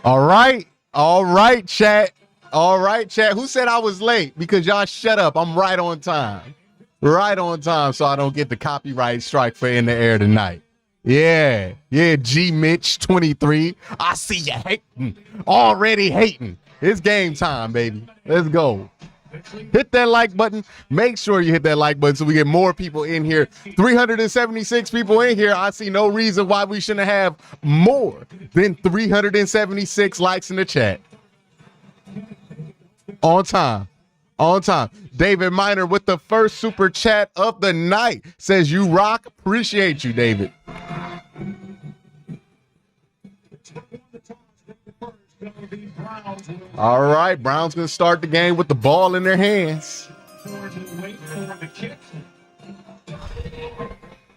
All right. All right, chat. All right, chat. Who said I was late? Because y'all shut up. I'm right on time. Right on time so I don't get the copyright strike for in the air tonight. Yeah. Yeah, G Mitch 23. I see you hating. Already hating. It's game time, baby. Let's go. Hit that like button. Make sure you hit that like button so we get more people in here. 376 people in here. I see no reason why we shouldn't have more than 376 likes in the chat. On time. On time. David Miner with the first super chat of the night says, "You rock." Appreciate you, David. All right, Browns going to start the game with the ball in their hands. Wait for the kick.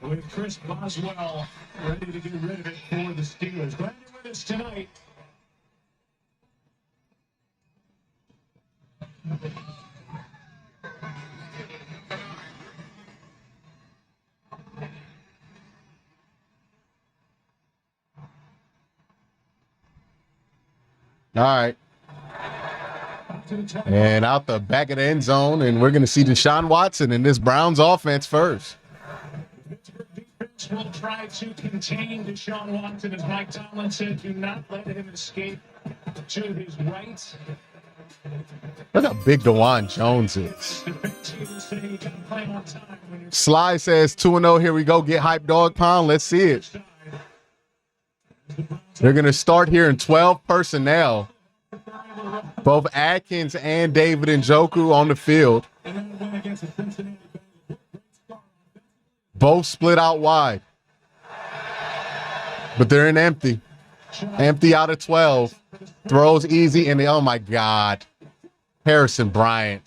With Chris Boswell ready to get rid of it for the Steelers. Glad you're with us tonight. All right. And out the back of the end zone, and we're going to see Deshaun Watson in this Browns offense first. Pittsburgh defense will try to contain Deshaun Watson, as Mike Tomlin said. Do not let him escape to his right. Look how big DeJuan Jones is. Sly says 2-0. Here we go. Get hype, dog pound. Let's see it. They're going to start here in 12 personnel. Both Atkins and David Njoku on the field. Both split out wide. But they're in empty. Empty out of 12. Throws easy, and oh my God. Harrison Bryant.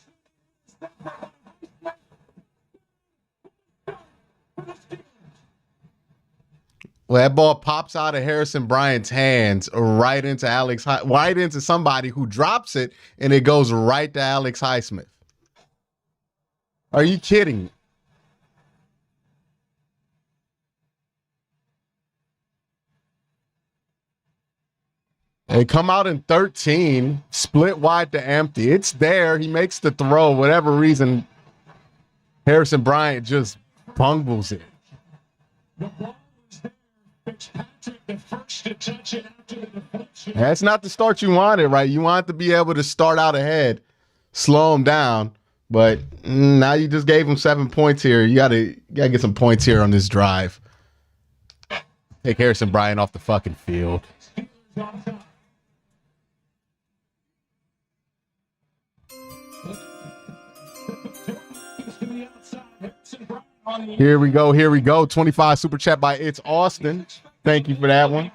Well, that ball pops out of Harrison Bryant's hands right into somebody who drops it, and it goes right to Alex Highsmith. Are you kidding? They come out in 13, split wide to empty. It's there. He makes the throw. Whatever reason, Harrison Bryant just bungled it. That's not the start you wanted, right? You want to be able to start out ahead, slow him down, but now you just gave him 7 points here. You gotta get some points here on this drive. Take Harrison Bryant off the fucking field. Here we go. Here we go. 25 super chat by It's Austin. Thank you for that one.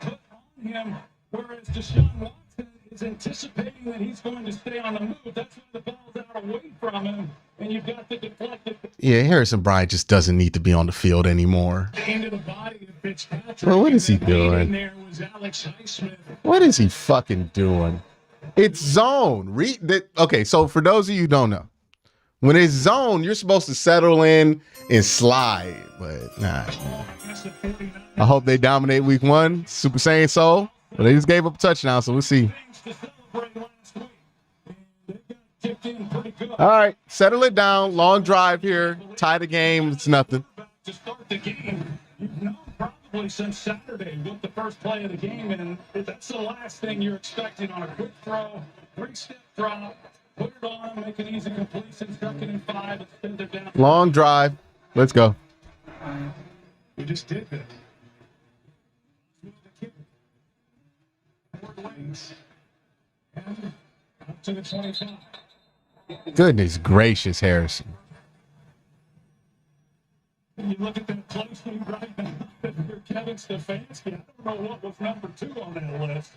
Whereas Deshaun Watson is anticipating that he's going to stay on the move. That's why the ball's out away from him. And you've got the deflected. Yeah, Harrison Bryant just doesn't need to be on the field anymore. Well, what is he doing? What is he fucking doing? It's zone. Okay, so for those of you who don't know, when it's zone, you're supposed to settle in and slide, but nah. I hope they dominate week 1. Super Saiyan Soul. But they just gave up a touchdown, so we'll see. All right, settle it down. Long drive here. Tie the game. It's nothing. To start the game, you've known probably since Saturday with the first play of the game, and that's the last thing you're expecting on a quick throw, 3-step drop. Put it on, make an easy completion, 2nd and 5, extend it down. Long drive. Let's go. We just did that. And up to the 25. Goodness gracious, Harrison. You look at that closely right now. You're Kevin Stefanski. I don't know what was number 2 on that list,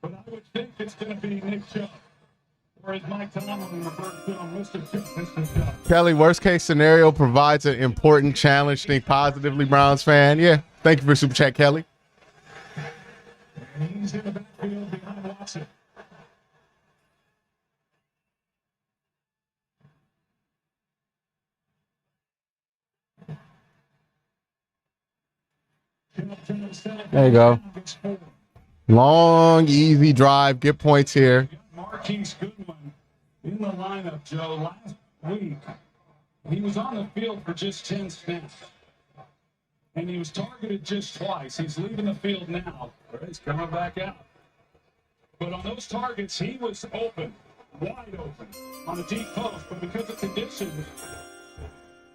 but I would think it's going to be Nick Chubb. Kelly, worst case scenario provides an important challenge. Think positively, Browns fan. Yeah, thank you for super chat, Kelly. He's in the backfield behind Watson. There you go. Long, easy drive. Get points here. Marquise Goodwin in the lineup, Joe. Last week, he was on the field for just 10 snaps. And he was targeted just twice. He's leaving the field now. He's coming back out. But on those targets, he was open, wide open, on a deep post. But because of conditions,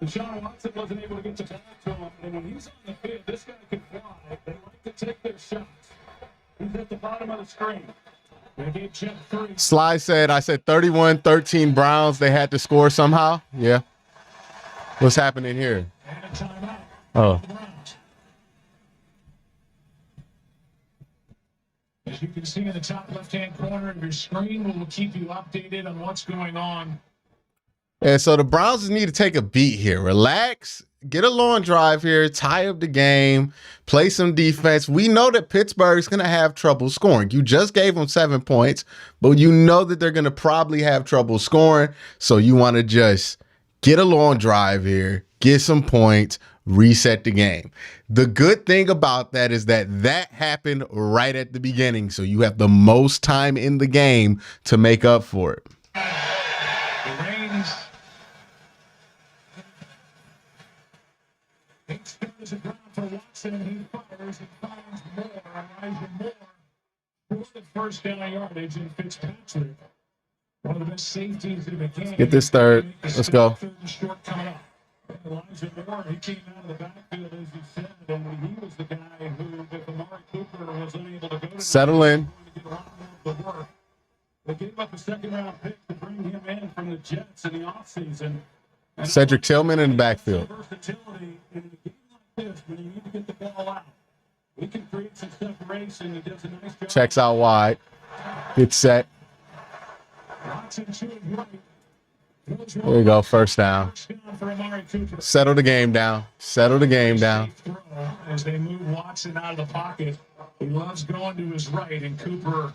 Deshaun Watson wasn't able to get the ball to him. And when he's on the field, this guy can fly. They like to take their shots. He's at the bottom of the screen. They gave Chubb 3. Sly said, I said 31-13 Browns. They had to score somehow. Yeah. What's happening here? And a timeout. Oh. As you can see in the top left-hand corner of your screen, we'll keep you updated on what's going on. And so the Browns just need to take a beat here. Relax, get a long drive here, tie up the game, play some defense. We know that Pittsburgh's going to have trouble scoring. You just gave them 7 points, but you know that they're going to probably have trouble scoring. So you want to just get a long drive here, get some points, reset the game. The good thing about that is that happened right at the beginning. So you have the most time in the game to make up for it. The Reigns. It's a ground for Watson. He fires and finds more. Elijah Moore for the first down yardage in Fitzpatrick. One of the best safeties in the game. Get this third. Let's go. Short coming up. Elijah Moore, he came out of the backfield, as you said, and he was the guy who, if Amari Cooper was unable to go to settle in. They gave up a second-round pick to bring him in from the Jets in the offseason. Cedric Tillman in the backfield. Versatility in a game like this, when you need to get the ball out, we can create some separation. He does a nice job. Checks out wide. Gets set. Watson to his right. There you go, first down. Settle the game down. Settle the game down. As they move Watson out of the pocket, he loves going to his right, and Cooper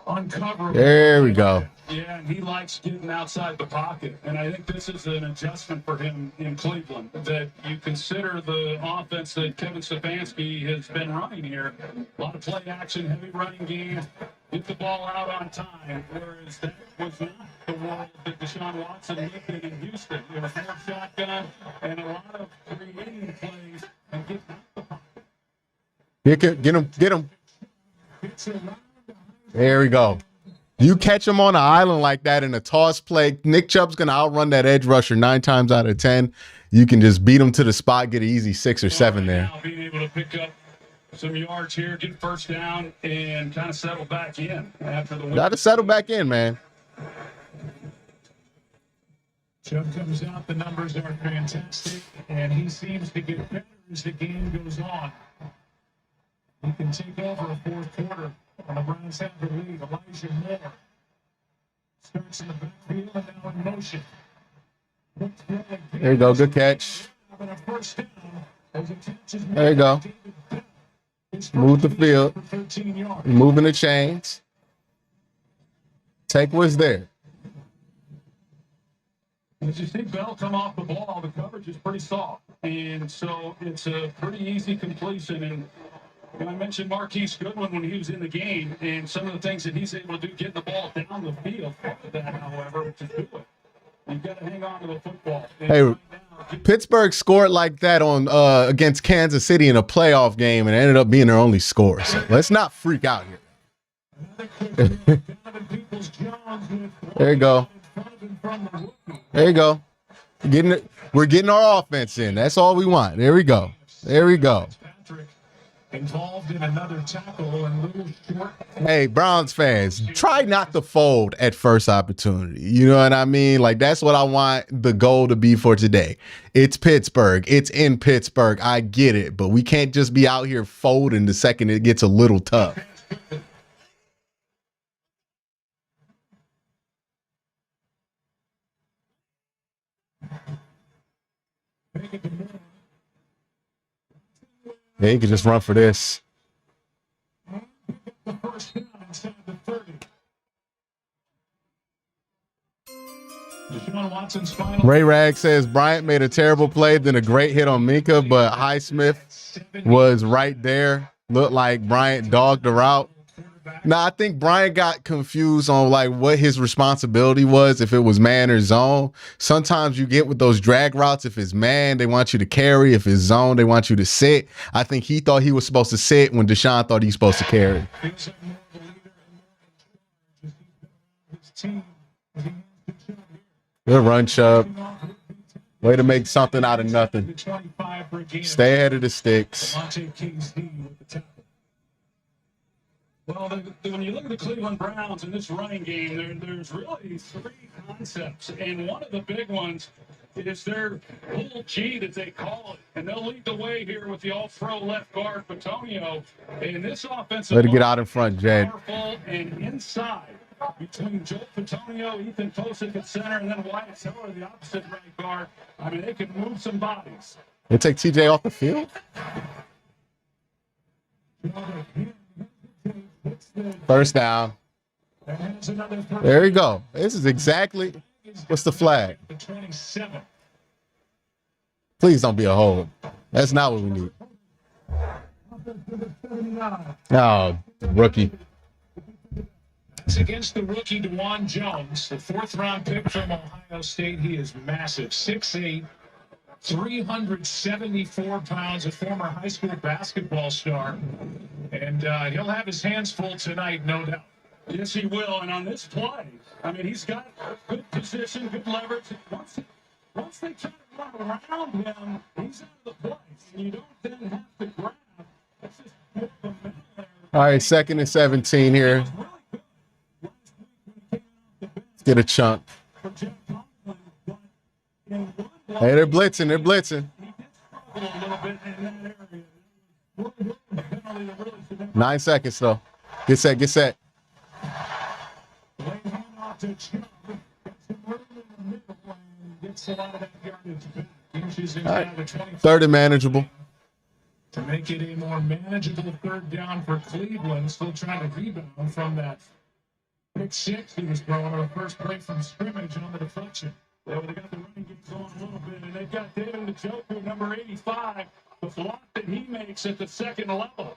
uncovering. There we go. Yeah, and he likes getting outside the pocket. And I think this is an adjustment for him in Cleveland, that you consider the offense that Kevin Stefanski has been running here. A lot of play action, heavy running game, get the ball out on time, whereas that was not the world that Deshaun Watson lived in Houston. There was more shotgun and a lot of creating plays and getting out the pocket. Get him. There we go. You catch him on an island like that in a toss play, Nick Chubb's going to outrun that edge rusher 9 times out of 10. You can just beat him to the spot, get an easy 6 or 7 there. Now being able to pick up some yards here, get first down, and kind of settle back in after the win. Got to settle back in, man. Chubb comes out, the numbers are fantastic, and he seems to get better as the game goes on. He can take over a fourth quarter. On the Browns have the lead. Elijah Moore starts in the backfield and now in motion. There you go. Good catch. There you go. Move the field. Moving the chains. Take what's there. As you see Bell come off the ball, the coverage is pretty soft. And so it's a pretty easy completion. And I mentioned Marquise Goodwin when he was in the game, and some of the things that he's able to do, getting the ball down the field. Part of that, however, to do it, you've got to hang on to the football. And hey, right now, Pittsburgh scored like that on against Kansas City in a playoff game, and it ended up being their only score. So let's not freak out here. There you go. There you go. We're getting our offense in. That's all we want. There we go. There we go. Involved in another tackle and little short. Hey, Browns fans, try not to fold at first opportunity. You know what I mean? Like, that's what I want the goal to be for today. It's Pittsburgh. It's in Pittsburgh. I get it. But we can't just be out here folding the second it gets a little tough. Yeah, you can just run for this. Ray Rag says Bryant made a terrible play, then a great hit on Minka, but Highsmith was right there. Looked like Bryant dogged the route. I think Brian got confused on like what his responsibility was, if it was man or zone. Sometimes you get with those drag routes. If it's man, they want you to carry. If it's zone, they want you to sit. I think he thought he was supposed to sit when Deshaun thought he was supposed to carry. Good run, Chubb. Way to make something out of nothing. Stay ahead of the sticks. Well, when you look at the Cleveland Browns in this running game, there's really three concepts. And one of the big ones is their little G that they call it. And they'll lead the way here with the all-pro left guard, Patonio. And this offensive way to get out in front, Jed. Powerful and inside between Joel Patonio, Ethan Posick at center, and then Wyatt Teller, the opposite right guard. I mean, they can move some bodies. They take TJ off the field? First down. There you go. This is exactly what's the flag. Please don't be a hold. That's not what we need. Oh, rookie. It's against the rookie DeJuan Jones, the fourth-round pick from Ohio State. He is massive, 6'8", 374 pounds, a former high school basketball star. And he'll have his hands full tonight, no doubt. Yes, he will. And on this play, I mean, he's got good position, good leverage. Once they try to run around him, he's out of the play. And you don't then have to grab. That's just good momentum there. All right, 2nd and 17 here. Let's get a chunk. Hey, they're blitzing. They're blitzing. 9 seconds, though. Get set. Get set. All right. 3rd and manageable. To make it a more manageable 3rd down for Cleveland. Still trying to rebound from that pick 6 he was throwing, or first play from scrimmage on the deflection. They got the running game going a little bit, and they've got David Njoku, number 85, the block that he makes at the 2nd level.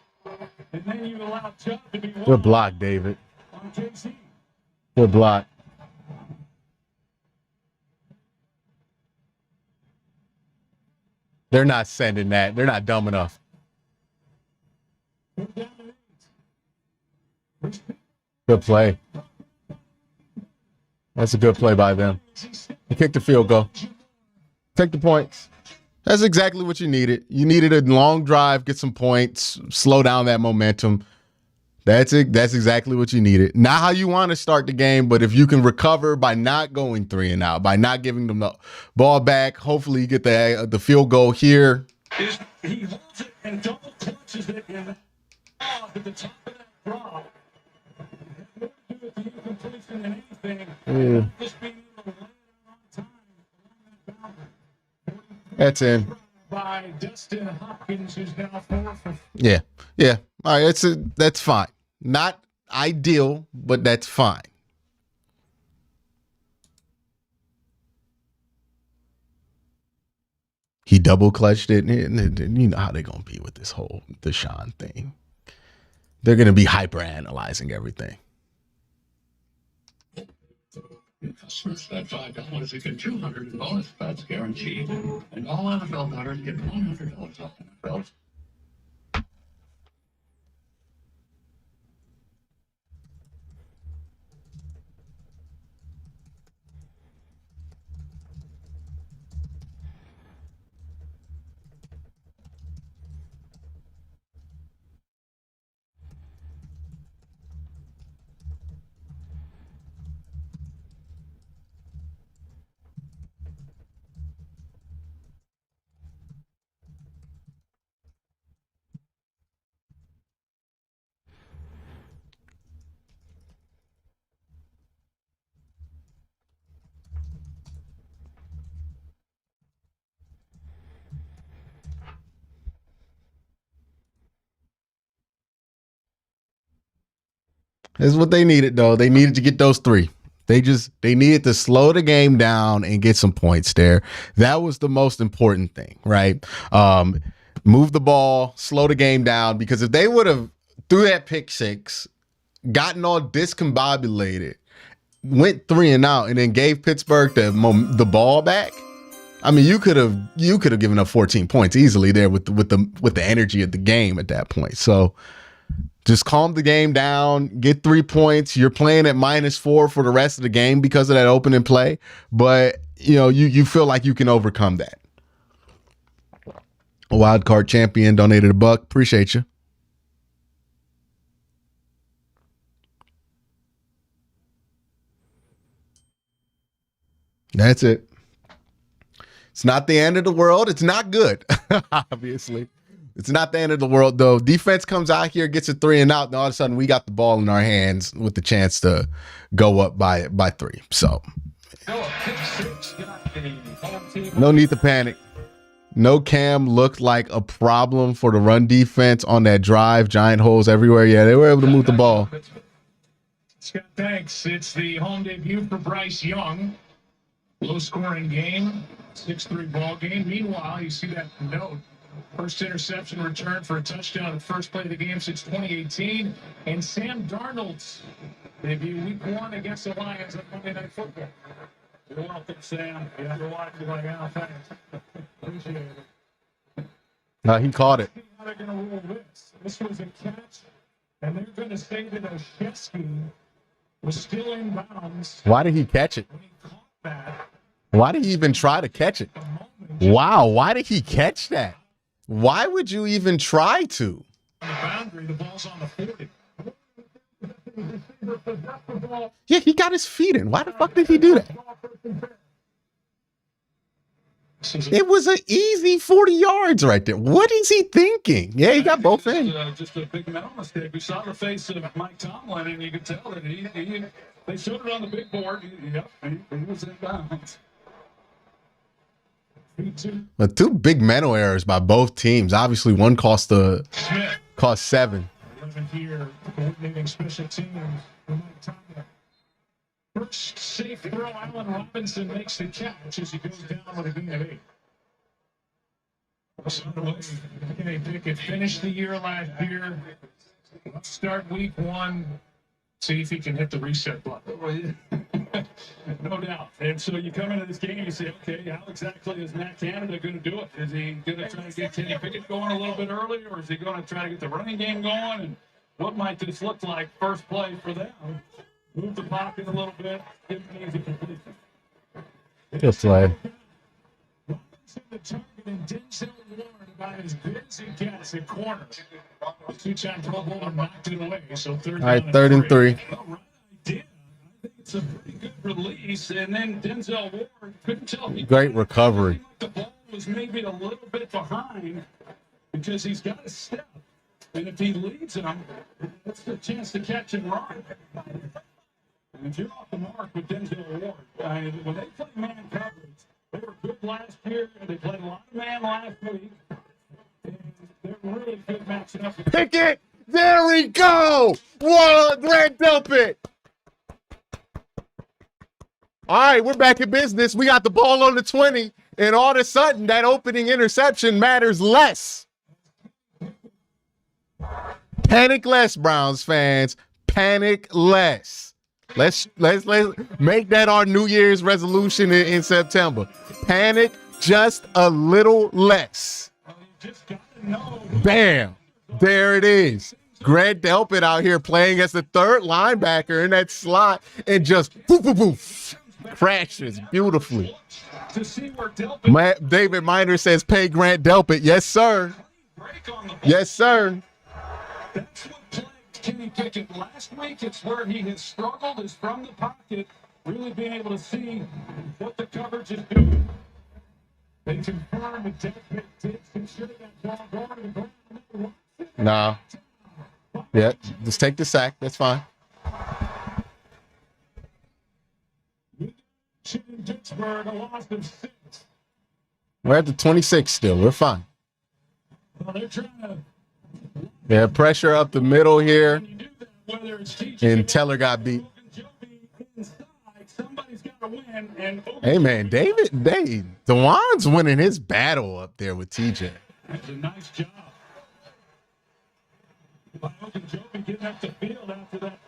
And then you allow Chubb to be good block, David. On KC. Good block. They're not sending that. They're not dumb enough. Good play. That's a good play by them. They kicked the field goal. Take the points. That's exactly what you needed. You needed a long drive, get some points, slow down that momentum. That's it. That's exactly what you needed. Not how you want to start the game, but if you can recover by not going 3 and out, by not giving them the ball back, hopefully you get the field goal here. He holds it and double clutches it and at the top of that drop. Yeah. That's in. By Dustin Hopkins, who's now 4 for. Yeah. All right, that's fine. Not ideal, but that's fine. He double clutched it, and you know how they're gonna be with this whole Deshaun thing. They're gonna be hyper analyzing everything. Customers spend $5 to get $200 in bonus bets guaranteed, and all NFL bettors get $100 off NFL. This is what they needed, though. They needed to get those 3. They needed to slow the game down and get some points there. That was the most important thing, right? Move the ball, slow the game down, because if they would have threw that pick 6, gotten all discombobulated, went 3 and out, and then gave Pittsburgh the ball back. I mean, you could have given up 14 points easily there with the energy of the game at that point. So just calm the game down, get 3 points. You're playing at -4 for the rest of the game because of that opening play, but you feel like you can overcome that. A wild card champion donated $1. Appreciate you. That's it. It's not the end of the world. It's not good, obviously. It's not the end of the world, though. Defense comes out here, gets a 3 and out, and all of a sudden we got the ball in our hands with the chance to go up by 3. So no need to panic. No Cam looked like a problem for the run defense on that drive. Giant holes everywhere. Yeah, they were able to move the ball. Scott, thanks. It's the home debut for Bryce Young. Low-scoring game, 6-3 ball game. Meanwhile, you see that note. First interception return for a touchdown at first play of the game since 2018. And Sam Darnold's debut week 1 against the Lions on Monday Night Football. You're welcome, Sam. You have to watch it like Al, thanks. Appreciate it. He caught it. How they're going to rule this. This was a catch, and they're going to say that Oshetsky was still in bounds. Why did he catch it? When he caught that. Why did he even try to catch it? Wow, why did he catch that? Why would you even try to? On the boundary, the ball's on the 40. Yeah, he got his feet in. Why the fuck did he do that? It was an easy 40 yards right there. What is he thinking? Yeah, he got both in. Just a big mental mistake. We saw the face of Mike Tomlin, and you could tell that they showed it on the big board. He was in bounds. But 2 big mental errors by both teams. Obviously, one cost 7. 11 here, coordinating special teams. Mike Tomlin. First safe throw, Allen Robinson makes the catch as he goes down with a gain of 8. Kenny Pickett finished the year last year. Let's start week 1. See if he can hit the reset button. No doubt. And so you come into this game and you say, okay, how exactly is Matt Canada going to do it? Is he going to try to get Kenny Pickett going a little bit early, or is he going to try to get the running game going? And what might this look like first play for them? Move the pocket a little bit, give him an easy completion. Good play. The target and Denzel Ward about as good as he gets at corner. Two-time Pro Bowler knocked it away. So all right, 3rd and 3. Well, right idea. I think it's a pretty good release. And then Denzel Ward couldn't tell. Great recovery. The ball was maybe a little bit behind because he's got a step. And if he leads him, that's the chance to catch and run. And if you're off the mark with Denzel Ward, when they play man coverage, they were good last year. They played a lot of man last week. And they're really good matching up. Pick it! There we go! Whoa, Grant Delpit! All right, we're back in business. We got the ball on the 20, and all of a sudden, that opening interception matters less. Panic less, Browns fans. Panic less. Let's make that our New Year's resolution in September. Panic just a little less. Bam. There it is. Grant Delpit out here playing as the 3rd linebacker in that slot and just poof, poof, poof, crashes beautifully. David Miner says, pay Grant Delpit. Yes, sir. Yes, sir. That's what plagued Kenny Pickett last week. It's where he has struggled, is from the pocket, really being able to see what the coverage is doing. They confirm that Delpit did consider that ball going. Nah. Yeah, just take the sack. That's fine. Pittsburgh, a loss of 6. We're at the 26 still. We're fine. Well, they're trying to. Yeah, pressure up the middle here. And Teller got beat. Hey, man, DeJuan's winning his battle up there with TJ. That's a nice job. By Ogunjobi getting up the field after that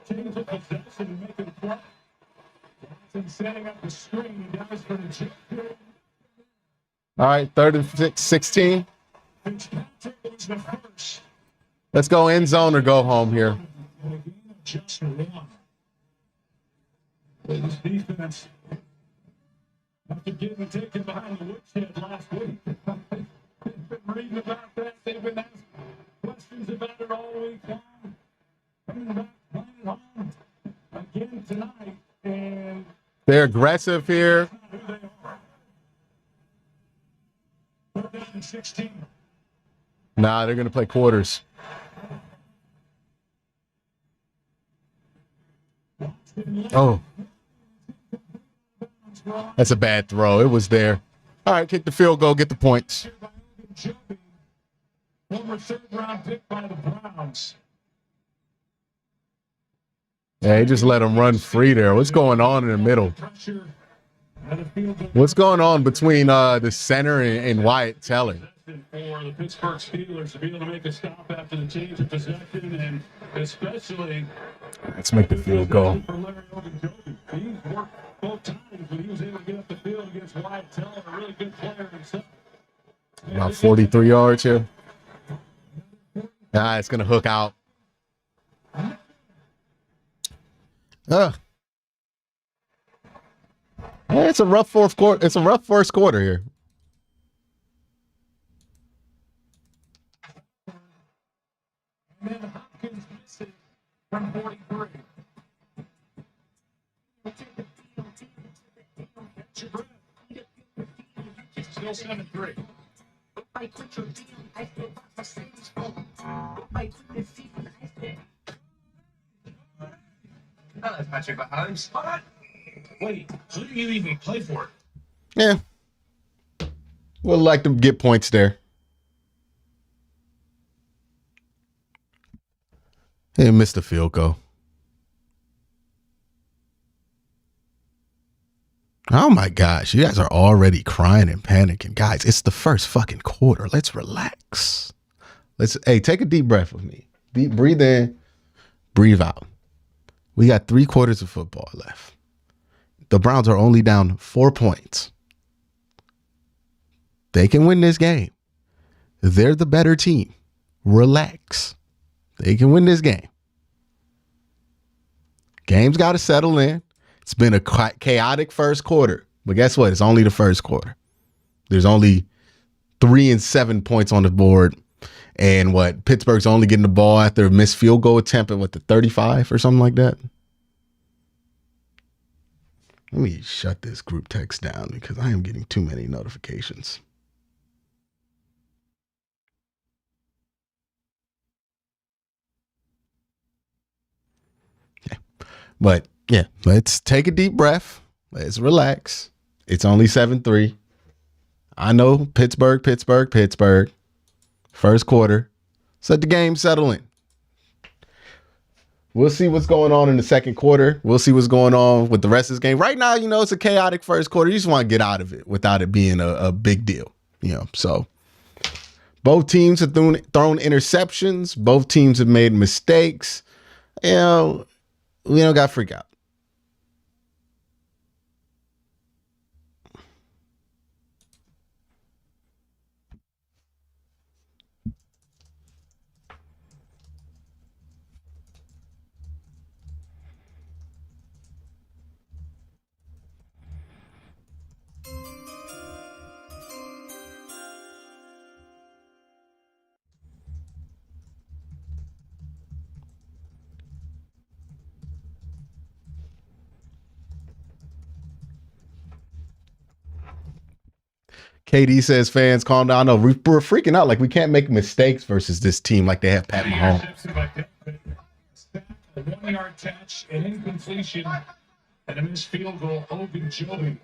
change of possession and make it a play. Johnson setting up the screen. Guys for the check. All right, 3rd and 16. Fitzpatrick was the first. Let's go end zone or go home here. And a game of just one. This defense, after getting taken behind the woodshed last week, they've been reading about that. They've been asking questions about it all week long. Coming back, playing at home again tonight, and They're aggressive here. who they are. 3rd down and 16. Nah, they're going to play quarters. Oh. That's a bad throw. It was there. All right, kick the field goal, get the points. Former 3rd-round pick by the Browns. Yeah, he just let him run free there. What's going on in the middle? Pressure at a field goal. What's going on between the center and Wyatt Teller? For the Pittsburgh Steelers to be able to make a stop after the change of possession, and especially Let's make the field goal. for Larry Ogunjobi. He's worked both times when he was able to get up the field against Wyatt Teller, a really good player himself. About 43 yards here. Nah, it's going to hook out. It's a rough fourth quarter. It's a rough first quarter here. And then Hopkins misses from 43. Still 7-3. That's Patrick Mahomes. Wait, who do you even play for? Yeah. Would like to get points there. They missed the field goal. Oh my gosh, you guys are already crying and panicking. Guys, it's the first fucking quarter. Let's relax. Hey, take a deep breath with me. Breathe in, breathe out. We got 3 quarters of football left. The Browns are only down 4 points. They can win this game. They're the better team. Relax. They can win this game. Game's got to settle in. It's been a chaotic first quarter. But guess what? It's only the first quarter. There's only 3 and 7 points on the board. And what? Pittsburgh's only getting the ball after a missed field goal attempt at the 35 or something like that. Let me shut this group text down because I am getting too many notifications. Okay. But yeah, let's take a deep breath. Let's relax. It's only 7-3. I know Pittsburgh. First quarter. Let the game settle in. We'll see what's going on in the second quarter. We'll see what's going on with the rest of this game. Right now, it's a chaotic first quarter. You just want to get out of it without it being a big deal. So both teams have thrown interceptions. Both teams have made mistakes. We don't got to freak out. KD says, fans, calm down. No, we're freaking out. Like, we can't make mistakes versus this team like they have Pat Mahomes. A 1-yard catch, an incompletion, and a missed field goal. Ogunjobi,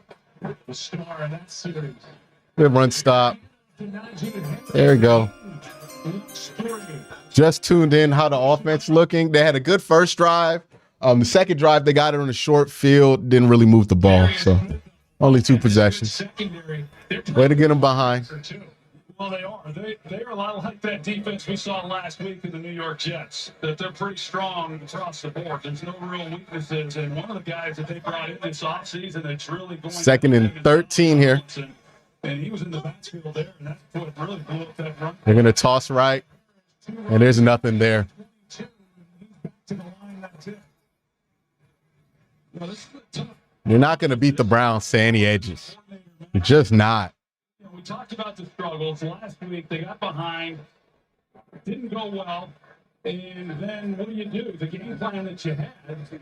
the star in that series. Good run stop. There we go. Just tuned in how the offense looking. They had a good first drive. The second drive, they got it on a short field. Didn't really move the ball. So only 2 possessions. Way to get them behind. Well, they are. They are a lot like that defense we saw last week in the New York Jets. That they're pretty strong across the board. There's no real weaknesses. And one of the guys that they brought in this offseason that's really going second and 13 here. And he was in the backfield there, and that's what really blew up that run. They're going to toss right, and there's nothing there. You're not going to beat the Browns to any edges. You're just not. We talked about the struggles last week. They got behind, didn't go well, and then what do? The game plan that you had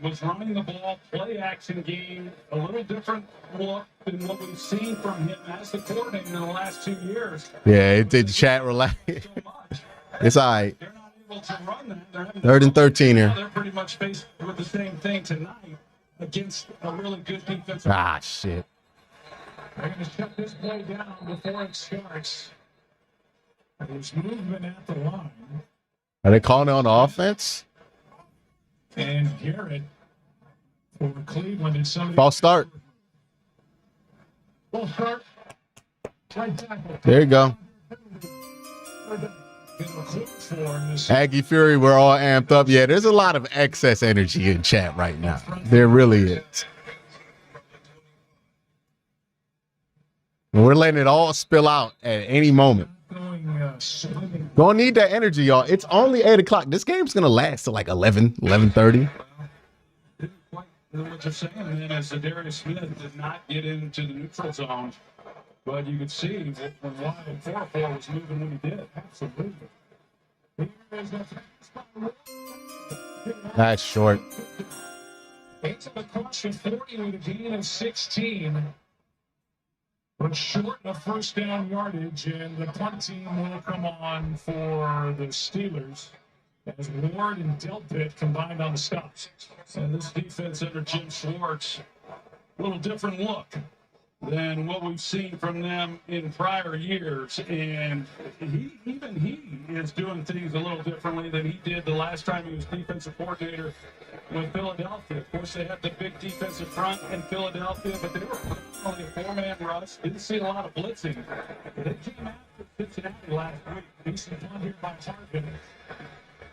was running the ball, play action game, a little different look than what we've seen from him as the coordinator in the last 2 years. Yeah, it did chat relax. It's all right. They're not able to run that. Third and 13 here. They're pretty much faced with the same thing tonight against a really good defense. Ah, shit. They're going to shut this play down before it starts. There's movement at the line. Are they calling it on the offense? And Garrett for Cleveland and somebody. False start. False start. Right tackle. There you go. Aggie Fury, we're all amped up. Yeah, there's a lot of excess energy in chat right now. There really is. And we're letting it all spill out at any moment. Don't need that energy, y'all. It's only 8 o'clock. This game's going to last till like 11:30. What you're saying then is that Darius Smith did not get into the neutral zone, but you could see when Wild 4-4 was moving when he did. Absolutely. That's short. Into the caution 40 with a gain of 16. But short of first down yardage, and the punt team will come on for the Steelers as Ward and Delpit combined on the stops. And this defense under Jim Schwartz, a little different look than what we've seen from them in prior years. And he is doing things a little differently than he did the last time he was defensive coordinator with Philadelphia. Of course, they had the big defensive front in Philadelphia, but they were only a 4-man rush. Didn't see a lot of blitzing. They came after Cincinnati last week. Decent run here by Tarkin.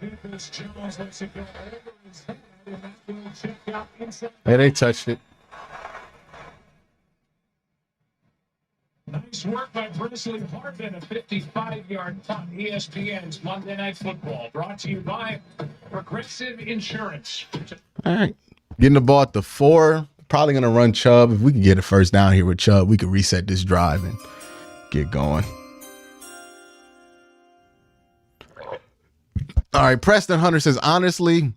Lucas Jones lets it go over his head, and that will check out inside. Hey, they touched it. Nice work by Presley Harbin, a 55-yard punt. ESPN's Monday Night Football, brought to you by Progressive Insurance. All right. Getting the ball at the 4. Probably going to run Chubb. If we can get a first down here with Chubb, we could reset this drive and get going. All right. Preston Hunter says, honestly,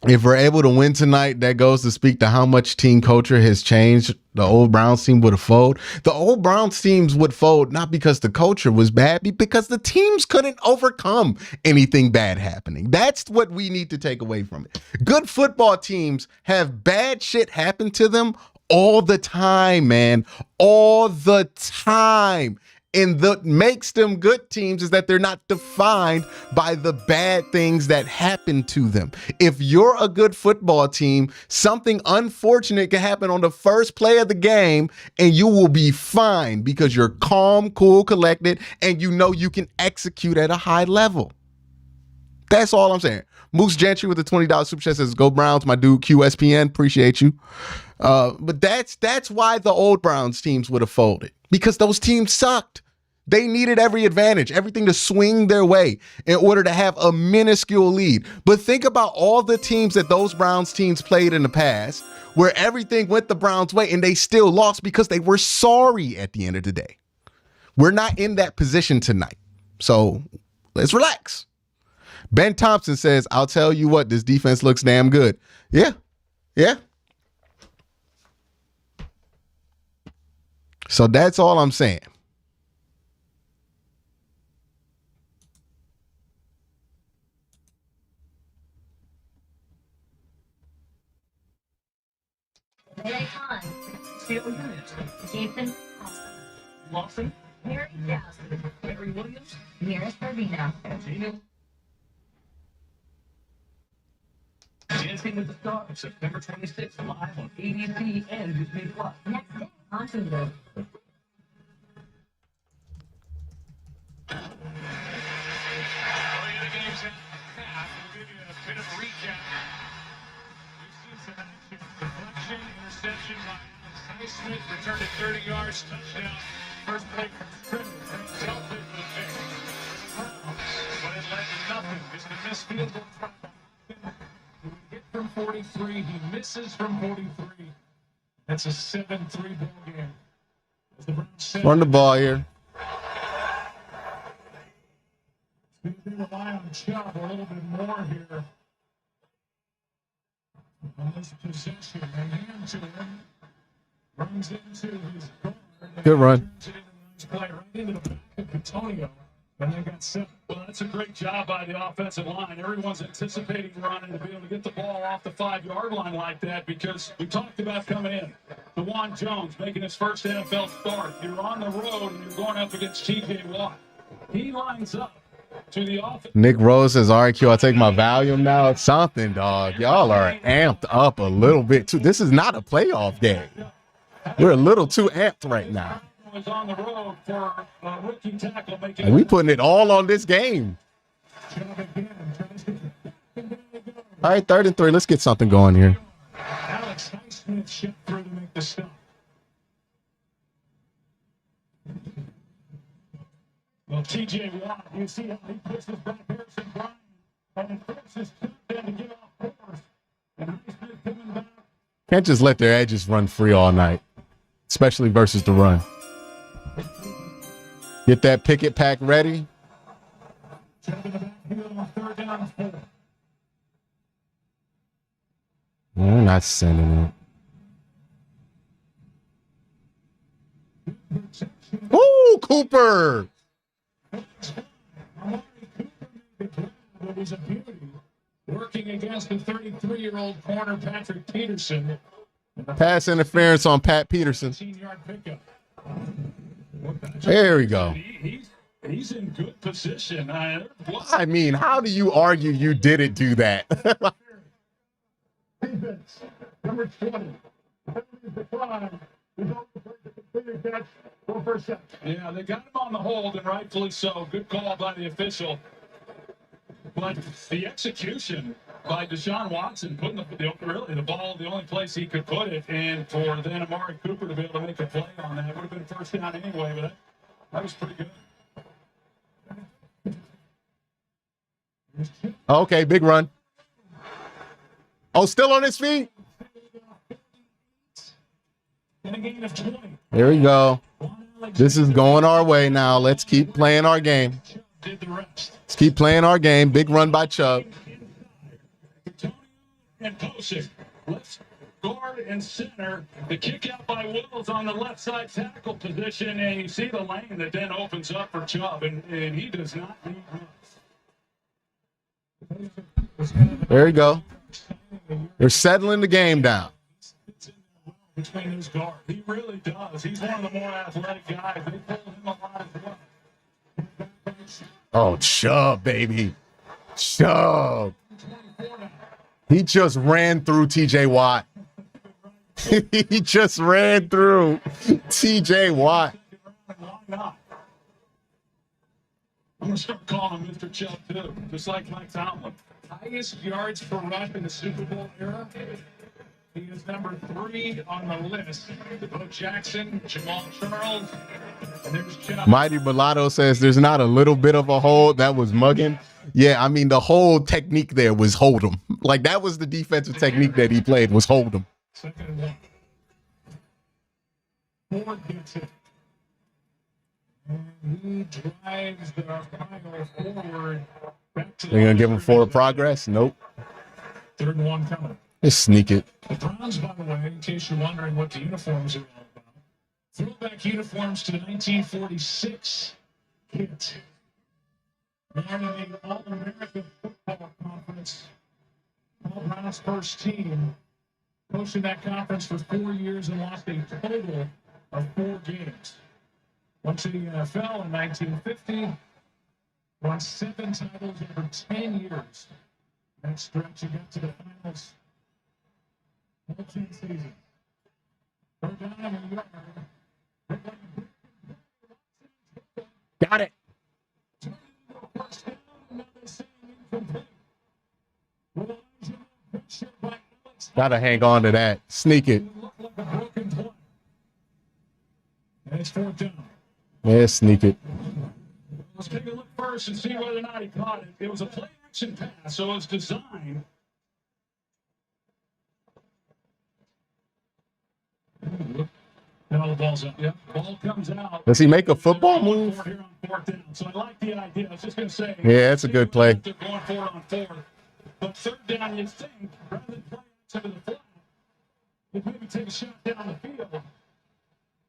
if we're able to win tonight, that goes to speak to how much team culture has changed. The old Browns team would have folded. The old Browns teams would fold not because the culture was bad, but because the teams couldn't overcome anything bad happening. That's what we need to take away from it. Good football teams have bad shit happen to them all the time, man. All the time. And what makes them good teams is that they're not defined by the bad things that happen to them. If you're a good football team, something unfortunate can happen on the first play of the game and you will be fine because you're calm, cool, collected, and you know you can execute at a high level. That's all I'm saying. Moose Gentry with the $20 super chat says, go Browns, my dude, QSPN. Appreciate you. But that's why the old Browns teams would have folded, because those teams sucked. They needed every advantage, everything to swing their way in order to have a minuscule lead. But think about all the teams that those Browns teams played in the past where everything went the Browns' way and they still lost because they were sorry at the end of the day. We're not in that position tonight. So let's relax. Ben Thompson says, I'll tell you what, this defense looks damn good. Yeah. So that's all I'm saying. Con, 2 units. Jason Lawson, Mary Jasmine, Mary Williams, Mira Servino. Dancing with the Stars, September 26th, live on ABC and Disney Plus. Next day on Hulu. Bit of recap. We've seen some action. Deflection, interception by Smith, returned it 30 yards, touchdown. First play from scrimmage. Selfie for the pick. But it led to nothing. Just a missed field goal try. He would get from 43. He misses from 43. That's a 7-3 ball game. As the Browns Run the ball here. They rely on Chubb a little bit more here. On this possession, they hand to him. Runs into his guard. Good run. Play right into the back of Antonio. And they got 7. Well, that's a great job by the offensive line. Everyone's anticipating running to be able to get the ball off the 5-yard line like that because we talked about coming in. DeJuan Jones making his first NFL start. You're on the road and you're going up against T.J. Watt. He lines up to the offense. Nick Rose says, RQ, I take my volume now. It's something, dog. Y'all are amped up a little bit, too. This is not a playoff game. We're a little too amped right now. Was on the road for a rookie tackle making. And we putting it all on this game. All right, 3rd and 3. Let's get something going here. Alex Highsmith shot through to make the stop. Well, T.J. Watt, you see how he pushes back Harrison Bryant and forces them to get off course. And Highsmith coming back. Can't just let their edges run free all night, especially versus the run. Get that picket pack ready. We're not sending it. Ooh, Cooper. Working against the 33-year-old corner Patrick Peterson. Pass interference on Pat Peterson. 18-yard pickup. There we go. He's in good position. I mean, how do you argue you didn't do that? Defense, number 20. Yeah, they got him on the hold, and rightfully so. Good call by the official. But the execution by Deshaun Watson, putting the ball the only place he could put it, and for then Amari Cooper to be able to make a play on that, would have been first down anyway, but that was pretty good. Okay, big run. Oh, still on his feet? In a gain of 20. There we go. This is going our way now. Let's keep playing our game. Did the rest. Let's keep playing our game. Big run by Chubb. And Posick, left guard and center. The kick out by Wills on the left side tackle position, and you see the lane that then opens up for Chubb, and he does not need much. There you go. They're settling the game down. Between his guards, he really does. He's one of the more athletic guys. They pulled him a lot as well. Oh, Chubb, baby. Chubb. He just ran through T.J. Watt. He just ran through T.J. Watt. Why not? I'm going to start calling him Mr. Chubb, too, just like Mike Tomlin. Highest yards per rush in the Super Bowl era. He is number 3 on the list. Bo Jackson, Jamal Charles, and there's Chubb. Mighty Mulatto says there's not a little bit of a hold. That was mugging. Yeah, I mean, the whole technique there was hold him. Like, that was the defensive technique that he played, was hold him. Second and 1. Ford gets it. And he drives the pile forward. Back to They're going to give him forward progress? Nope. 3rd and 1 coming. Just sneak it. The Browns, by the way, in case you're wondering what the uniforms are all about, throwback uniforms to the 1946 kit. Born in the All-American Football Conference, Paul Brown's first team, coached in that conference for 4 years and lost a total of 4 games. Went to the NFL in 1950, won 7 titles over 10 years. That stretch, he got to the finals. Whole 10 seasons. Third down in the yard. Got it. Gotta hang on to that. Sneak it. It looked like a broken play. And it's 4th down. Yeah, sneak it. Let's take a look first and see whether or not he caught it. It was a play action pass, so it's designed. No, the ball's out. Yep, ball comes out. Does he make a football move? Here on 4th down. So I like the idea. I was just going to say. Yeah, that's a good play. They're going for it on 4th. But 3rd down, you think, rather than play it to the flat, you'd maybe take a shot down the field.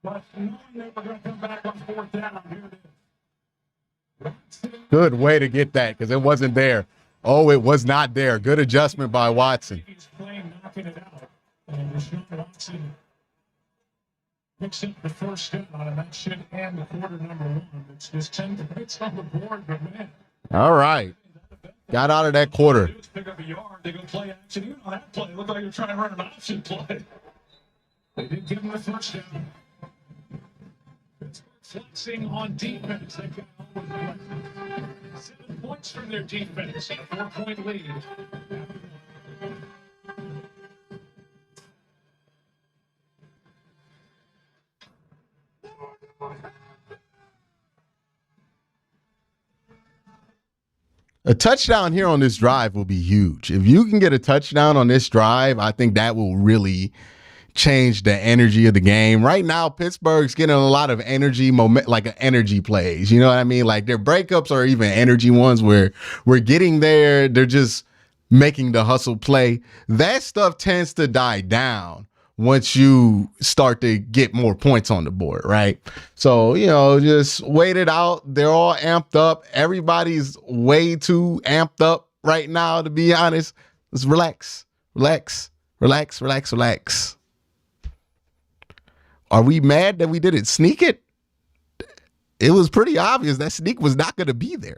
But knowing that we're going to come back on 4th down, here it is. Good way to get that because it wasn't there. Oh, it was not there. Good adjustment by Watson. He's playing, knocking it out. And Deshaun Watson picks up the first down, and that should end the quarter number 1. It's just 10 points on the board, but man. All right. Got out of that quarter. Pick up a yard. They go play action. Even on that play, it looked like they're trying to run an option play. They did give him the first down. Flexing on defense. They got over the 7 points from their defense. A 4-point lead. A touchdown here on this drive will be huge. If you can get a touchdown on this drive, I think that will really change the energy of the game. Right now, Pittsburgh's getting a lot of energy energy plays. You know what I mean? Like their breakups are even energy ones where we're getting there. They're just making the hustle play. That stuff tends to die down once you start to get more points on the board, right? So, just wait it out. They're all amped up. Everybody's way too amped up right now, to be honest. Let's relax. Are we mad that we didn't sneak it? It was pretty obvious that sneak was not going to be there.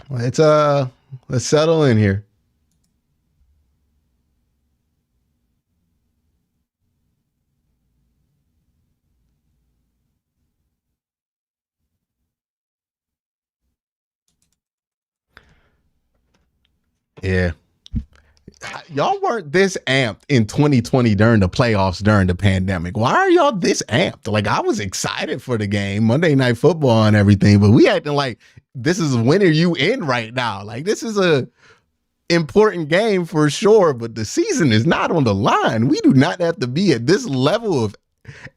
Let's settle in here. Yeah. Y'all weren't this amped in 2020 during the playoffs, during the pandemic. Why are y'all this amped? Like, I was excited for the game, Monday Night Football and everything, but we acting like this is when are you in right now? Like, this is a important game for sure, but the season is not on the line. We do not have to be at this level of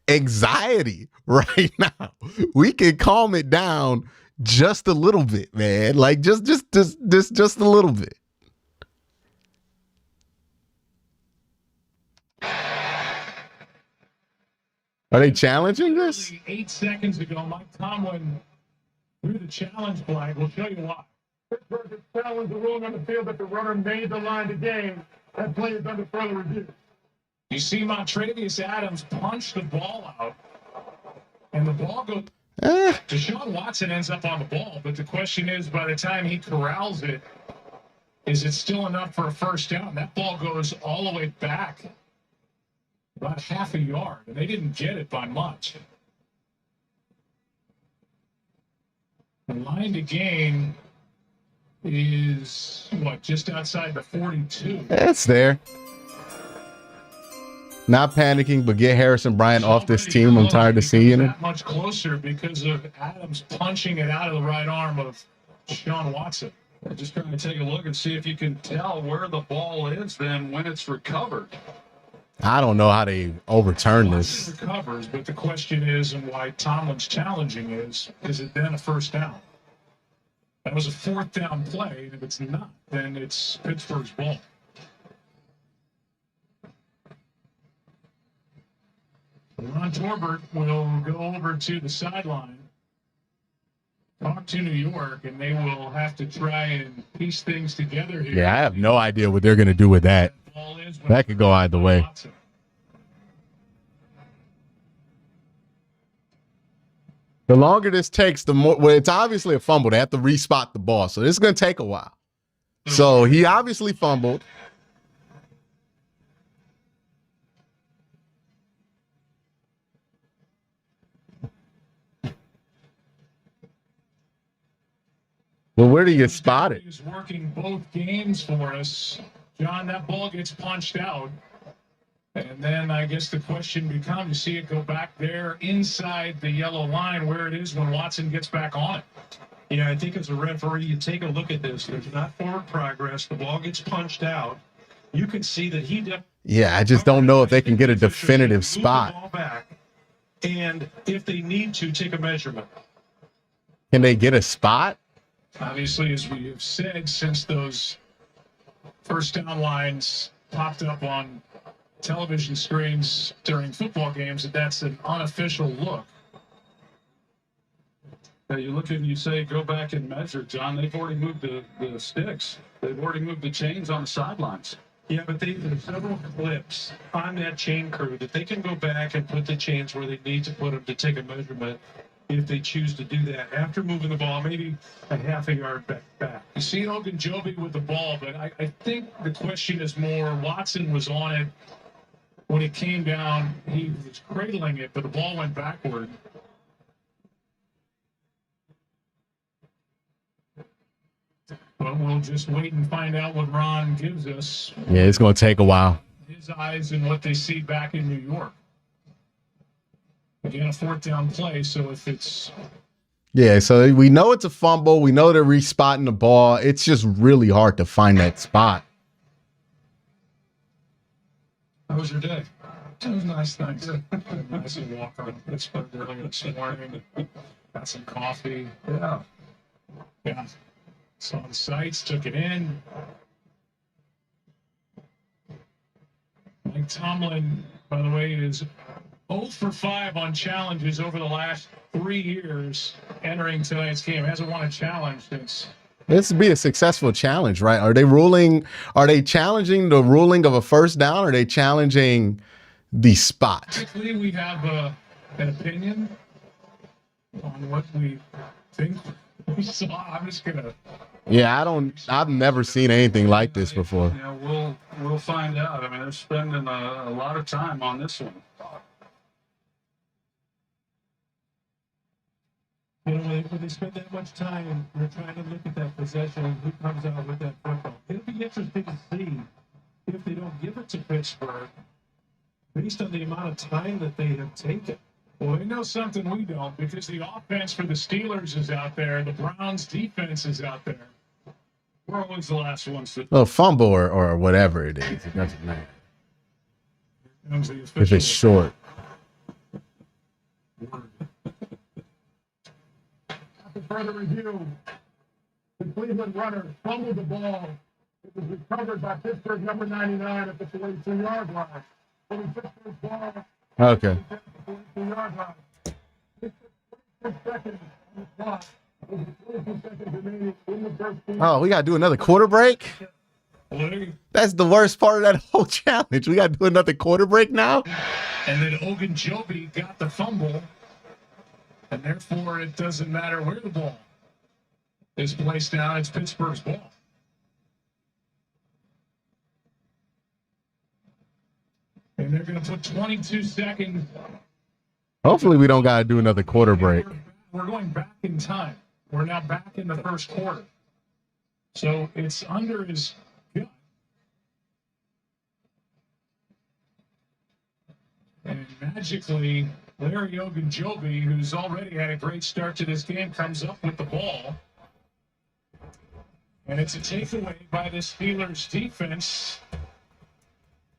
anxiety right now. We can calm it down just a little bit, man. Like, just a little bit. Are they challenging this? 8 seconds ago, Mike Tomlin threw the challenge flag. We'll show you why. Pittsburgh has challenged the ruling on the field that the runner made the line of game. That play is under further review. You see Montravius Adams punch the ball out, and the ball goes. Deshaun Watson ends up on the ball, but the question is, by the time he corrals it, is it still enough for a first down? That ball goes all the way back about half a yard, and they didn't get it by much. The line to gain is, just outside the 42. It's there. Not panicking, but get Harrison Bryant off this team. I'm tired of seeing him. Much closer because of Adams punching it out of the right arm of Deshaun Watson. Just trying to take a look and see if you can tell where the ball is then when it's recovered. I don't know how they overturn this. It recovers, but the question is, and why Tomlin's challenging is it then a first down? That was a 4th down play, and if it's not, then it's Pittsburgh's ball. Ron Torbert will go over to the sideline, talk to New York, and they will have to try and piece things together here. Yeah, I have no idea what they're going to do with that. That could go either way. The longer this takes, the more. Well, it's obviously a fumble. They have to respot the ball, so this is going to take a while. So he obviously fumbled. Well, where do you spot it? He's working both games for us. John, that ball gets punched out. And then I guess the question becomes, you see it go back there inside the yellow line where it is when Watson gets back on it. Yeah, I think as a referee, you take a look at this. There's not forward progress. The ball gets punched out. You can see that he Yeah, I just don't know if they can get a definitive spot. Move the ball back, and if they need to, take a measurement. Can they get a spot? Obviously, as we have said, since those first down lines popped up on television screens during football games, that's an unofficial look. Now you look and you say, go back and measure, John. They've already moved the sticks. They've already moved the chains on the sidelines. Yeah, but there's several clips on that chain crew that they can go back and put the chains where they need to put them to take a measurement if they choose to do that after moving the ball maybe a half a yard back. You see Ogunjobi with the ball, but I think the question is more Watson was on it when it came down. He was cradling it, but the ball went backward. But we'll just wait and find out what Ron gives us. Yeah, it's going to take a while. His eyes and what they see back in New York. Again, a fourth down play, so if it's... Yeah, so we know it's a fumble. We know they're respotting the ball. It's just really hard to find that spot. How was your day? It was nice, thanks. Nice walk on Pittsburgh earlier this morning. Got some coffee. Yeah. Yeah. Saw the sights, took it in. Mike Tomlin, by the way, is 0 for 5 on challenges over the last 3 years entering tonight's game. Hasn't won a challenge since. This would be a successful challenge, right? Are they challenging the ruling of a first down, or are they challenging the spot? Typically, we have an opinion on what we think we saw. I'm just gonna. Yeah, I've never seen anything like this before. Yeah, we'll find out. I mean, they're spending a lot of time on this one. You know, when they spend that much time, they're trying to look at that possession and who comes out with that football. It'll be interesting to see if they don't give it to Pittsburgh based on the amount of time that they have taken. Well, they know something we don't, because the offense for the Steelers is out there. The Browns' defense is out there. We're always the last ones to. Oh, fumble or whatever it is. It doesn't matter. If it's short. After further review, the Cleveland runner fumbled the ball. It was recovered by Pittsburgh number 99 at the 42-yard line. When he took the ball, Okay. Oh, we got to do another quarter break? That's the worst part of that whole challenge. We got to do another quarter break now? And then Ogunjobi got the fumble, and therefore it doesn't matter where the ball is placed down. It's Pittsburgh's ball. And they're going to put 22 seconds. Hopefully we don't got to do another quarter break. We're going back in time. We're now back in the first quarter. So it's under his gun. And magically, Larry Ogunjobi, who's already had a great start to this game, comes up with the ball. And it's a takeaway by the Steelers defense.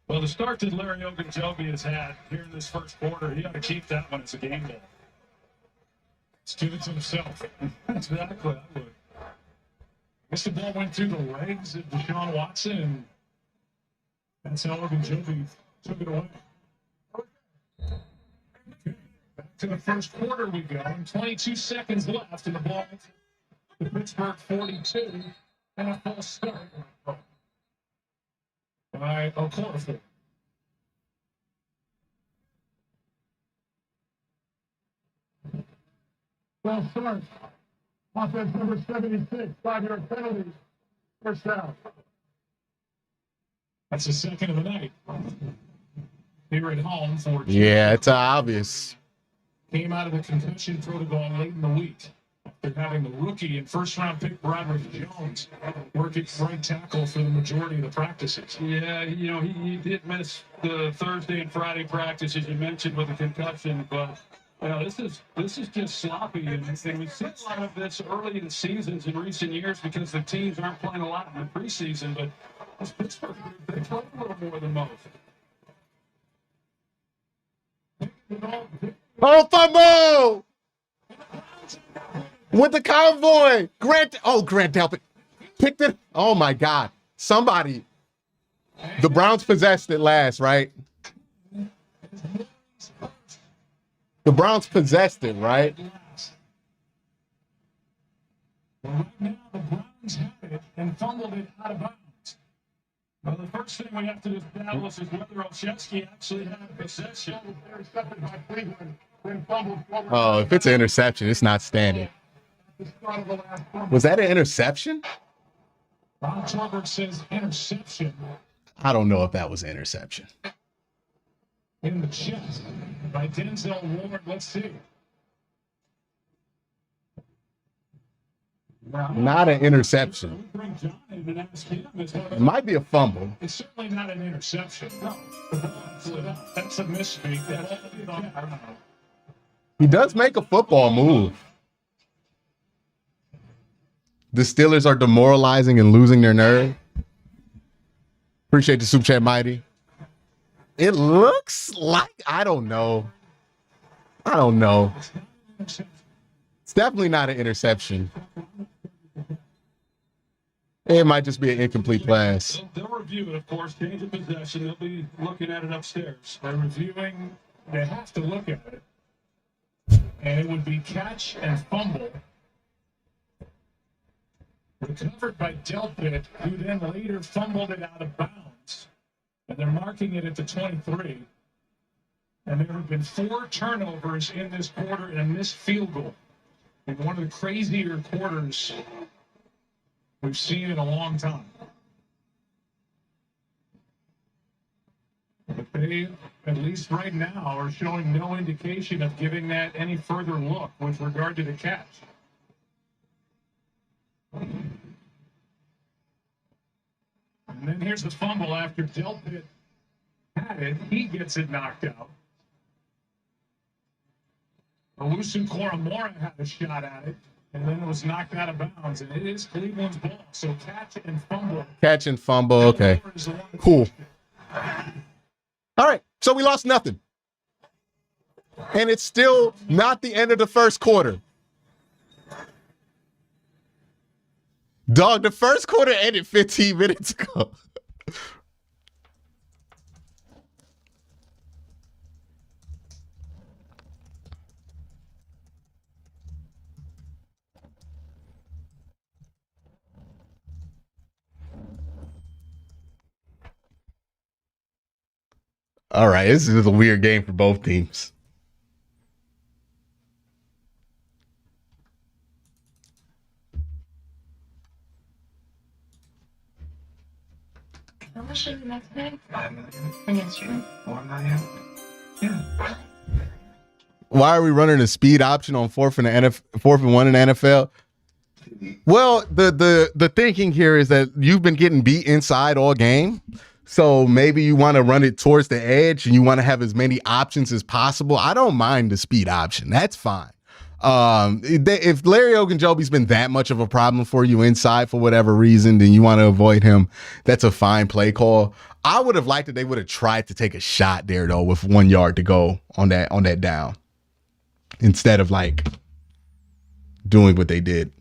Well, the start that Larry Ogunjobi has had here in this first quarter, he ought to keep that one as a game ball. Let's give it to himself. Exactly, I would. I guess the ball went through the legs of Deshaun Watson, and that's how Ogunjobi took it away. Okay. Back to the first quarter we go, and 22 seconds left, and the ball to Pittsburgh 42, and a false start by Okorafor. Well, start. Offense number 76, 5-yard penalty. First down. That's the second of the night. Here at home for Yeah, it's obvious. came out of the concussion protocol late in the week. They're having the rookie and first-round pick Broderick Jones work at right tackle for the majority of the practices. Yeah, you know, he did miss the Thursday and Friday practice, as you mentioned, with a concussion, but you know, this is just sloppy, and we see a lot of this early in seasons in recent years because the teams aren't playing a lot in the preseason, but this Pittsburgh, they play a little more than most. Oh, fumble! With the convoy! Grant Delpit picked it. Oh, my God. Somebody. The Browns possessed it last, right? The Browns possessed it, right? Right now, the Browns have it and fumbled it out of bounds. Well, the first thing we have to establish is whether Olszewski actually had possession. Intercepted by Cleveland, then fumbled forward. Oh, if it's an interception, it's not standing. Was that an interception? Ron Torbert says interception I don't know if that was an interception. in the chest by Denzel Ward. Let's see. Not an interception. We bring John in and ask him as well. It might be a fumble. It's certainly not an interception. No. That's a misspeak. I don't know. He does make a football move. The Steelers are demoralizing and losing their nerve. Appreciate the super chat, Mighty. It looks like, I don't know. It's definitely not an interception. It might just be an incomplete pass. They'll review it, of course, change of possession. They'll be looking at it upstairs. They're reviewing. They have to look at it. And it would be catch and fumble. Recovered by Delpit, who then later fumbled it out of bounds. And they're marking it at the 23. And there have been 4 turnovers in this quarter and a missed field goal. In one of the crazier quarters we've seen in a long time. But they, at least right now, are showing no indication of giving that any further look with regard to the catch. And then here's the fumble after Delpit had it. He gets it knocked out. Olusun Koramora had a shot at it, and then it was knocked out of bounds. And it is Cleveland's ball. So catch and fumble. Catch and fumble. Okay. Cool. All right. So we lost nothing. And it's still not the end of the first quarter. Dog, the first quarter ended 15 minutes ago. All right, this is a weird game for both teams. How much is the next day? $5 million, Against you. $4 million. Yeah. Why are we running a speed option on 4th and 1 in the NFL? Well, the thinking here is that you've been getting beat inside all game. So maybe you want to run it towards the edge and you want to have as many options as possible. I don't mind the speed option. That's fine. If Larry Ogunjobi's been that much of a problem for you inside for whatever reason, then you want to avoid him. That's a fine play call. I would have liked that they would have tried to take a shot there though with 1 yard to go on that down instead of like doing what they did.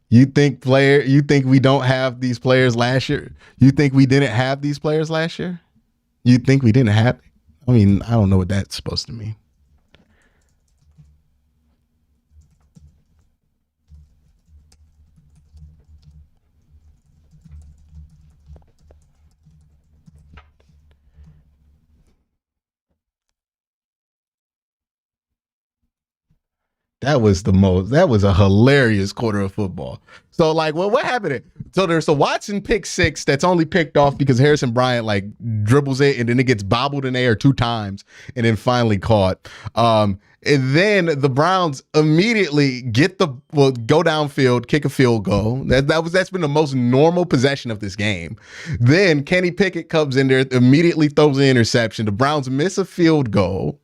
You think we don't have these players last year? You think we didn't have these players last year? You think we didn't have? I mean, I don't know what that's supposed to mean. That was a hilarious quarter of football. So like, well, what happened? So there's a Watson pick 6 that's only picked off because Harrison Bryant like dribbles it and then it gets bobbled in the air 2 times and then finally caught. And then the Browns immediately go downfield, kick a field goal. That's been the most normal possession of this game. Then Kenny Pickett comes in there, immediately throws an interception. The Browns miss a field goal.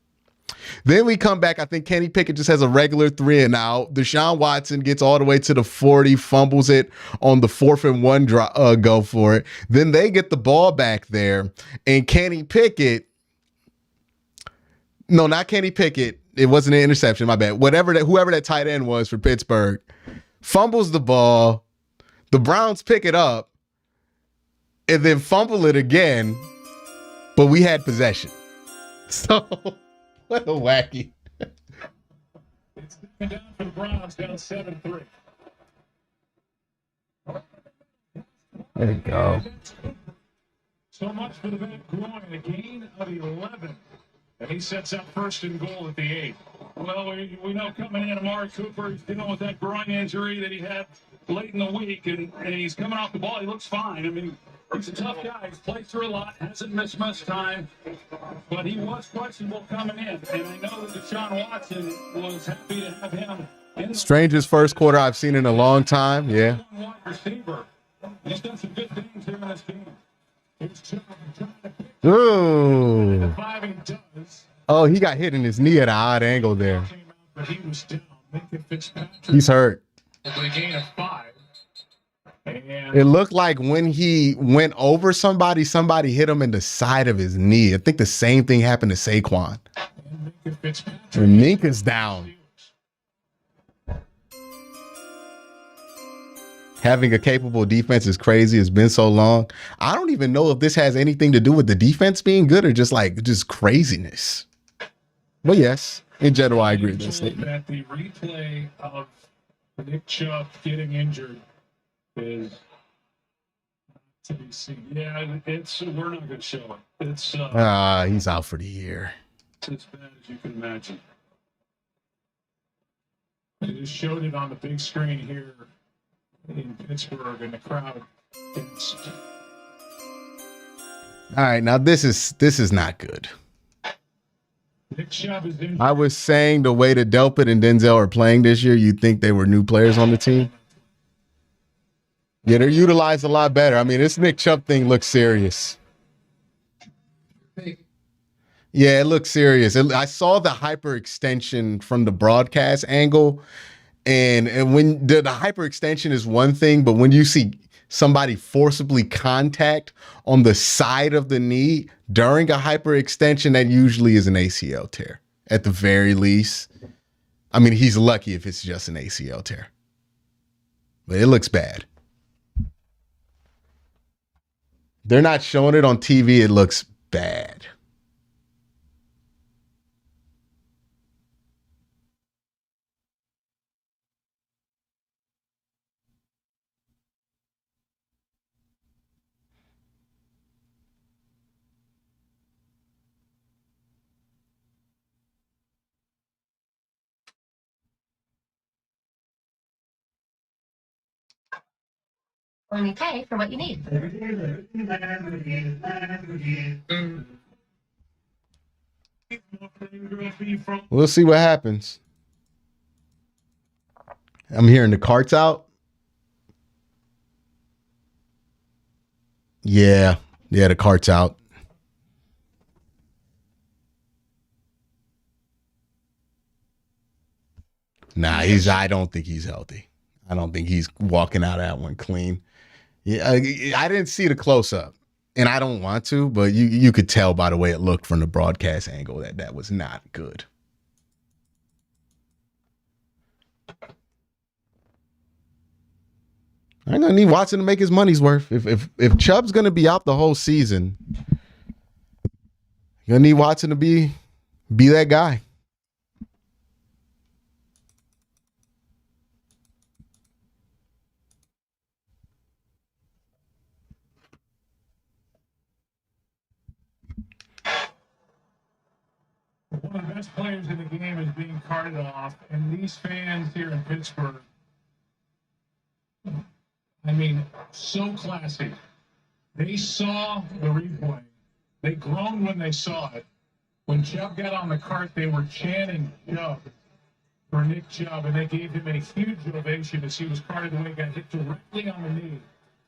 Then we come back. I think Kenny Pickett just has a regular 3 and out. Deshaun Watson gets all the way to the 40, fumbles it on the 4th and 1 go for it. Then they get the ball back there, and Kenny Pickett. No, not Kenny Pickett. It wasn't an interception. My bad. Whoever that tight end was for Pittsburgh fumbles the ball. The Browns pick it up and then fumble it again, but we had possession. So. What a wacky. It's down for the Browns, down 7-3. There you go. So much for the back groin, a gain of 11. And he sets up 1st and goal at the 8. Well, we know coming in, Amari Cooper, he's dealing with that groin injury that he had late in the week, and he's coming off the ball. He looks fine. I mean, he's a tough guy. He's played through a lot, hasn't missed much time, but he was questionable coming in. And I know that Deshaun Watson was happy to have him in the Strangest first quarter I've seen in a long time. Yeah. wide receiver. He's done some good things here in this game. He's trying to pick Ooh. the 5 and does. Oh, he got hit in his knee at an odd angle there. But he was down. Minka Fitzpatrick He's hurt. with a gain of 5. And It looked like when he went over somebody hit him in the side of his knee. I think the same thing happened to Saquon. Minka Fitzpatrick. And Minka's down. Having a capable defense is crazy. It's been so long. I don't even know if this has anything to do with the defense being good or just craziness. But yes, in general, I agree with that statement. That the replay of Nick Chubb getting injured is to be seen. Yeah, we're not going to show it. It's He's out for the year. as bad as you can imagine. They just showed it on the big screen here in Pittsburgh, and the crowd. All right, now this is not good. Nick Chubb is in. I was saying the way that Delpit and Denzel are playing this year, you'd think they were new players on the team. Yeah, they're utilized a lot better. I mean, this Nick Chubb thing looks serious. Yeah, it looks serious. I saw the hyperextension from the broadcast angle, and when the hyperextension is one thing, but when you see somebody forcibly contact on the side of the knee during a hyperextension, that usually is an ACL tear at the very least. I mean, he's lucky if it's just an ACL tear, but it looks bad. They're not showing it on TV. It looks bad. Only pay for what you need. We'll see what happens. I'm hearing the cart's out. Yeah, the cart's out. Nah, I don't think he's healthy. I don't think he's walking out of that one clean. Yeah, I didn't see the close up, and I don't want to, but you could tell by the way it looked from the broadcast angle that was not good. I'm gonna need Watson to make his money's worth. If Chubb's gonna be out the whole season, you're gonna need Watson to be that guy. one of the best players in the game is being carted off, and these fans here in Pittsburgh, I mean, so classy. They saw the replay. They groaned when they saw it. When Chubb got on the cart, they were chanting Chubb for Nick Chubb, and they gave him a huge ovation as he was carted away, got hit directly on the knee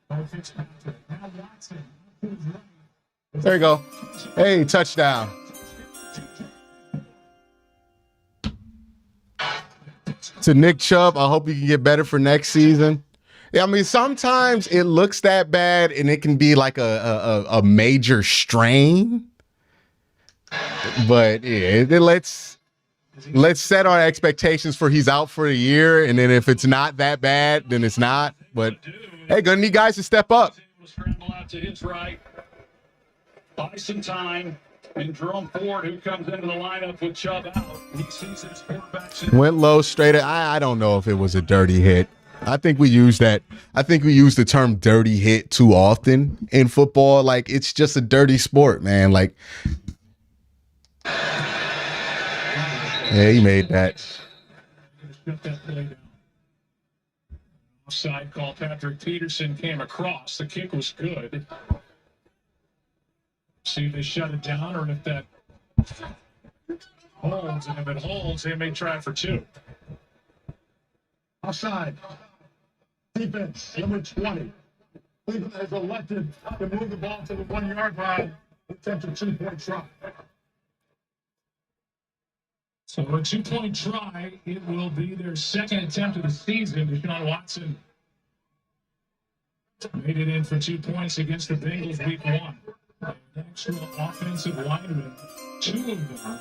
by Fitzpatrick. Now Watson, to his right. There you go. Hey, touchdown. To Nick Chubb, I hope you can get better for next season. Yeah, I mean, sometimes it looks that bad and it can be like a major strain. But yeah, let's set our expectations for he's out for a year, and then if it's not that bad, then it's not. But hey, gonna need guys to step up. Scramble out to his right, buy some time, and Jerome Ford, who comes into the lineup with Chubb out, he sees his quarterbacks. Went low straight. I don't know if it was a dirty hit. I think we use that. I think we use the term dirty hit too often in football. Like, it's just a dirty sport, man. Like, yeah, he made that. Shut that play down. Offside call. Patrick Peterson came across. The kick was good. See if they shut it down or if that holds. And if it holds, they may try for two. Offside. Defense, number 20. Cleveland has elected to move the ball to the 1-yard line. Attempt a 2-point try. So a 2-point try. It will be their second attempt of the season. Deshaun Watson made it in for 2 points against the Bengals week 1. Extra offensive linemen, 2 of them,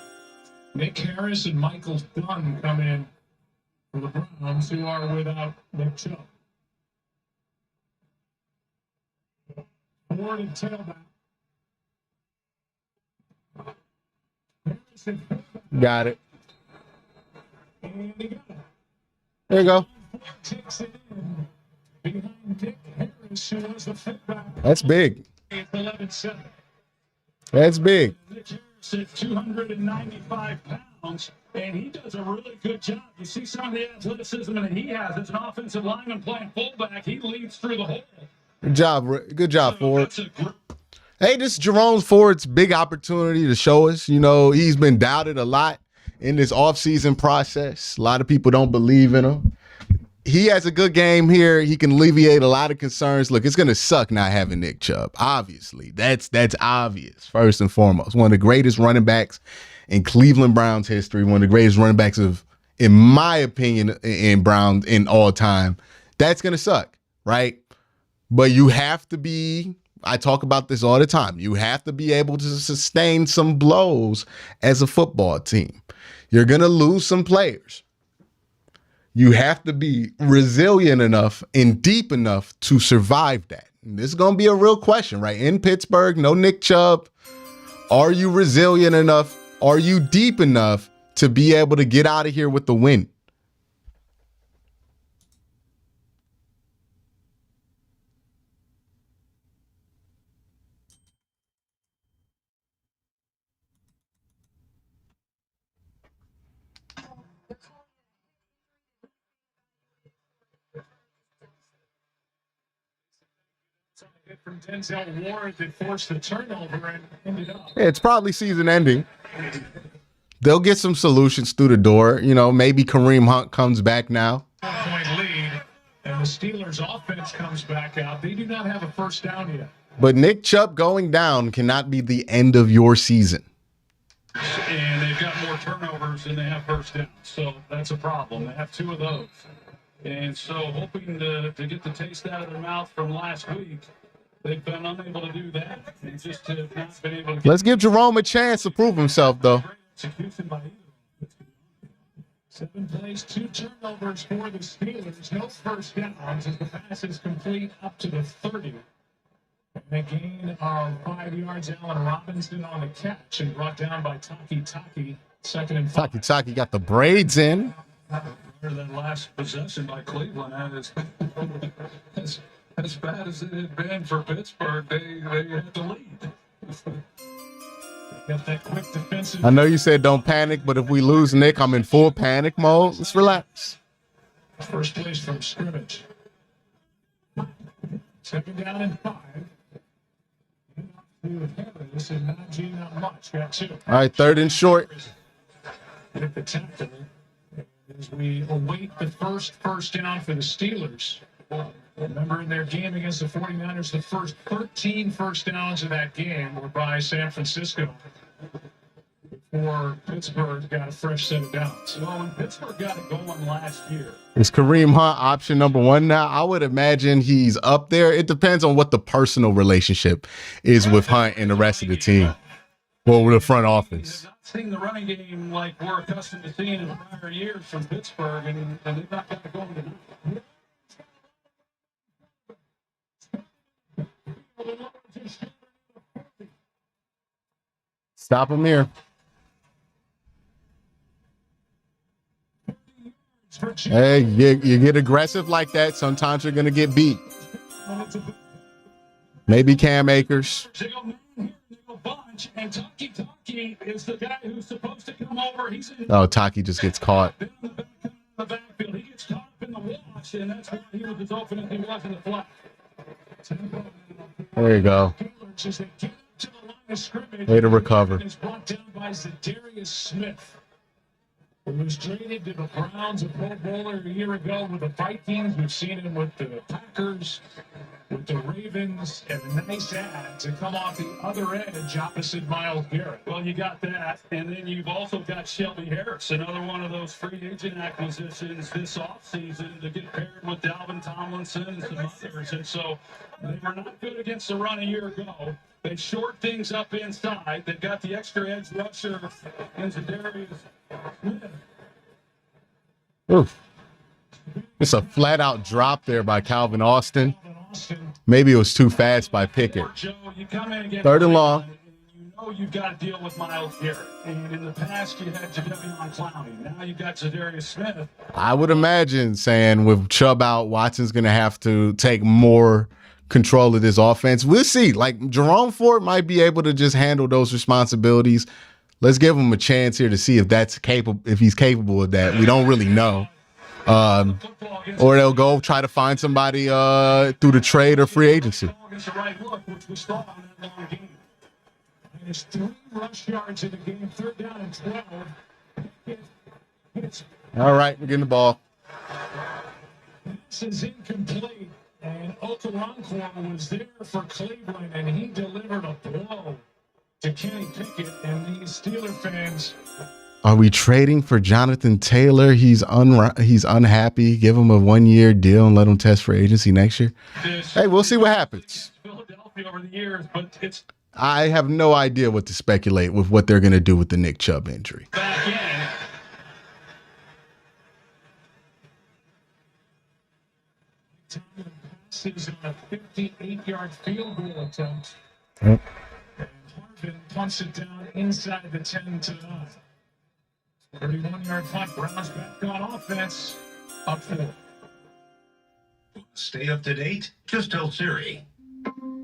Nick Harris and Michael Dunn, come in for the Browns, who are without Nick Chubb. Ford and tailback. Got it. And he got it. There you go. Takes it in behind Nick Harris, who was the fullback. That's big. 11-7. That's big. Nick Harris at 295 pounds, and he does a really good job. You see some of the athleticism that he has as an offensive lineman playing fullback. He leads through the hole. Good job. Good job, Ford. That's a group. Hey, this is Jerome Ford's big opportunity to show us. You know, he's been doubted a lot in this offseason process. A lot of people don't believe in him. He has a good game here. He can alleviate a lot of concerns. Look, it's going to suck not having Nick Chubb. Obviously, that's obvious, first and foremost. One of the greatest running backs in Cleveland Browns history, one of the greatest running backs in my opinion, in Browns in all time. That's going to suck, right? But you have to be, I talk about this all the time, you have to be able to sustain some blows as a football team. You're going to lose some players. You have to be resilient enough and deep enough to survive that. And this is going to be a real question, right? In Pittsburgh, no Nick Chubb. Are you resilient enough? Are you deep enough to be able to get out of here with the win? From Denzel Ward that forced the turnover and ended up. Yeah, it's probably season ending. They'll get some solutions through the door. You know, maybe Kareem Hunt comes back now. 4-point lead, and the Steelers' offense comes back out. They do not have a first down yet. But Nick Chubb going down cannot be the end of your season. And they've got more turnovers than they have first downs, so that's a problem. They have 2 of those. And so hoping to get the taste out of their mouth from last week, they've been unable to do that. They just have not been able to get. Let's give Jerome a chance to prove himself, though. Execution by either. 7 plays, 2 turnovers for the Steelers. No first downs as the pass is complete up to the 30. And a gain of 5 yards. Allen Robinson on the catch and brought down by Taki. 2nd and 5. Taki got the braids in. That last possession by Cleveland as bad as it had been for Pittsburgh, they had the lead. Got that quick defensive. I know you said don't panic, but if we lose Nick, I'm in full panic mode. Let's relax. First place from scrimmage. Second down and 5. This is not much. Got 2. All right, 3rd and short. Hit the tackle as we await the first down for the Steelers. Remember in their game against the 49ers, the first 13 first downs of that game were by San Francisco before Pittsburgh got a fresh set of downs. Well, when Pittsburgh got it going last year, Is Kareem Hunt option number 1 now? I would imagine he's up there. It depends on what the personal relationship is with Hunt and the rest of the team. Well, with the front office. they've not seen the running game like we're accustomed to seeing in prior years from Pittsburgh, and they've not got it going tonight. Stop him here. Hey, you get aggressive like that, sometimes you're going to get beat. Maybe Cam Akers. And Taki is the guy who's supposed to come over. He's in Oh, Taki just gets caught. the backfield. He gets caught up in the wash, and that's why he was as open as he was in the flat. There you go. Way to recover. Is brought down by Zadarius Smith, who was traded to the Browns, a Pro Bowler a year ago with the Vikings. We've seen him with the Packers, with the Ravens, and a nice ad to come off the other edge opposite Myles Garrett. Well, you got that, and then you've also got Shelby Harris, another one of those free agent acquisitions this offseason to get paired with Dalvin Tomlinson and some others. And so they were not good against the run a year ago. They short things up inside. They've got the extra edge rusher in Zadarius Smith. Oof. It's a flat-out drop there by Calvin Austin. Maybe it was too fast by Pickett. Joe, you come in and get 3rd and long. You know you've got to deal with Myles Garrett. And in the past, you had Jadeveon Clowney. Now you've got Zadarius Smith. I would imagine saying with Chubb out, Watson's going to have to take more control of this offense. We'll see. Like Jerome Ford might be able to just handle those responsibilities. Let's give him a chance here to see if that's capable, if he's capable of that. We don't really know. Or they'll go try to find somebody through the trade or free agency. It's the right look, which we saw on that long game. And it's 3 rush yards in the game, 3rd down and 12. All right, we're getting the ball. This is incomplete, and Okoronkwo was there for Cleveland, and he delivered a blow to Kenny Pickett, and these Steeler fans. Are we trading for Jonathan Taylor? He's unhappy. Give him a 1-year deal and let him test for agency next year. Hey, we'll see what happens. Philadelphia over the years, but it's I have no idea what to speculate with what they're going to do with the Nick Chubb injury. back in. Passes on a 58-yard field goal attempt. Yep. And Harvin punts it down inside the 10 to 9. 31-yard punt. Browns back on offense. Up 4. Stay up to date? Just tell Siri.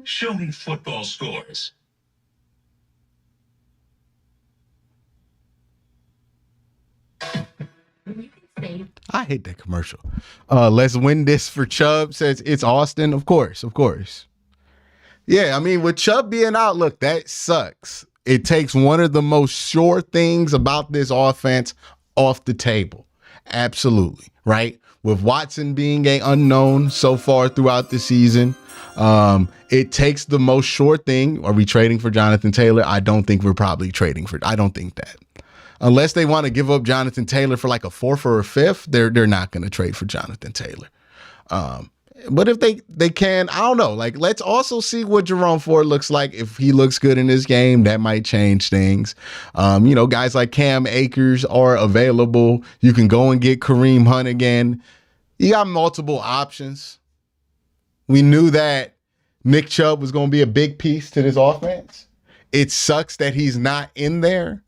Show me football scores. I hate that commercial. Let's win this for Chubb, says it's Austin. Of course, of course. Yeah, I mean, with Chubb being out, look, that sucks. It takes one of the most sure things about this offense off the table. Absolutely, right? With Watson being an unknown so far throughout the season, it takes the most sure thing. Are we trading for Jonathan Taylor? I don't think we're probably trading for. I don't think that. Unless they want to give up Jonathan Taylor for like a 4th or a 5th, they're not going to trade for Jonathan Taylor. But if they can, I don't know. Like, let's also see what Jerome Ford looks like. If he looks good in this game, that might change things. Guys like Cam Akers are available. You can go and get Kareem Hunt again. You got multiple options. We knew that Nick Chubb was going to be a big piece to this offense. It sucks that he's not in there,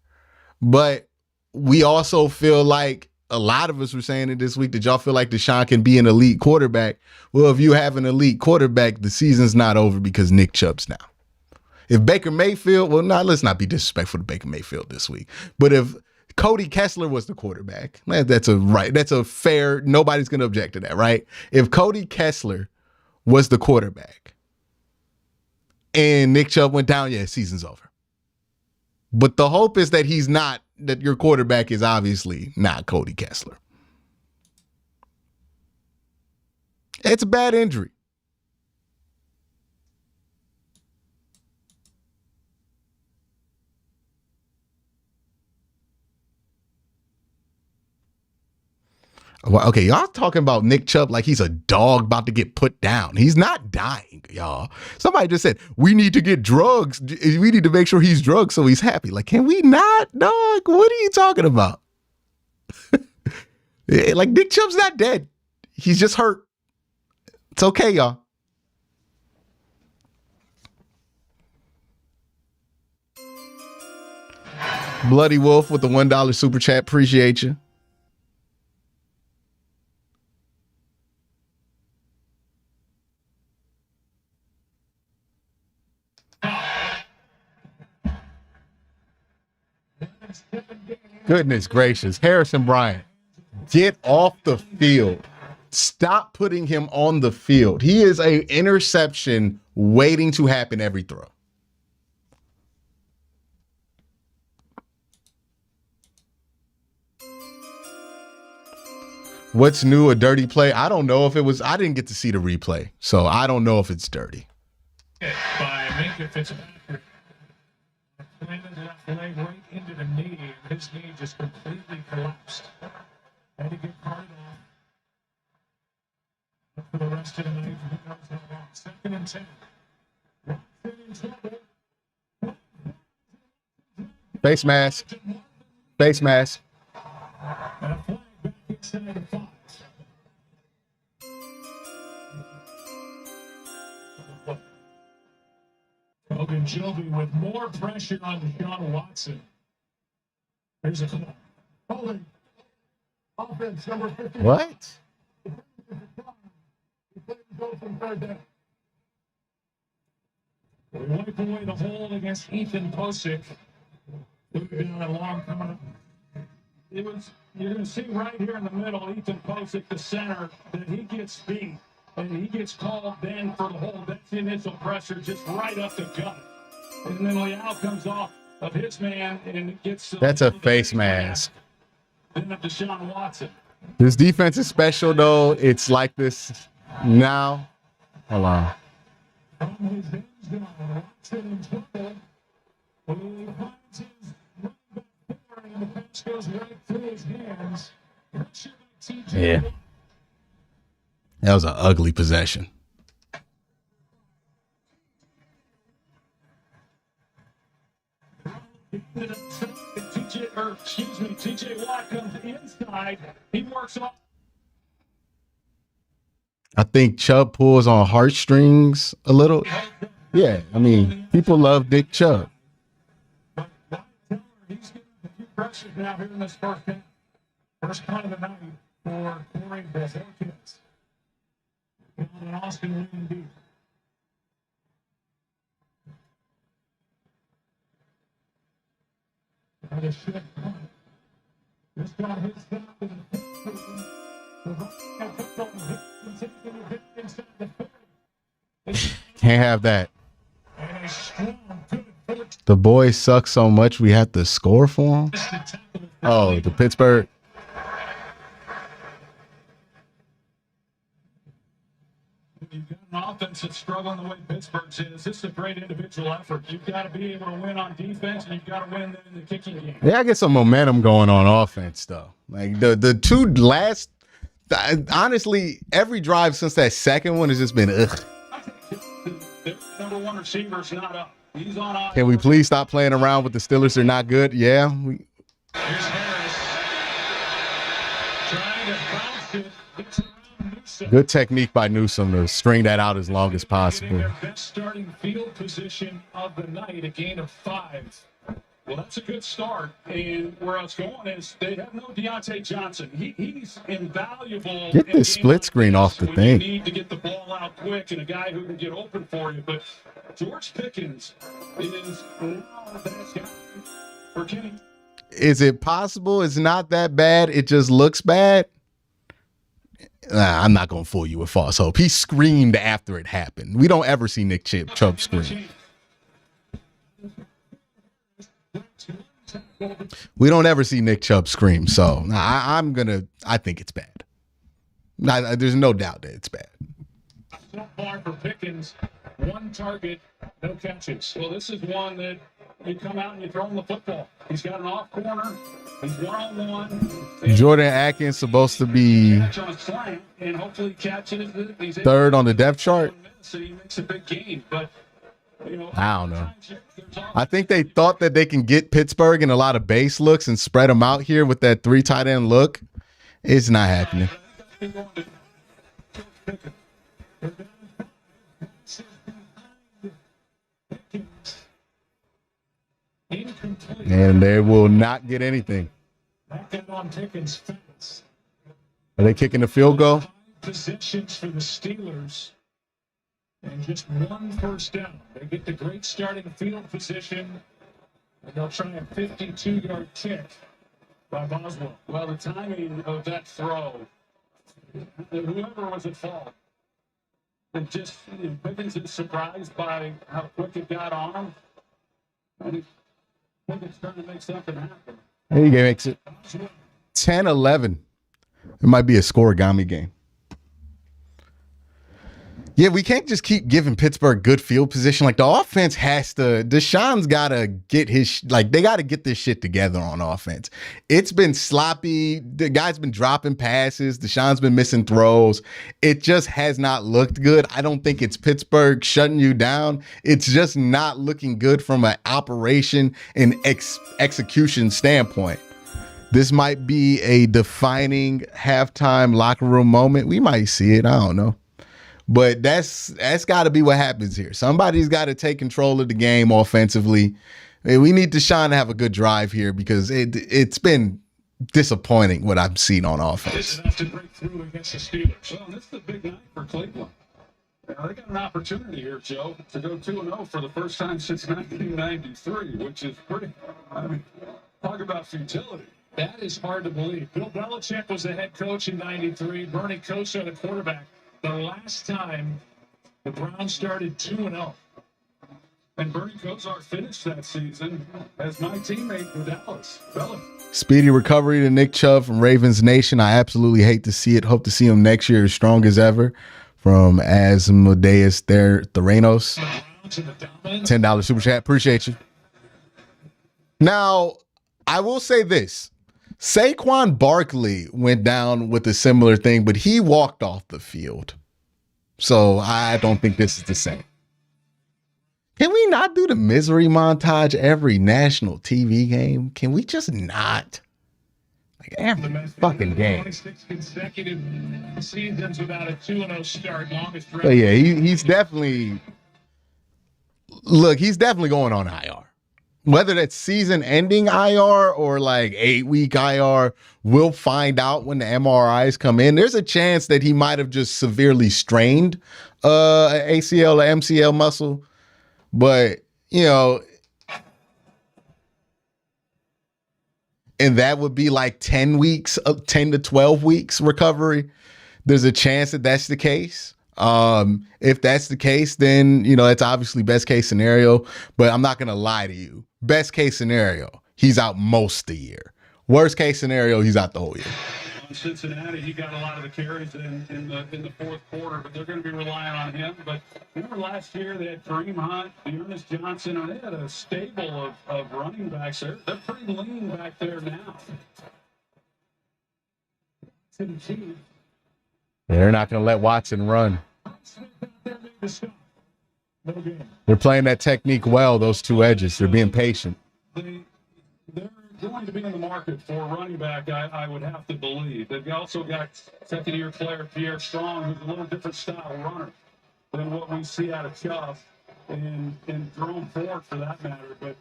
but we also feel like a lot of us were saying it this week that y'all feel like Deshaun can be an elite quarterback. Well, if you have an elite quarterback, the season's not over because Nick Chubb's now. If Baker Mayfield, well, let's not be disrespectful to Baker Mayfield this week. But if Cody Kessler was the quarterback, that's a fair, nobody's going to object to that, right? If Cody Kessler was the quarterback and Nick Chubb went down, yeah, season's over. But the hope is that that your quarterback is obviously not Cody Kessler. It's a bad injury. Well, okay, y'all talking about Nick Chubb like he's a dog about to get put down. He's not dying, y'all. Somebody just said, we need to get drugs. We need to make sure he's drugged so he's happy. Like, can we not, dog? What are you talking about? Like, Nick Chubb's not dead. He's just hurt. It's okay, y'all. Bloody Wolf with the $1 super chat. Appreciate you. Goodness gracious. Harrison Bryant, get off the field. Stop putting him on the field. He is an interception waiting to happen every throw. What's new, a dirty play? I don't know if it was, I didn't get to see the replay, so I don't know if it's dirty. By Minka Fitzpatrick. Planted that leg right into the knee, and his knee just completely collapsed. Had to get carted off for the rest of the night. Who knows how long? 2nd and 10. Face mask. Face mask. And a flag back inside the 5. Hogan Joby with more pressure on Deshaun Watson. Here's a call. Holding. Offense number 15. What? We wipe away the hold against Ethan Posick. Moving on along, coming up. You're going to see right here in the middle, Ethan Posick, the center, that he gets beat. And he gets called then for the hold. That's the initial pressure, just right up the gut. And then Leal comes off of his man and it gets. That's a face mask. Then up to Deshaun Watson. This defense is special, though. It's like this now. Hold on. From his hands down, Watson in trouble. He finds his running back there, and the pass goes right through his hands. Pressure by TJ. Yeah. That was an ugly possession. TJ Watt comes inside. He works off. I think Chubb pulls on heartstrings a little. Yeah, I mean, people love Nick Chubb. But he's getting a few pressures now here in this first game. First kind of the night for Corey Refocusing. And Austin William B. Got a short punt. This got his down to the Can't have that. The boys suck so much we have to score for them. Oh, the Pittsburgh. You've got an offense that's struggling the way Pittsburgh's is. This is a great individual effort. You've got to be able to win on defense, and you've got to win in the kicking game. Yeah, I get some momentum going on offense, though. Like the two last, honestly, every drive since that second one has just been ugh. Their number one receiver's not up. He's on IR. Can we please stop playing around with the Steelers? They're not good. Yeah. Here's Harris trying to bounce it. It's around Newsom. Good technique by Newsom to string that out as long as possible. Their best starting field position of the night, a gain of 5. Well, that's a good start. And where I was going is they have no Deontay Johnson. He's invaluable. Get this split screen off the when thing. You need to get the ball out quick and a guy who can get open for you. But George Pickens is now the best guy for Kenny. Is it possible it's not that bad? It just looks bad? Nah, I'm not going to fool you with false hope. He screamed after it happened. We don't ever see Nick Chubb scream. We don't ever see Nick Chubb scream. So I think it's bad. There's no doubt that it's bad. So far for Pickens, 1 target, no catches. Well, this is one that you come out and you throw him the football. He's got an off corner. He's 1-on-1. Jordan Atkins supposed to be and hopefully catches it. third on the depth chart. He makes a big game, but I don't know. I think they thought that they can get Pittsburgh in a lot of base looks and spread them out here with that 3 tight end look. It's not happening. And they will not get anything. Are they kicking the field goal? Possessions for the Steelers and just 1 first down. They get the great starting field position, and they'll try a 52-yard kick by Boswell. Well, the timing of that throw, whoever was at fault, and just Pickens is surprised by how quick it got on him. And Pickens trying to make something happen. He makes it 10-11. It might be a scoregami game. Yeah, we can't just keep giving Pittsburgh good field position. Like, the offense has to, Deshaun's got to get they got to get this shit together on offense. It's been sloppy. The guy's been dropping passes. Deshaun's been missing throws. It just has not looked good. I don't think it's Pittsburgh shutting you down. It's just not looking good from an operation and execution standpoint. This might be a defining halftime locker room moment. We might see it. I don't know. But that's got to be what happens here. Somebody's got to take control of the game offensively. We need Deshaun to have a good drive here because it's been disappointing what I've seen on offense. This is enough to break through against the Steelers. Well, this is a big night for Cleveland. They got an opportunity here, Joe, to go 2-0 for the first time since 1993, which is pretty. I mean, talk about futility. That is hard to believe. Bill Belichick was the head coach in 93. Bernie Kosar, the quarterback. The last time the Browns started 2-0. And Bernie Kosar finished that season as my teammate in Dallas. Speedy recovery to Nick Chubb from Ravens Nation. I absolutely hate to see it. Hope to see him next year as strong as ever. From Asmodeus Theranos. $10 super chat. Appreciate you. Now, I will say this. Saquon Barkley went down with a similar thing, but he walked off the field. So I don't think this is the same. Can we not do the misery montage every national TV game? Can we just not? Like every fucking game. 26 consecutive seasons without a 2-0 start. Longest. But yeah, he's definitely. Look, he's definitely going on IR. Whether that's season-ending IR or like 8-week IR, we'll find out when the MRIs come in. There's a chance that he might have just severely strained ACL or MCL muscle. But, and that would be like 10 weeks, 10 to 12 weeks recovery. There's a chance that that's the case. If that's the case, then, it's obviously best case scenario, but I'm not going to lie to you. Best case scenario, he's out most of the year. Worst case scenario, he's out the whole year. On Cincinnati, he got a lot of the carries in the fourth quarter, but they're going to be relying on him. But remember last year they had Kareem Hunt, Ernest Johnson, and they had a stable of running backs there. They're pretty lean back there now. They're not going to let Watson run. They're playing that technique well, those two edges. They're being patient. They're going to be in the market for a running back, I would have to believe. They've also got second-year player Pierre Strong, who's a little different style runner than what we see out of Chubb and Jerome Ford, for that matter. But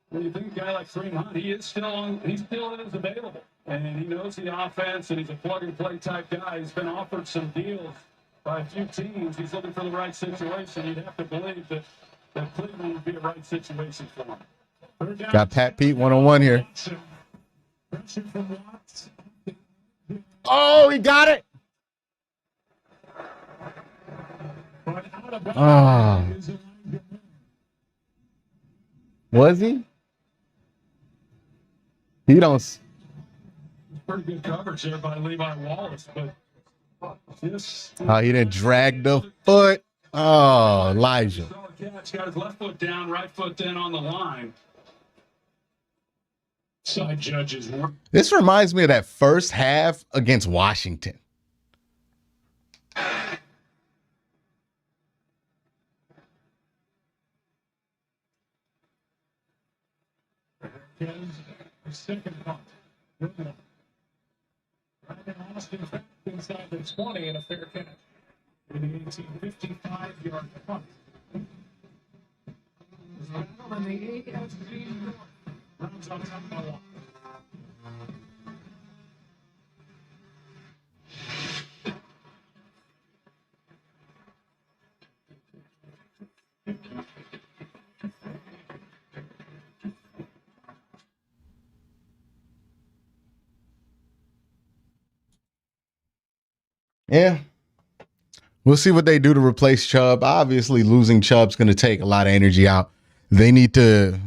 when you think a guy like Kareem Hunt, he still is available. And he knows the offense, and he's a plug-and-play type guy. He's been offered some deals by a few teams. He's looking for the right situation. You'd have to believe that that Cleveland would be a right situation for him. Third down, Got Pat Pete one-on-one here. Pressure from Watts. Oh, he got it. But out of bounds Ah. is Elijah Moore. Was he? He don't. Pretty good coverage there by Levi Wallace, but this Oh, he didn't drag the foot. Oh, Elijah. catch, got his left foot down, right foot then on the line. Side judges. This reminds me of that first half against Washington. Second punt. Good one. Brandon Austin inside the 20 and a fair catch. In the 1855-yard punt. On the AFC North. Browns on top of the line. Yeah. We'll see what they do to replace Chubb. Obviously, losing Chubb's going to take a lot of energy out. They need to.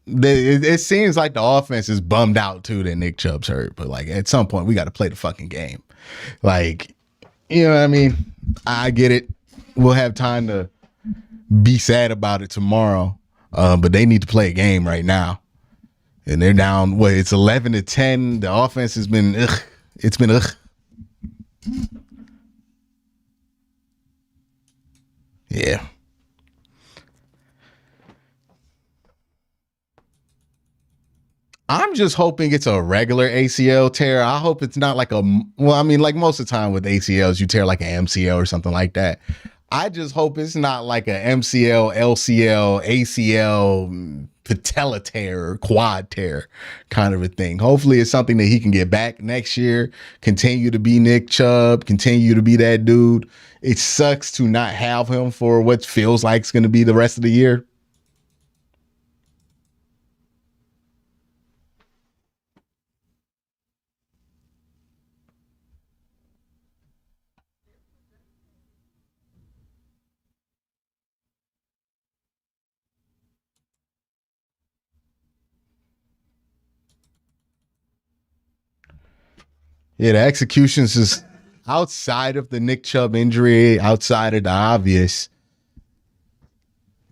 It seems like the offense is bummed out too that Nick Chubb's hurt. But like at some point, we got to play the fucking game. Like, you know what I mean? I get it. We'll have time to be sad about it tomorrow. But they need to play a game right now. And they're down. What? It's 11-10. The offense has been. Ugh. It's been ugh. Yeah. I'm just hoping it's a regular ACL tear. I hope it's not like like most of the time with ACLs, you tear like an MCL or something like that. I just hope it's not like a MCL, LCL, ACL, patella tear, or quad tear kind of a thing. Hopefully it's something that he can get back next year, continue to be Nick Chubb, continue to be that dude. It sucks to not have him for what feels like it's going to be the rest of the year. Yeah, the executions is outside of the Nick Chubb injury, outside of the obvious.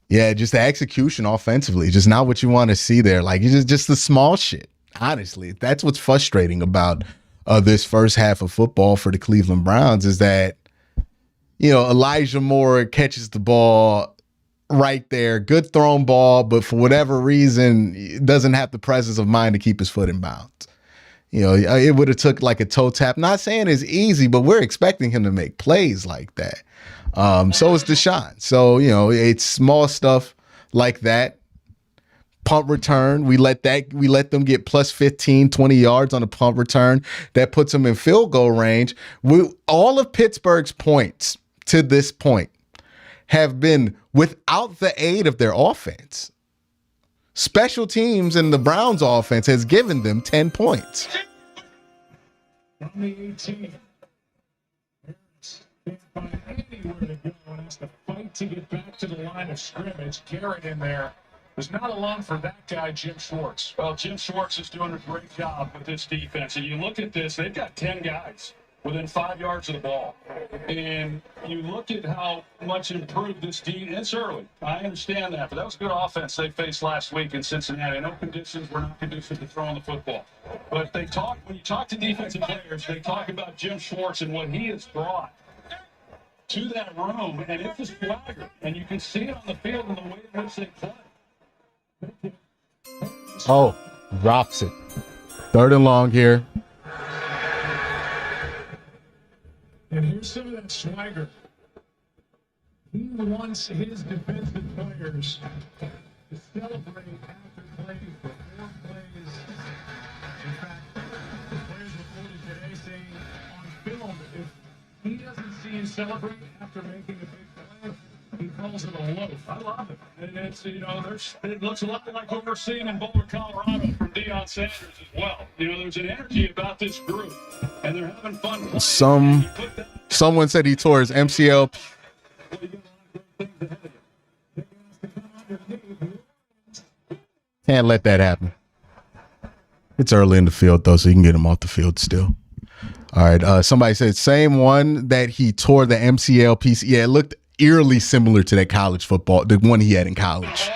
Yeah, just the execution offensively, just not what you want to see there. Like it's just the small shit. Honestly, that's what's frustrating about this first half of football for the Cleveland Browns is that, you know, Elijah Moore catches the ball right there, good thrown ball, but for whatever reason, doesn't have the presence of mind to keep his foot in bounds. You know, it would have took like a toe tap. Not saying it's easy, but we're expecting him to make plays like that. So is Deshaun. So, you know, it's small stuff like that. Punt return. We let them get plus 15, 20 yards on a punt return. That puts them in field goal range. All of Pittsburgh's points to this point have been without the aid of their offense. Special teams in the Browns offense has given them 10 points. From the 18. Can't find anywhere to go and has to fight to get back to the line of scrimmage. Garrett in there. There's not a lot for that guy, Jim Schwartz. Well, Jim Schwartz is doing a great job with this defense. And you look at this, they've got 10 guys within 5 yards of the ball. And you look at how much improved this team. It's early. I understand that. But that was good offense they faced last week in Cincinnati. I know conditions were not conducive to throwing the football. But when you talk to defensive players, they talk about Jim Schwartz and what he has brought to that room. And it's a swagger. And you can see it on the field in the way in which they play. Oh, drops it. 3rd and long here. And here's some of that swagger. He wants his defensive players to celebrate after plays for 4 plays. In fact, the players reported today saying on film, if he doesn't see you celebrate after making a big play, He calls it a loaf. I love it. And it's, it looks a lot like what we're seeing in Boulder, Colorado from Deion Sanders as well. There's an energy about this group, and they're having fun playing. Someone said he tore his MCL. Can't let that happen. It's early in the field, though, so you can get him off the field still. All right. Somebody said same one that he tore the MCL piece. Yeah, it looked eerily similar to that college football, the one he had in college.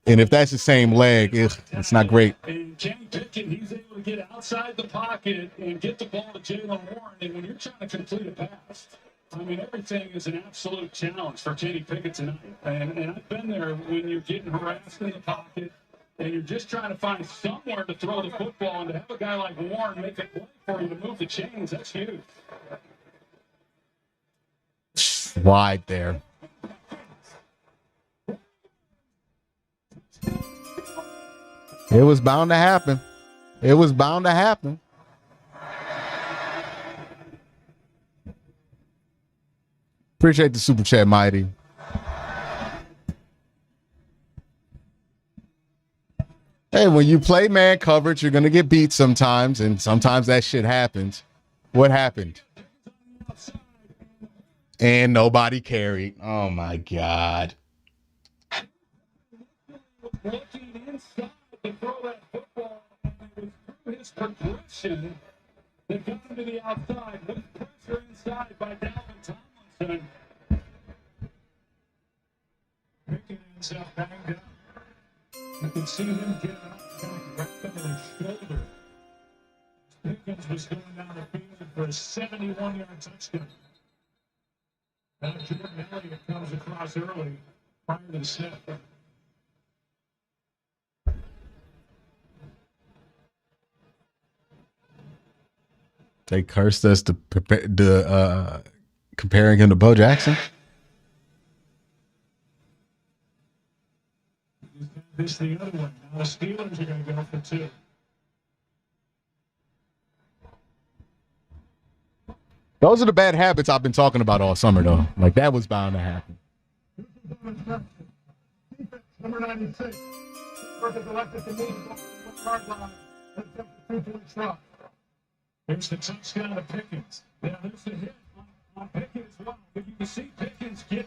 And if that's the same leg, it's not great. And Kenny Pickett, he's able to get outside the pocket and get the ball to Jalen Warren. And when you're trying to complete a pass, everything is an absolute challenge for Kenny Pickett tonight. And I've been there when you're getting harassed in the pocket and you're just trying to find somewhere to throw the football, and to have a guy like Warren make a play for you to move the chains, that's huge. Wide there. It was bound to happen. It was bound to happen. Appreciate the super chat, Mighty. Hey, when you play man coverage, you're going to get beat sometimes, and sometimes that shit happens. What happened? And nobody carried. Oh, my God. Looking inside to throw that football, and it was through his progression that got him to the outside with pressure inside by Dalvin Tomlinson. Pickens up banged up. You can see him getting up, kind of wrapped him in his shoulder. Pickens was going down the field for a 71-yard touchdown. Now Jordan Elliott comes across early prior to the snap. They cursed us to comparing him to Bo Jackson. This the other one. Now the Steelers are going to go for 2. Those are the bad habits I've been talking about all summer, though. Like, that was bound to happen. Number 96. Versus elected to move the yard line. There's the touchdown to Pickens. Yeah, there's the hit on Pickens as well. But you can see Pickens going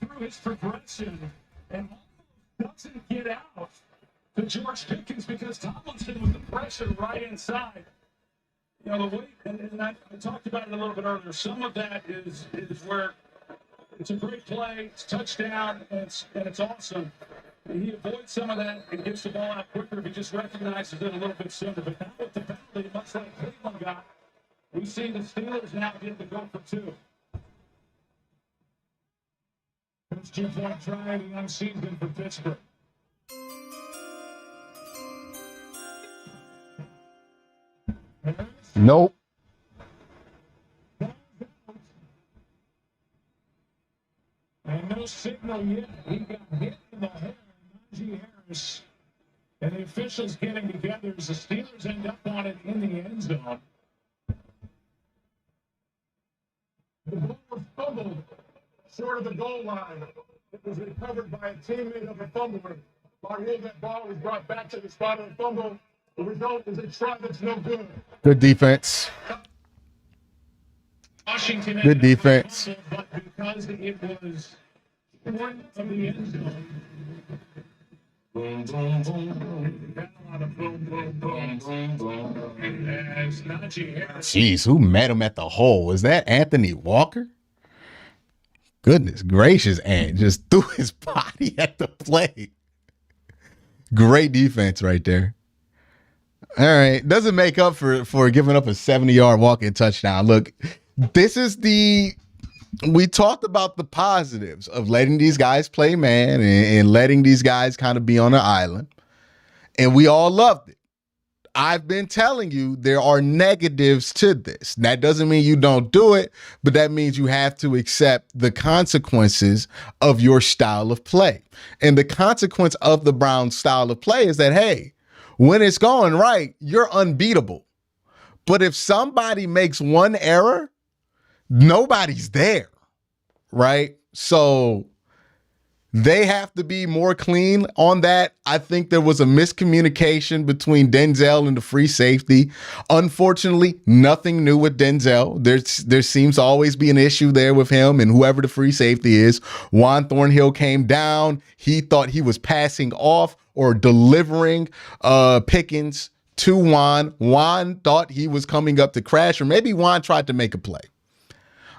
through his progression and doesn't get out to George Pickens because Tomlinson with the pressure right inside. The weight, and I talked about it a little bit earlier. Some of that is where it's a great play, it's touchdown, and it's awesome. And he avoids some of that and gets the ball out quicker if he just recognizes it a little bit sooner. But now with the penalty, much like Cleveland got, we see the Steelers now get to go for 2. It's 2-point try, the young season for Pittsburgh. Nope. And no signal yet. He got hit in the head. Najee Harris. And the officials getting together as the Steelers end up on it in the end zone. The ball was fumbled short of the goal line. It was recovered by a teammate of the fumbler. By rule, that ball was brought back to the spot of the fumble. The result is a try that's no good. Good defense. Washington Good defense. But because it was short of the end zone. Boom, boom, boom. A lot of boom, boom, boom, boom, boom. As Najee Harris. Jeez, who met him at the hole? Was that Anthony Walker? Goodness gracious, and just threw his body at the play. Great defense right there. All right. Doesn't make up for giving up a 70-yard walk-in touchdown. Look, we talked about the positives of letting these guys play man and letting these guys kind of be on an island. And we all loved it. I've been telling you there are negatives to this. That doesn't mean you don't do it, but that means you have to accept the consequences of your style of play. And the consequence of the Browns' style of play is that, hey, when it's going right, you're unbeatable. But if somebody makes one error, nobody's there, right? So they have to be more clean on that. I think there was a miscommunication between Denzel and the free safety. Unfortunately, nothing new with Denzel. There seems to always be an issue there with him and whoever the free safety is. Juan Thornhill came down. He thought he was passing off or delivering Pickens to Juan. Juan thought he was coming up to crash, or maybe Juan tried to make a play.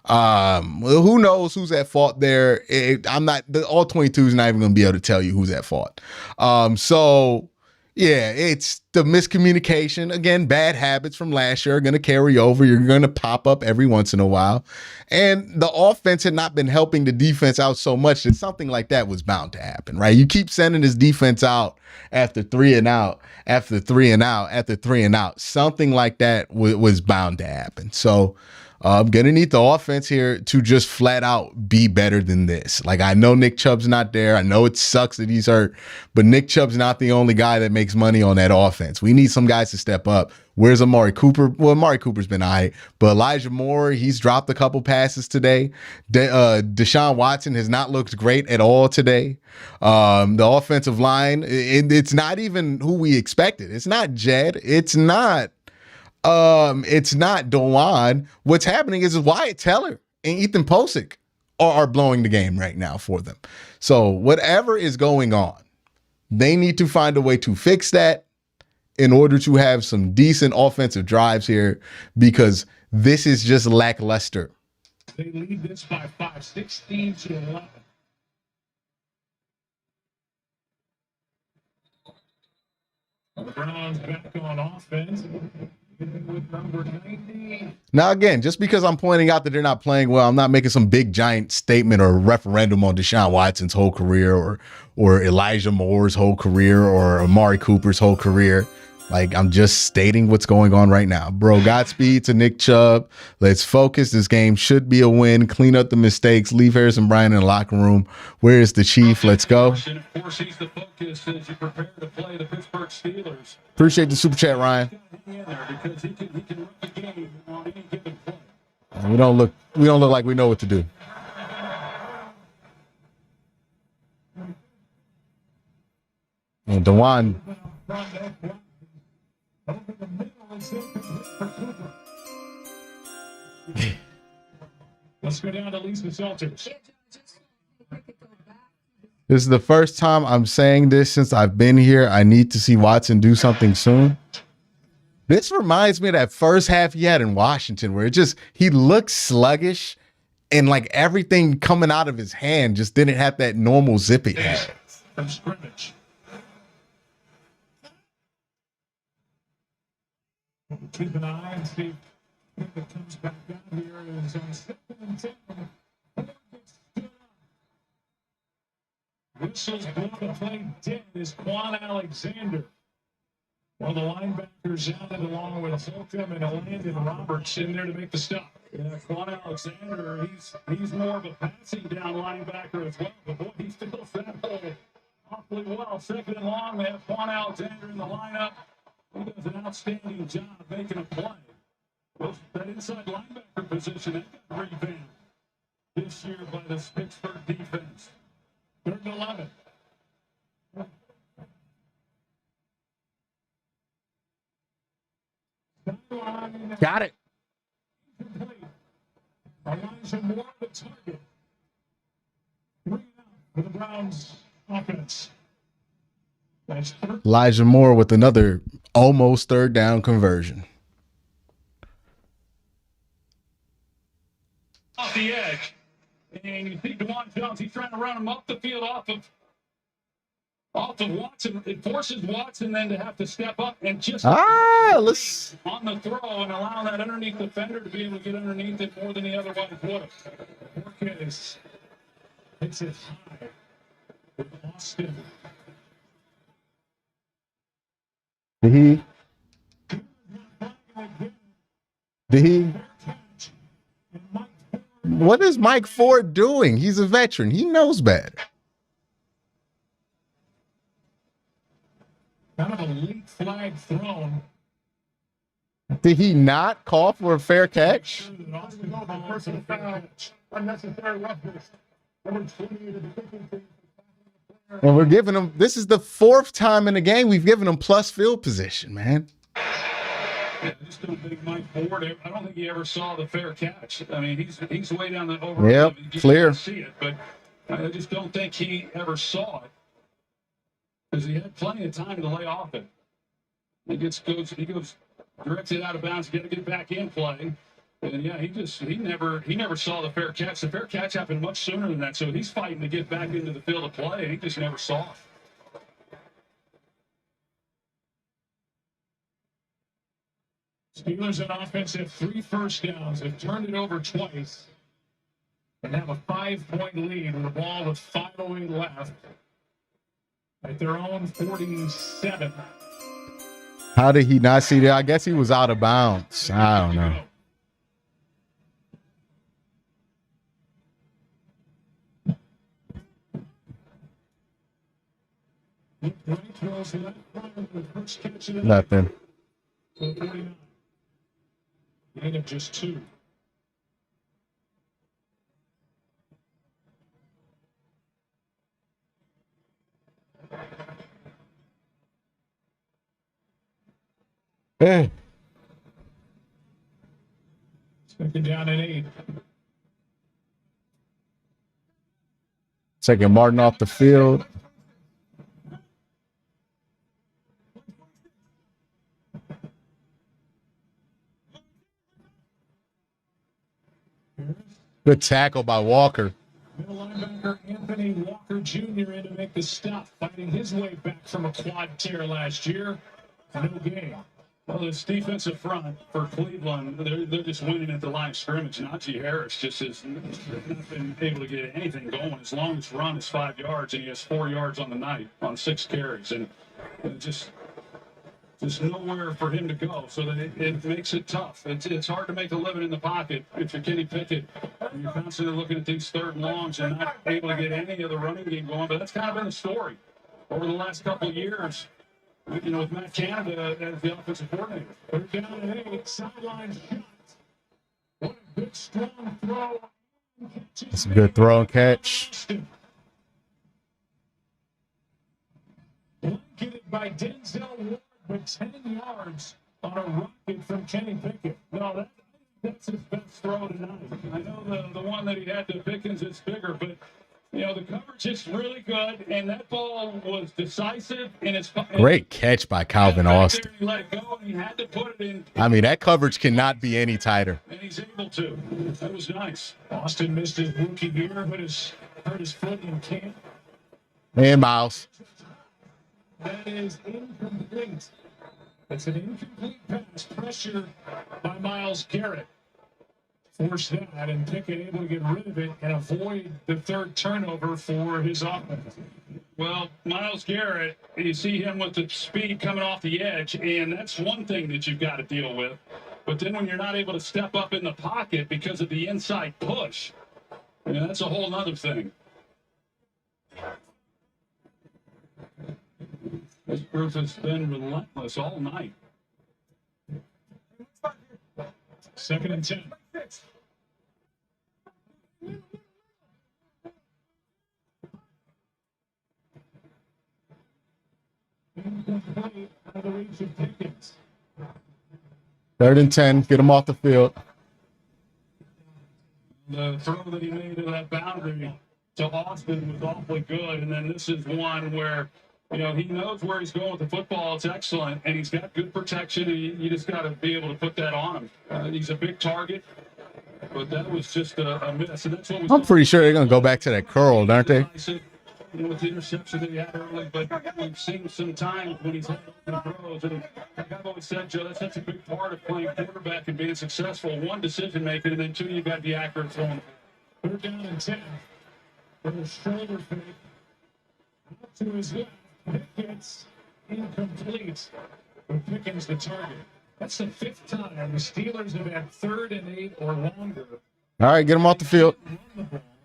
Well, who knows who's at fault there? I'm not, all 22 is not even going to be able to tell you who's at fault. So yeah, it's the miscommunication. Again, bad habits from last year are going to carry over. You're going to pop up every once in a while. And the offense had not been helping the defense out so much that something like that was bound to happen, right? You keep sending this defense out after 3 and out, after 3 and out, after 3 and out. Something like that was bound to happen. So I'm going to need the offense here to just flat out be better than this. Like, I know Nick Chubb's not there. I know it sucks that he's hurt, but Nick Chubb's not the only guy that makes money on that offense. We need some guys to step up. Where's Amari Cooper? Well, Amari Cooper's been all right, but Elijah Moore, he's dropped a couple passes today. Deshaun Watson has not looked great at all today. The offensive line, it's not even who we expected. It's not Jed. It's not Dewan. What's happening is Wyatt Teller and Ethan Posick are blowing the game right now for them. So whatever is going on, they need to find a way to fix that in order to have some decent offensive drives here, because this is just lackluster. They lead this by 5, 16-11. The Browns back on offense. With number 90. Now, again, just because I'm pointing out that they're not playing well, I'm not making some big giant statement or referendum on Deshaun Watson's whole career or Elijah Moore's whole career or Amari Cooper's whole career. Like, I'm just stating what's going on right now. Bro, Godspeed to Nick Chubb. Let's focus. This game should be a win. Clean up the mistakes. Leave Harrison Bryant in the locker room. Where is the chief? Let's go. Of course, he's the focus as you prepare to play the Pittsburgh Steelers. Appreciate the super chat, Ryan. Because he can run the game on any given play. We don't look like we know what to do. And Dewan. Let's go down to Lisa Selters. This is the first time I'm saying this since I've been here. I need to see Watson do something soon. This reminds me of that first half he had in Washington where he looked sluggish and like everything coming out of his hand just didn't have that normal zip it had. From scrimmage. Keep an eye and see if it comes back down here. It's on 2nd and 10. Whistles blow the play dead is Quan Alexander. Well, the linebackers out it along with Holcomb and Landon Roberts in there to make the stop. Yeah, Quan Alexander, he's more of a passing down linebacker as well, but boy, he fills that hole awfully well. 2nd and long, they have Quan Alexander in the lineup. He does an outstanding job making a play. Well, that inside linebacker position, that got revamped this year by the Pittsburgh defense. 3rd and 11. Got it. Elijah Moore the target. 3 out for the Browns offense. That's Elijah Moore with another almost 3rd down conversion. off the edge. And you see DeJuan Jones, he's trying to run him up the field off of Watson. It forces Watson then to have to step up and just let's on the throw and allow that underneath defender to be able to get underneath it more than he otherwise would have. Marquez hits it high with Austin. Did he? What is Mike Ford doing? He's a veteran. He knows better. Kind of a late flag thrown. Did he not call for a fair catch? Unnecessary roughness. Number 28 of the kicking team. And we're giving them, this is the 4th time in the game we've given them plus field position, man. I just don't think Mike Ford, I don't think he ever saw the fair catch. I mean, he's way down the over. Yep, You clear. can't see it, but I just don't think he ever saw it because he had plenty of time to lay off it. He goes directs it out of bounds, got to get back in play. And yeah, he never saw the fair catch. The fair catch happened much sooner than that, so he's fighting to get back into the field of play, and he just never saw it. Steelers on offense have 3 first downs. They've turned it over twice and have a 5-point lead with the ball with 5:08 left at their own 47. How did he not see that? I guess he was out of bounds. I don't know. Nothing. Gain of just 2. Hey. Second down and 8. Taking Martin off the field. Good tackle by Walker. Middle linebacker Anthony Walker Jr. in to make the stop, fighting his way back from a quad tear last year. No gain. Well, this defensive front for Cleveland, they're just winning at the line of scrimmage. Najee Harris just has not been able to get anything going. His longest run is 5 yards, and he has 4 yards on the night on 6 carries. And just nowhere for him to go, so that it makes it tough. It's hard to make a living in the pocket if you're Kenny Pickett. And you're constantly looking at these 3rd and longs and not able to get any of the running game going. But that's kind of been the story over the last couple of years. You know, with Matt Canada as the offensive coordinator. They're down at 8, sideline shot. What a good strong throw. That's a good throw and catch. Blanketed by Denzel Ward, but 10 yards on a rocket from Kenny Pickett. No, that's his best throw tonight. I know the one that he had to Pickens is bigger, but you know, the coverage is really good, and that ball was decisive. And it's great catch by Calvin Austin. He let it go, and he had to put it in. I mean, that coverage cannot be any tighter. And he's able to. That was nice. Austin missed his rookie year, hurt his foot in camp. And Miles. That is incomplete. It's an incomplete pass. Pressure by Myles Garrett. Force that, and Pickett able to get rid of it and avoid the 3rd turnover for his offense. Well, Myles Garrett, you see him with the speed coming off the edge, and that's one thing that you've got to deal with. But then when you're not able to step up in the pocket because of the inside push, that's a whole other thing. This group has been relentless all night. 2nd and 10. Incomplete out of the reach of Pickens. 3rd and 10. Get him off the field. The throw that he made to that boundary to Austin was awfully good, and then this is one where he knows where he's going with the football. It's excellent, and he's got good protection, and you just got to be able to put that on him. He's a big target, but that was just a miss. And that's what I'm pretty sure they're going to go back to that curl, aren't they? With the interception that he had early, but we've seen some times when he's had open throws, and like I've always said, Joe, that's a big part of playing quarterback and being successful. 1, decision making, and then 2, you've got to be accurate throwing. 3rd down and 10. For the shoulder fake. Out to his left. Pickens incomplete. But Pickens the target. That's the 5th time the Steelers have had 3rd and 8 or longer. All right, get him off the field.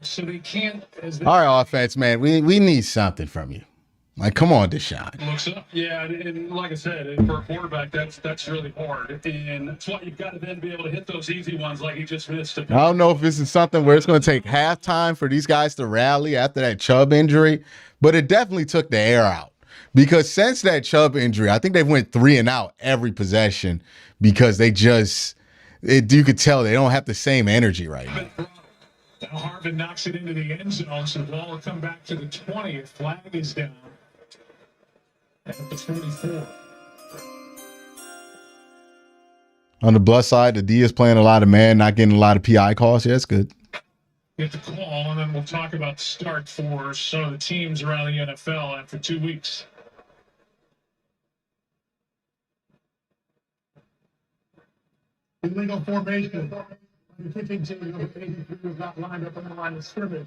So they can't. All right, offense, man. We need something from you. Like, come on, Deshaun. Looks up. Yeah, and like I said, for a quarterback, that's really hard. And that's why you've got to then be able to hit those easy ones like he just missed. I don't know if this is something where it's going to take halftime for these guys to rally after that Chubb injury, but it definitely took the air out. Because since that Chubb injury, I think they've went 3 and out every possession because they just, you could tell they don't have the same energy right now. Now Harvin knocks it into the end zone, so the ball will come back to the 20. Flag is down at the 24. On the plus side, the D is playing a lot of man, not getting a lot of PI calls. Yeah, that's good. Get the call, and then we'll talk about start for some of the teams around the NFL after 2 weeks. Illegal formation. The kicking team number 83 was not lined up on the line of scrimmage.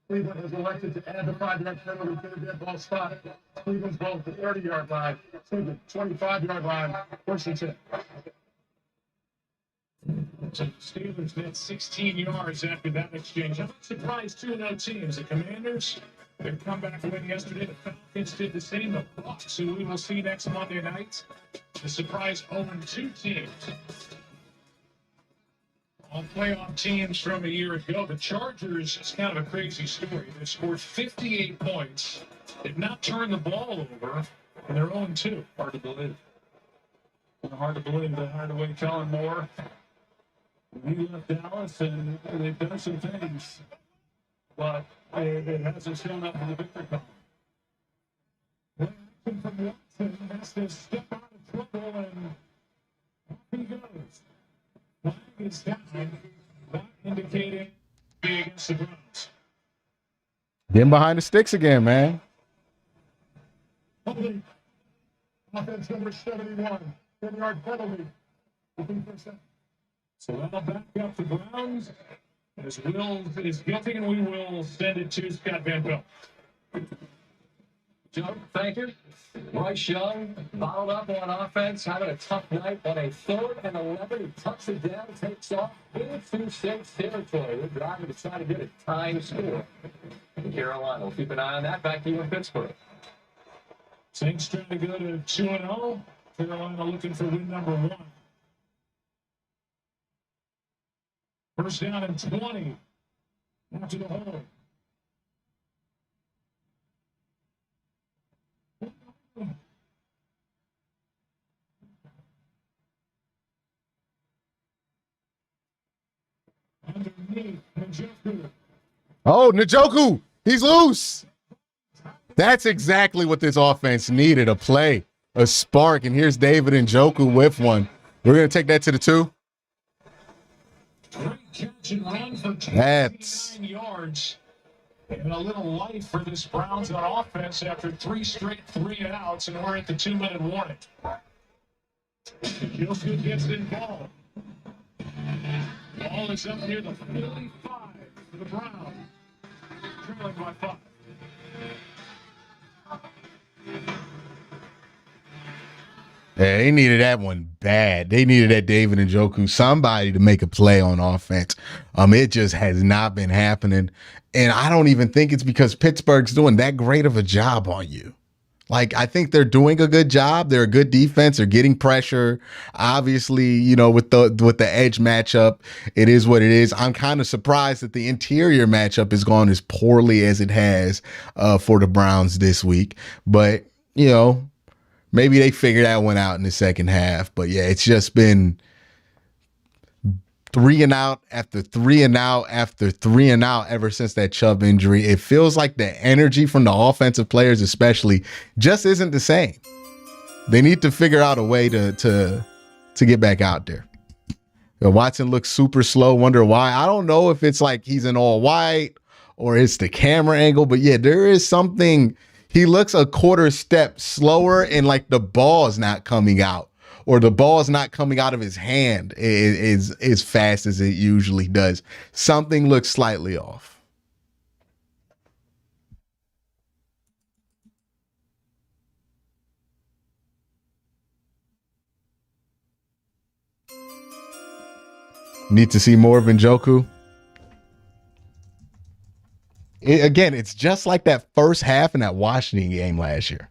Cleveland has elected to add the 5-yard penalty to the dead ball spot. Cleveland's ball at the 30-yard line. Cleveland, 25-yard line. Washington. So the Steelers net 16 yards after that exchange. I'm not surprised 2-0 teams. The Commanders, their comeback win yesterday. The Falcons did the same. The Bucs, who we will see next Monday night. The surprise 0-2 teams. All playoff teams from a year ago. The Chargers is kind of a crazy story. They scored 58 points, did not turn the ball over, and they're 0-2. Hard to believe. Hard to believe they hired away Kellen Moore. He left Dallas, and they've done some things, but it hasn't shown up in the victory column. From Watson has to step out of trouble, and off he goes. Flag is down, not indicating against the Browns. Getting behind the sticks again, man. Penalty. Offense number 71. 10-yard penalty. So that'll back up the Browns as Will is guilty, and we will send it to Scott Van Pelt. Joe, thank you. Bryce Young fouled up on offense, having a tough night on a 3rd and 11. He tucks it down, takes off into Saints territory. They're driving to try to get a tying score in Carolina. We'll keep an eye on that. Back to you in Pittsburgh. Saints trying to go to 2-0. Carolina looking for win number 1. First down and 20. After the hole. Underneath, Njoku. Oh, Njoku, he's loose. That's exactly what this offense needed, a play, a spark. And here's David Njoku with one. We're going to take that to the 2. Great catch and run for 29 yards. And a little life for this Browns on offense after 3 straight 3-and-outs, and we're at the 2-minute warning. Njoku gets involved. Ball is up near the 45 for the Browns. Trailing by 5. Yeah, they needed that one bad. They needed that David Njoku, somebody to make a play on offense. It just has not been happening. And I don't even think it's because Pittsburgh's doing that great of a job on you. Like, I think they're doing a good job. They're a good defense. They're getting pressure. Obviously, you know, with the edge matchup, it is what it is. I'm kind of surprised that the interior matchup has gone as poorly as it has for the Browns this week. But, you know, maybe they figure that one out in the second half. But yeah, it's just been 3-and-out after 3-and-out after 3-and-out ever since that Chubb injury. It feels like the energy from the offensive players especially just isn't the same. They need to figure out a way to get back out there. Watson looks super slow. Wonder why. I don't know if it's like he's in all white or it's the camera angle, but yeah, there is something. He looks a quarter step slower and like the ball is not coming out. Or the ball is not coming out of his hand as fast as it usually does. Something looks slightly off. Need to see more of Njoku. Again, it's just like that first half in that Washington game last year.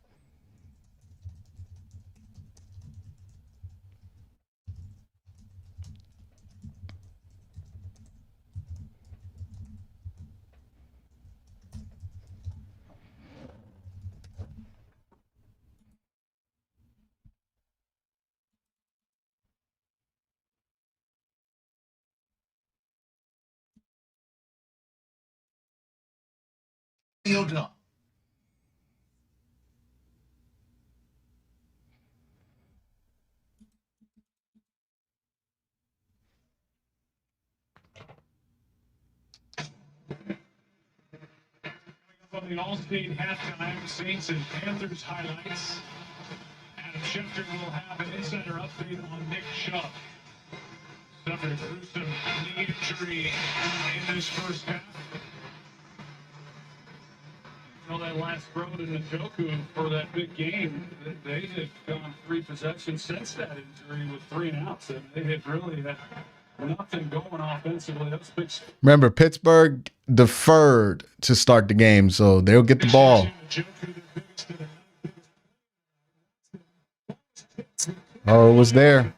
Field up. From the All-State halftime, Saints and Panthers highlights. Adam Schefter will have an insider update on Nick Chubb. Suffered a gruesome knee injury in this first half. Until that last throw to Njoku for that big game, they had gone 3 possessions since that injury with 3 and outs, and they had really had nothing going offensively. That was big. Remember, Pittsburgh deferred to start the game, so they'll get the ball. Oh, it was there.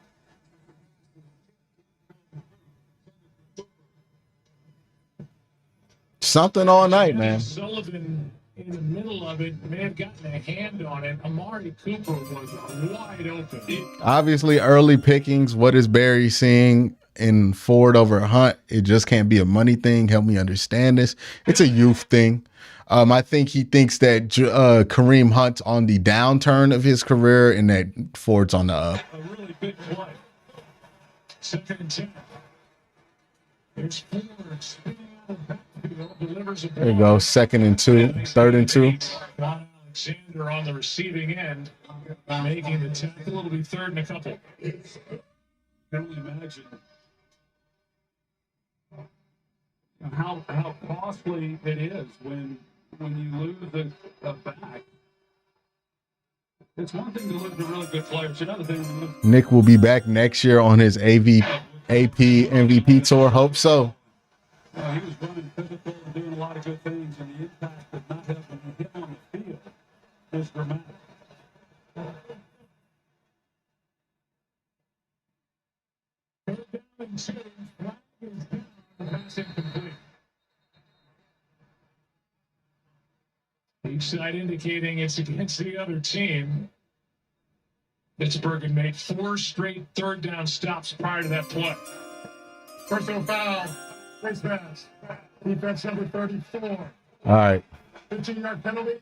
Something all night, man. Sullivan in the middle of it may have gotten a hand on it. Amari Cooper was wide open. Obviously, early pickings. What is Barry seeing in Ford over Hunt? It just can't be a money thing. Help me understand this. It's a youth thing. I think he thinks that Kareem Hunt's on the downturn of his career and that Ford's on the up. A really big play. 2nd and 10. There's Ford spinning out of the backfield, delivers a ball. There you go. 2nd and 2. 3rd and 2. Ron Alexander on the receiving end, making the tackle. It'll be 3rd and a couple. I can only imagine how costly it is when you lose a back. It's one thing to lose a really good player. It's another thing to lose. Nick will be back next year on his AP MVP tour. Hope so. He was running physical and doing a lot of good things, and the impact of not having him on the field is dramatic. Each side indicating it's against the other team. Pittsburgh had made 4 straight 3rd down stops prior to that play. Personal foul. Face mask. Defense number 34. All right. 15-yard penalty.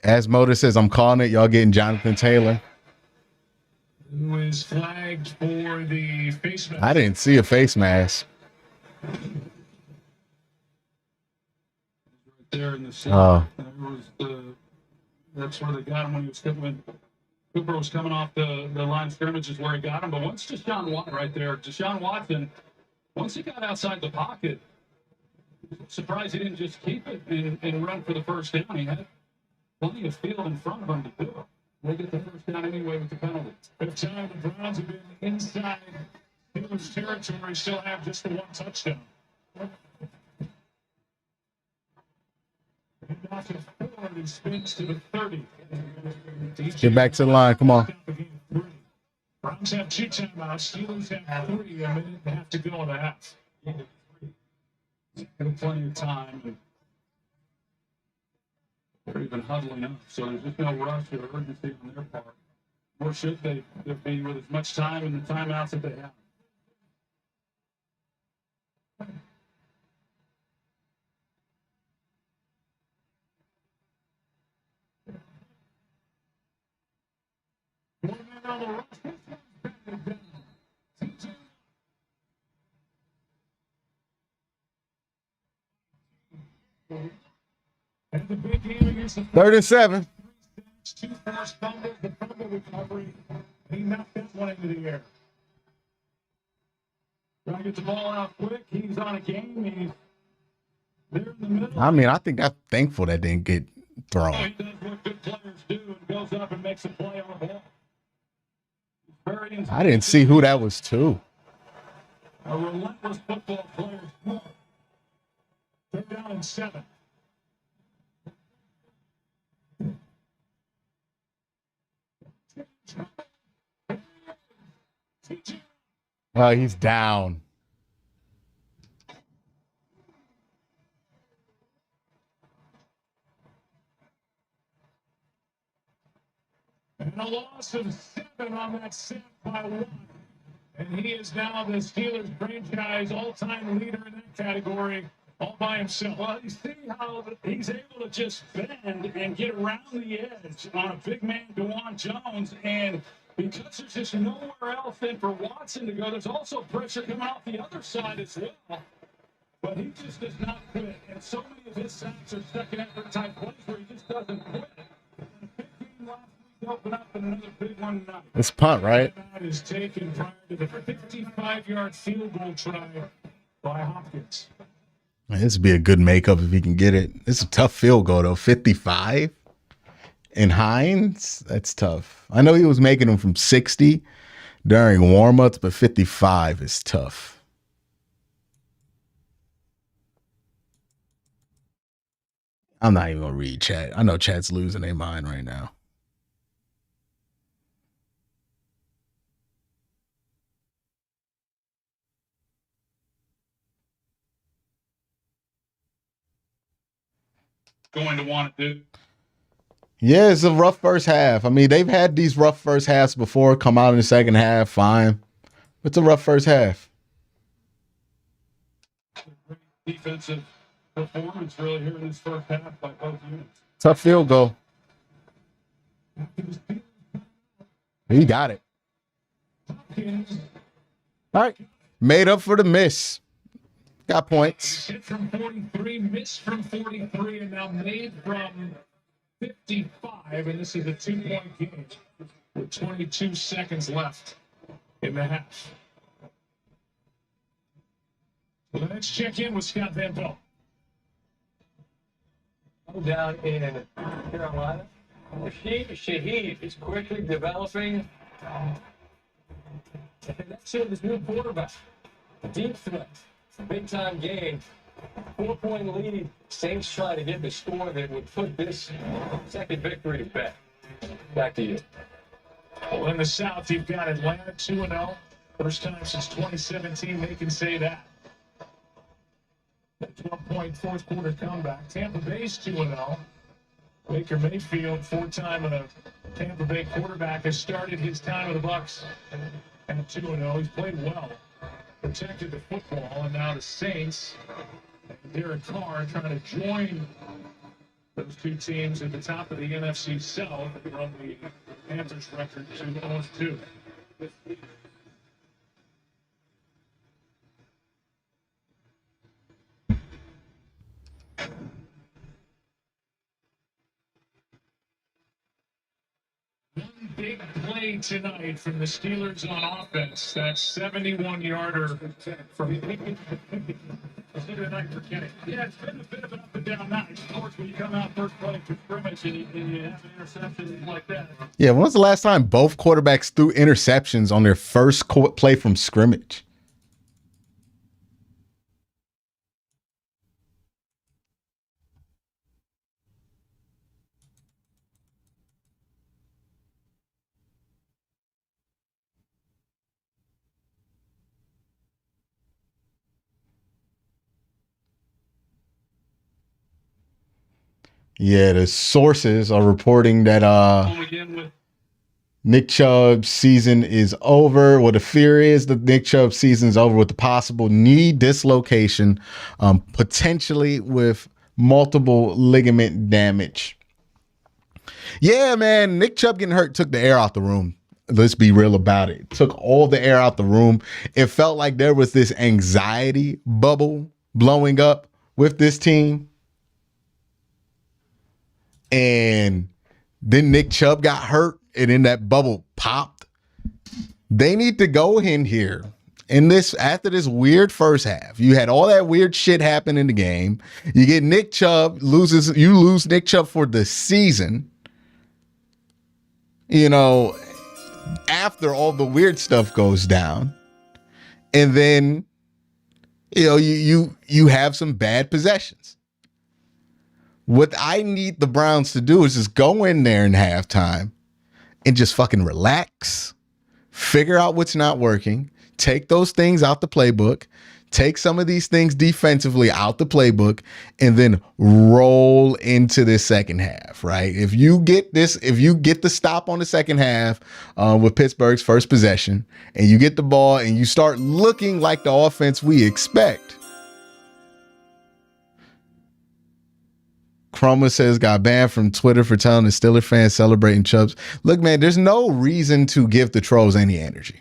As Motor says, I'm calling it. Y'all getting Jonathan Taylor. Who is flagged for the face mask. I didn't see a face mask. There in the Oh. That's where they got him when he was coming. Cooper was coming off the line of scrimmage is where he got him. But once Deshaun Watson right there, Deshaun Watson, once he got outside the pocket, surprised he didn't just keep it and run for the first down. He had plenty of field in front of him to do it. They get the first down anyway with the penalty. At the time, the Browns have been inside Steelers territory, still have just the 1 touchdown. He spins to the 30. Get back to the line. Come on. Browns have 2 timeouts. Steelers have 3. A minute and a half to go in the half. Got plenty of time. They're even huddling up, so there's just no rush or urgency on their part. Nor should they be with as much time in the timeouts that they have. And the big game against the 3rd and 7. 2 forced fumbles, the fumble recovery. He knocked that one into the air. Trying to get the ball out quick. He's on a game. He's there in the middle. I mean, I think I'm thankful that didn't get thrown. He does what good players do and goes up and makes a play on the ball. I didn't see who that was to. A relentless football player. 3rd down and 7. He's down. And a loss of 7 on that set by 1. And he is now the Steelers franchise all-time leader in that category all by himself. Well, you see how he's able to just bend and get around the edge on a big man, Dewan Jones, and because there's just nowhere else in for Watson to go, there's also pressure coming out the other side as well. But he just does not quit. And so many of his sacks are second effort type plays where he just doesn't quit. And a big game last week opened up in another big one tonight. It's punt, right? That is taken prior to the 55-yard field goal try by Hopkins. Man, this would be a good makeup if he can get it. It's a tough field goal, though. 55 in Hines, that's tough. I know he was making them from 60 during warmups, but 55 is tough. I'm not even going to read chat. I know chat's losing their mind right now. Going to want to do. Yeah, it's a rough first half. I mean, they've had these rough first halves before, come out in the second half, fine. It's a rough first half. Defensive performance really here in this first half by both units. Tough field goal. He got it. All right. Made up for the miss. Got points. Hit from 43, missed from 43, and now made from 55. And this is a 2-point game with 22 seconds left in the half. Well, let's check in with Scott Van Pelt. Down in Carolina, Rashid Shaheed is quickly developing. That's his new quarterback. Deep threat. Big time game. 4-point lead. Saints trying to get the score that would put this second victory to bed. Back to you. Well, in the South, you've got Atlanta 2-0. First time since 2017 they can say that. That 12-point fourth quarter comeback. Tampa Bay's 2-0. Baker Mayfield, 4-time Tampa Bay quarterback, has started his time with the Bucs at 2-0. He's played well. Protected the football, and now the Saints and Derek Carr trying to join those two teams at the top of the NFC South from the Panthers record to 0-2. One big play tonight from the Steelers on offense. That 71-yarder from Saturday night for Kenny. Yeah, it's been a bit of an up and down night. Of course, when you come out first play for scrimmage and you have an interception like that. Yeah, when was the last time both quarterbacks threw interceptions on their first play from scrimmage? Yeah, the sources are reporting that Nick Chubb's season is over. Well, the fear is that Nick Chubb's season is over with the possible knee dislocation, potentially with multiple ligament damage. Yeah, man, Nick Chubb getting hurt took the air out the room. Let's be real about it. Took all the air out the room. It felt like there was this anxiety bubble blowing up with this team. And then Nick Chubb got hurt, and then that bubble popped. They need to go in here. After this weird first half, you had all that weird shit happen in the game. You get Nick Chubb, you lose Nick Chubb for the season. You know, after all the weird stuff goes down. And then, you know, you have some bad possessions. What I need the Browns to do is just go in there in halftime and just fucking relax, figure out what's not working, take those things out the playbook, take some of these things defensively out the playbook, and then roll into this second half, right? If you get the stop on the second half with Pittsburgh's first possession, and you get the ball and you start looking like the offense we expect. Chroma says got banned from Twitter for telling the Steelers fans celebrating Chubbs. Look, man, there's no reason to give the trolls any energy.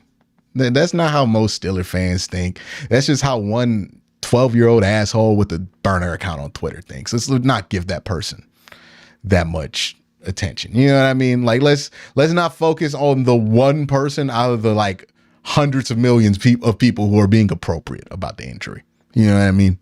That's not how most Steelers fans think. That's just how one 12-year-old asshole with a burner account on Twitter thinks. Let's not give that person that much attention. You know what I mean? Like, let's not focus on the one person out of the like hundreds of millions of people who are being appropriate about the injury. You know what I mean?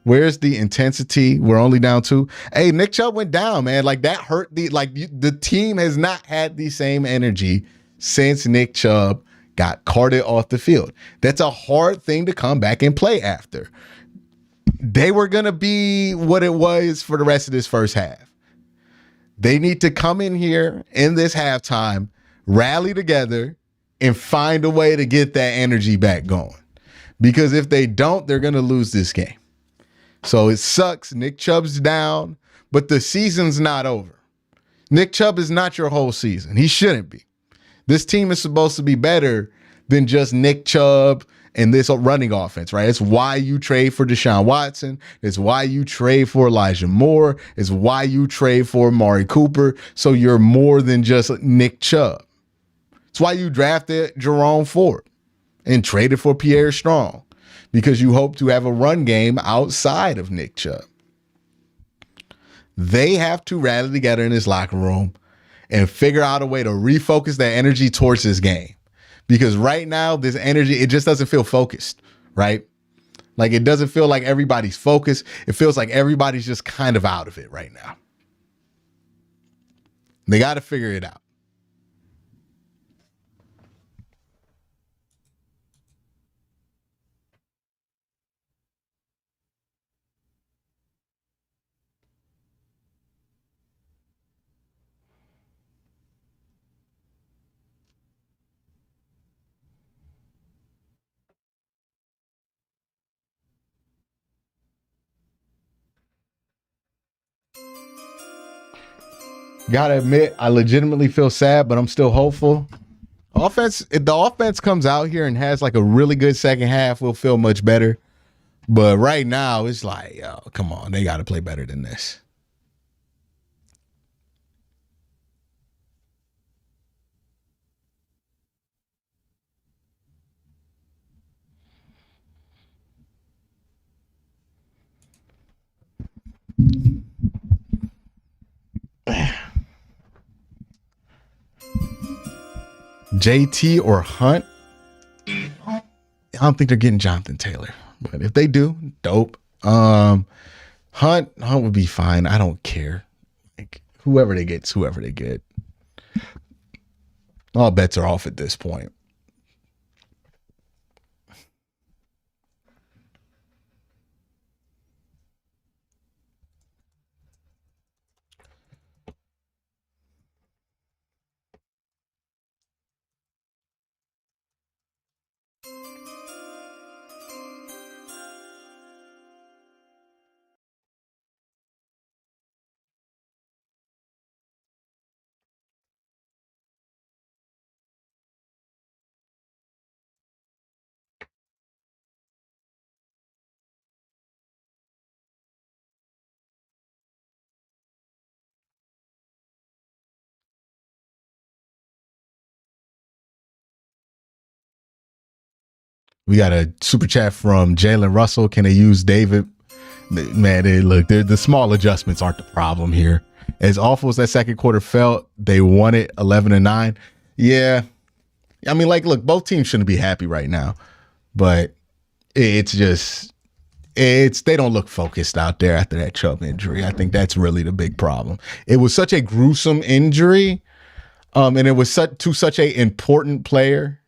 Where's the intensity? We're only down 2. Hey, Nick Chubb went down, man. Like that hurt the team has not had the same energy since Nick Chubb got carted off the field. That's a hard thing to come back and play after. They were going to be what it was for the rest of this first half. They need to come in here in this halftime, rally together, and find a way to get that energy back going. Because if they don't, they're going to lose this game. So it sucks. Nick Chubb's down, but the season's not over. Nick Chubb is not your whole season. He shouldn't be. This team is supposed to be better than just Nick Chubb and this running offense, right? It's why you trade for Deshaun Watson. It's why you trade for Elijah Moore. It's why you trade for Amari Cooper. So you're more than just Nick Chubb. It's why you drafted Jerome Ford and traded for Pierre Strong. Because you hope to have a run game outside of Nick Chubb. They have to rally together in this locker room and figure out a way to refocus that energy towards this game. Because right now, this energy, it just doesn't feel focused, right? Like it doesn't feel like everybody's focused. It feels like everybody's just kind of out of it right now. They got to figure it out. Gotta admit, I legitimately feel sad, but I'm still hopeful. If the offense comes out here and has like a really good second half, we'll feel much better. But right now, it's like, yo, come on, they got to play better than this. JT or Hunt? I don't think they're getting Jonathan Taylor, but if they do, dope. Hunt would be fine. I don't care. Like whoever they get. All bets are off at this point. We got a super chat from Jalen Russell. Can they use David? Man, the small adjustments aren't the problem here. As awful as that second quarter felt, they won it 11-9. Yeah. I mean, like, look, both teams shouldn't be happy right now, but they don't look focused out there after that Chubb injury. I think that's really the big problem. It was such a gruesome injury, and it was to such a important player.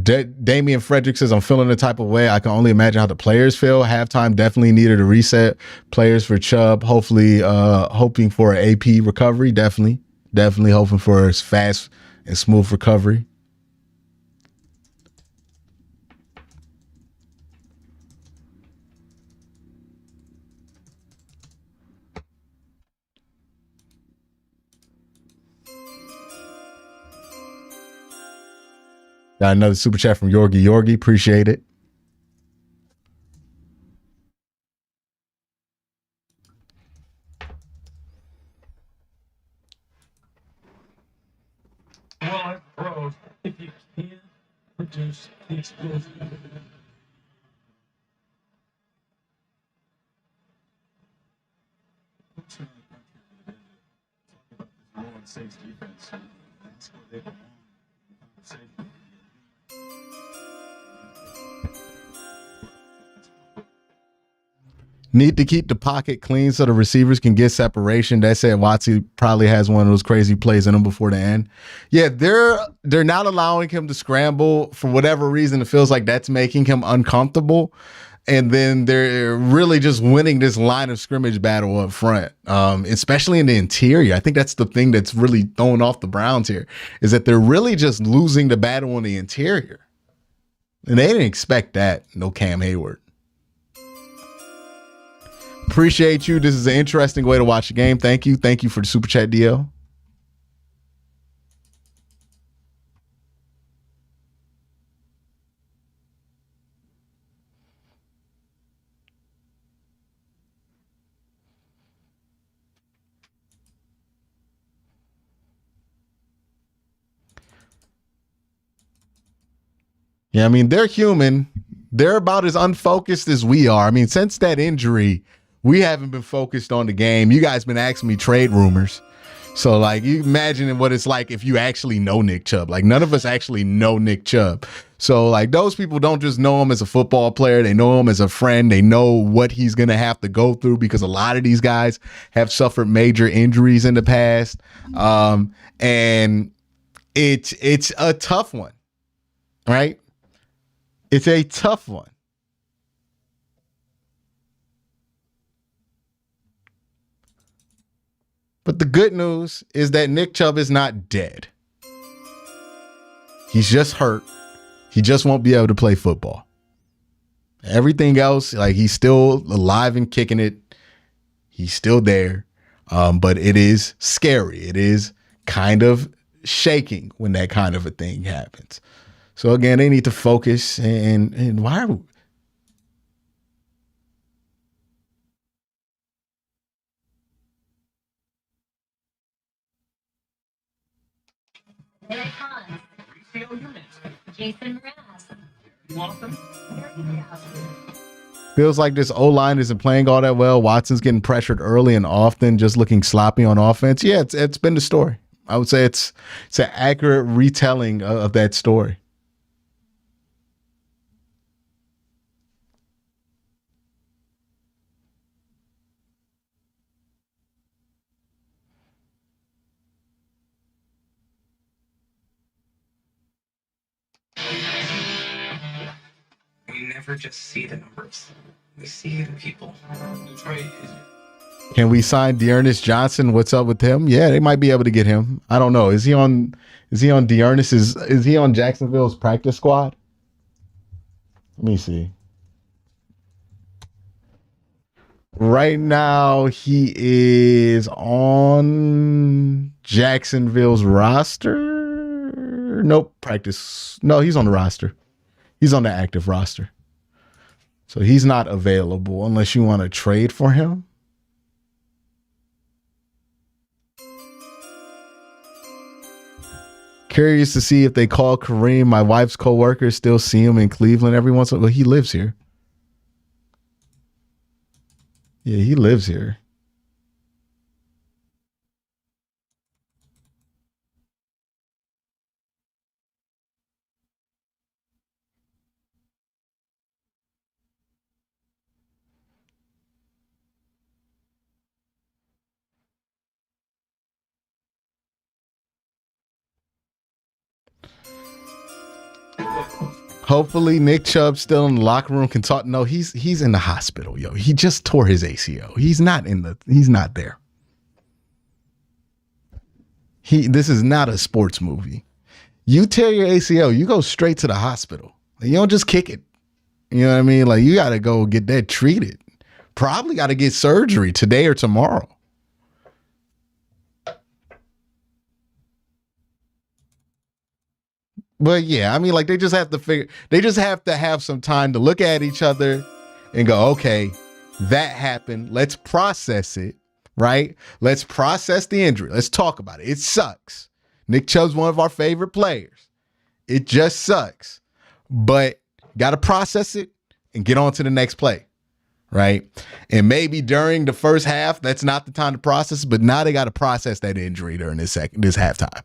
Damian Frederick says, I'm feeling the type of way. I can only imagine how the players feel. Halftime definitely needed a reset. Players for Chubb, hopefully hoping for an AP recovery. Definitely hoping for a fast and smooth recovery. Got another super chat from Yorgi. Appreciate it. Well, bro, if you can't produce the explosion. Need to keep the pocket clean so the receivers can get separation. That said, Watsy probably has one of those crazy plays in him before the end. Yeah, they're not allowing him to scramble for whatever reason. It feels like that's making him uncomfortable. And then they're really just winning this line of scrimmage battle up front, especially in the interior. I think that's the thing that's really throwing off the Browns here, is that they're really just losing the battle on the interior. And they didn't expect that. No Cam Hayward. Appreciate you. This is an interesting way to watch the game. Thank you. Thank you for the super chat, DL. Yeah, I mean, they're human. They're about as unfocused as we are. I mean, since that injury, we haven't been focused on the game. You guys been asking me trade rumors. So, like, you imagine what it's like if you actually know Nick Chubb. Like, none of us actually know Nick Chubb. So, like, those people don't just know him as a football player. They know him as a friend. They know what he's going to have to go through because a lot of these guys have suffered major injuries in the past. And it's a tough one, right? It's a tough one. But the good news is that Nick Chubb is not dead. He's just hurt. He just won't be able to play football. Everything else, like, he's still alive and kicking it. He's still there. But it is scary. It is kind of shaking when that kind of a thing happens. So again, they need to focus. And why are we? Eric Hans. Jason Mraz. Feels like this O-line isn't playing all that well. Watson's getting pressured early and often, just looking sloppy on offense. Yeah, it's been the story. I would say it's an accurate retelling of that story. We never just see the numbers. We see the people. Detroit is. Can we sign Dearness Johnson? What's up with him? Yeah, they might be able to get him. I don't know. Is he on Dearness's? Is he on Jacksonville's practice squad? Let me see. Right now, he is on Jacksonville's roster. Nope, practice. No, he's on the roster. He's on the active roster. So he's not available unless you want to trade for him. Curious to see if they call Kareem. My wife's coworkers still see him in Cleveland every once in a while. Well, he lives here. Yeah, he lives here. Hopefully Nick Chubb still in the locker room can talk. No, he's in the hospital, yo. He just tore his ACL. He's not there. This is not a sports movie. You tear your ACL, you go straight to the hospital. You don't just kick it. You know what I mean? Like, you got to go get that treated. Probably got to get surgery today or tomorrow. But yeah, I mean, like, they just have to have some time to look at each other and go, okay, that happened. Let's process it, right? Let's process the injury. Let's talk about it. It sucks. Nick Chubb's one of our favorite players. It just sucks. But got to process it and get on to the next play, right? And maybe during the first half, that's not the time to process, but now they got to process that injury during this halftime.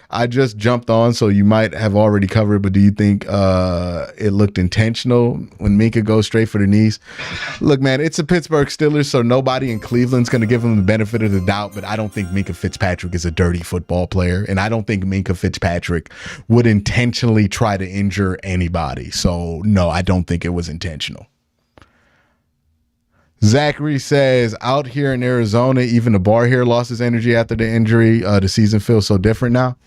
I just jumped on, so you might have already covered, but do you think it looked intentional when Minka goes straight for the knees? Look, man, it's a Pittsburgh Steelers, so nobody in Cleveland's going to give them the benefit of the doubt, but I don't think Minka Fitzpatrick is a dirty football player, and I don't think Minka Fitzpatrick would intentionally try to injure anybody. So, no, I don't think it was intentional. Zachary says, out here in Arizona, even the bar here lost his energy after the injury. The season feels so different now.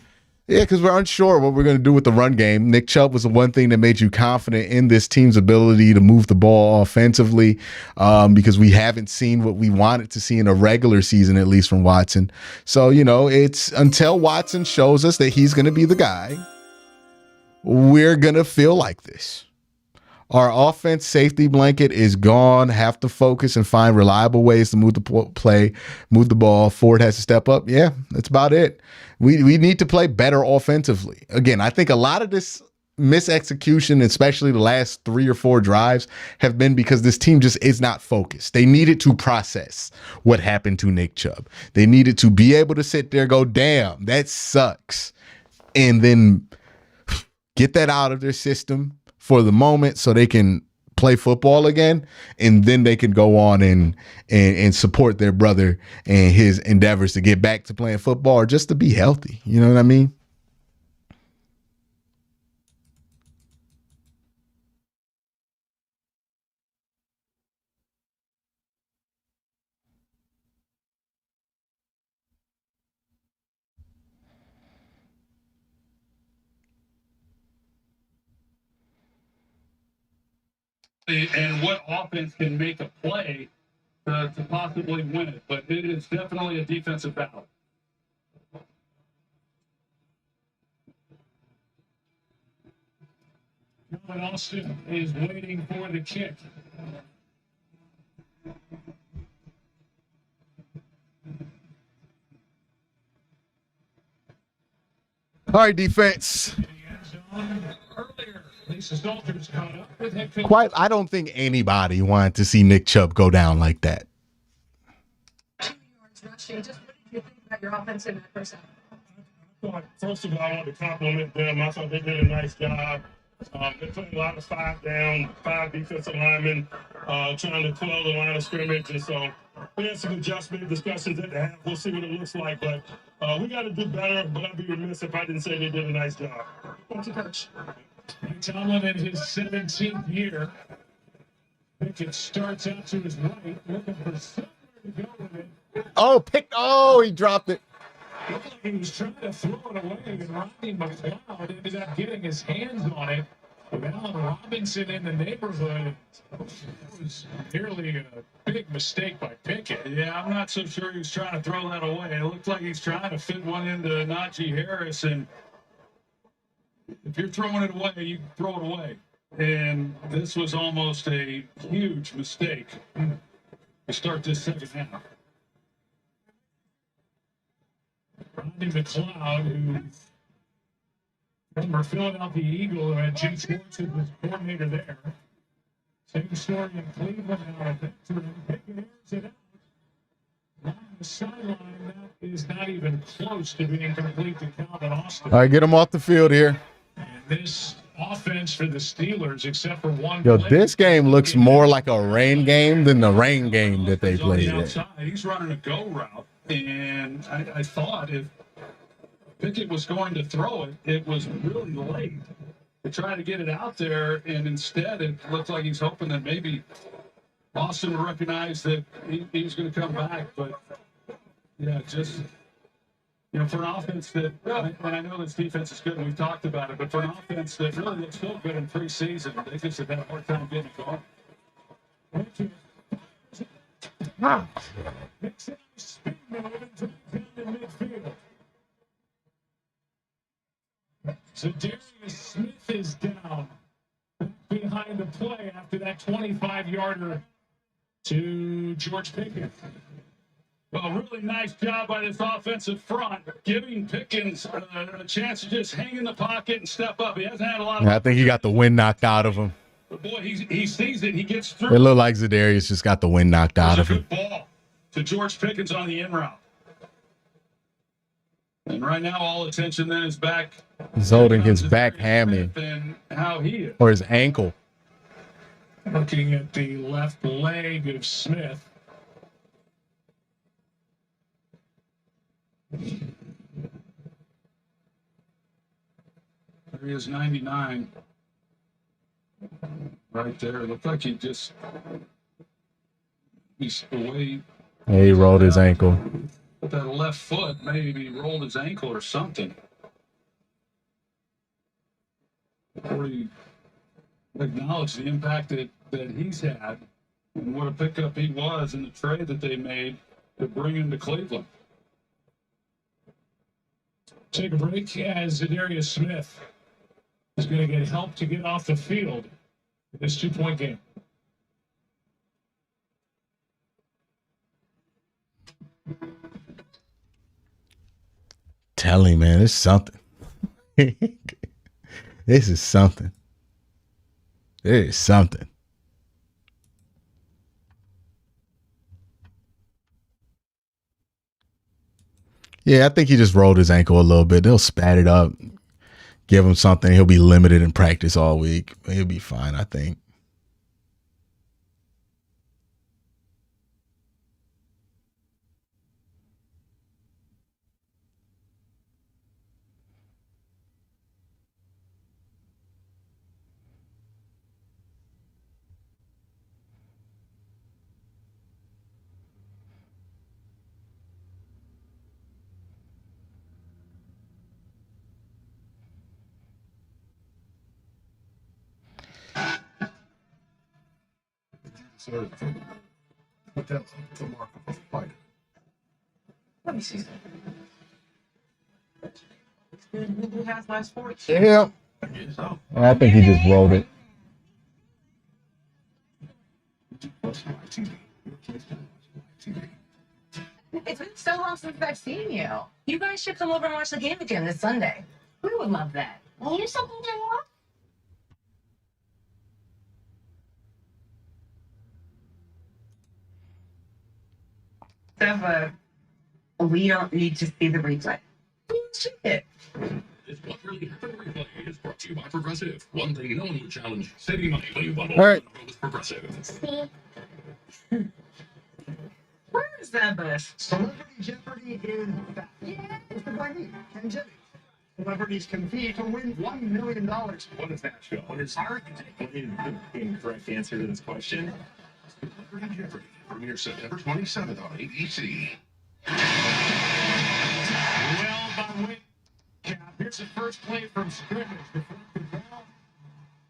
Yeah, because we're unsure what we're going to do with the run game. Nick Chubb was the one thing that made you confident in this team's ability to move the ball offensively, because we haven't seen what we wanted to see in a regular season, at least from Watson. So, you know, it's until Watson shows us that he's going to be the guy, we're going to feel like this. Our offense safety blanket is gone. Have to focus and find reliable ways to move the ball. Ford has to step up. Yeah, that's about it. We need to play better offensively. Again, I think a lot of this misexecution, especially the last 3 or 4 drives, have been because this team just is not focused. They needed to process what happened to Nick Chubb. They needed to be able to sit there and go, damn, that sucks. And then get that out of their system for the moment so they can play football again, and then they can go on and support their brother and his endeavors to get back to playing football or just to be healthy. You know what I mean? And what offense can make a play to possibly win it. But it is definitely a defensive battle. John Austin is waiting for the kick. All right, defense. I don't think anybody wanted to see Nick Chubb go down like that. 2 yards rushing. Just what did you think about your offense in that first half? First of all, I want to compliment them. I thought they did a nice job. They put a lot of 5 defensive linemen trying to quell the line of scrimmage. And so we had some adjustment discussions at the half. We'll see what it looks like. But we got to do better. But I'd be remiss if I didn't say they did a nice job. Thank you, Coach. Tomlin in his 17th year. Pickett starts out to his right, looking for somewhere to go with it. He dropped it. Looked like he was trying to throw it away, and Rodney McLeod ended up getting his hands on it. With Allen Robinson in the neighborhood, it was nearly a big mistake by Pickett. Yeah, I'm not so sure he was trying to throw that away. It looked like he's trying to fit one into Najee Harris, and if you're throwing it away, you throw it away. And this was almost a huge mistake to start this second half. Rodney McLeod, who former Philadelphia Eagle, had Jim Schwartz as his coordinator there. Same story in Cleveland, now a veteran. Pickett airs it out. On the sideline, that is not even close to being complete to Calvin Austin. All right, get him off the field here. And this offense for the Steelers, except for one Yo, play, this game looks more like a rain game than the rain game that they played in. He's running a go route, and I thought if Pickett was going to throw it, it was really late. to try to get it out there, and instead it looked like he's hoping that maybe Austin will recognize that he's going to come back. But yeah, just for an offense that, and I know this defense is good, and we've talked about it, but for an offense that really looks so good in preseason, they just have had a hard time getting it going. So Darius Smith is down behind the play after that 25-yarder to George Pickens. Well, a really nice job by this offensive front, giving Pickens a chance to just hang in the pocket and step up. He hasn't had a lot of. I think he got the wind knocked out of him. But boy, he sees it. He gets through. It looked like Zadarius just got the wind knocked out of him. Good ball to George Pickens on the in route. And right now, all attention then is back. He's holding his back hammy and how he is. or his ankle. Looking at the left leg of Smith. There he is, 99. Right there. It looked like he's away. Yeah, he rolled his ankle. With that left foot, maybe he rolled his ankle or something. Before he acknowledged the impact that he's had and what a pickup he was in the trade that they made to bring him to Cleveland. Take a break as Zadarius Smith is going to get help to get off the field in this 2-point game. Tell him, man, it's something. This is something. It is something. Yeah, I think he just rolled his ankle a little bit. They'll spat it up, give him something. He'll be limited in practice all week. He'll be fine, I think. But that's the mark of a fighter. Let me see. Who has last sports? Yeah. I think he just rolled it. It's been so long since I've seen you. You guys should come over and watch the game again this Sunday. We would love that. Here's something to watch. We don't need to see the replay. See it. It's what really happened. Replay is brought to you by Progressive. One thing no one would challenge: saving money when you bundle. All right. With Progressive. Where is that bus? Celebrity Jeopardy is back. Yeah. It's the by me, Ken Jennings. Celebrities compete to win $1 million. What is that show? What is the incorrect answer to this question? Celebrity Jeopardy premieres September 27th on ABC. Well, by way cap, here's the first play from scrimmage. Deflected ball.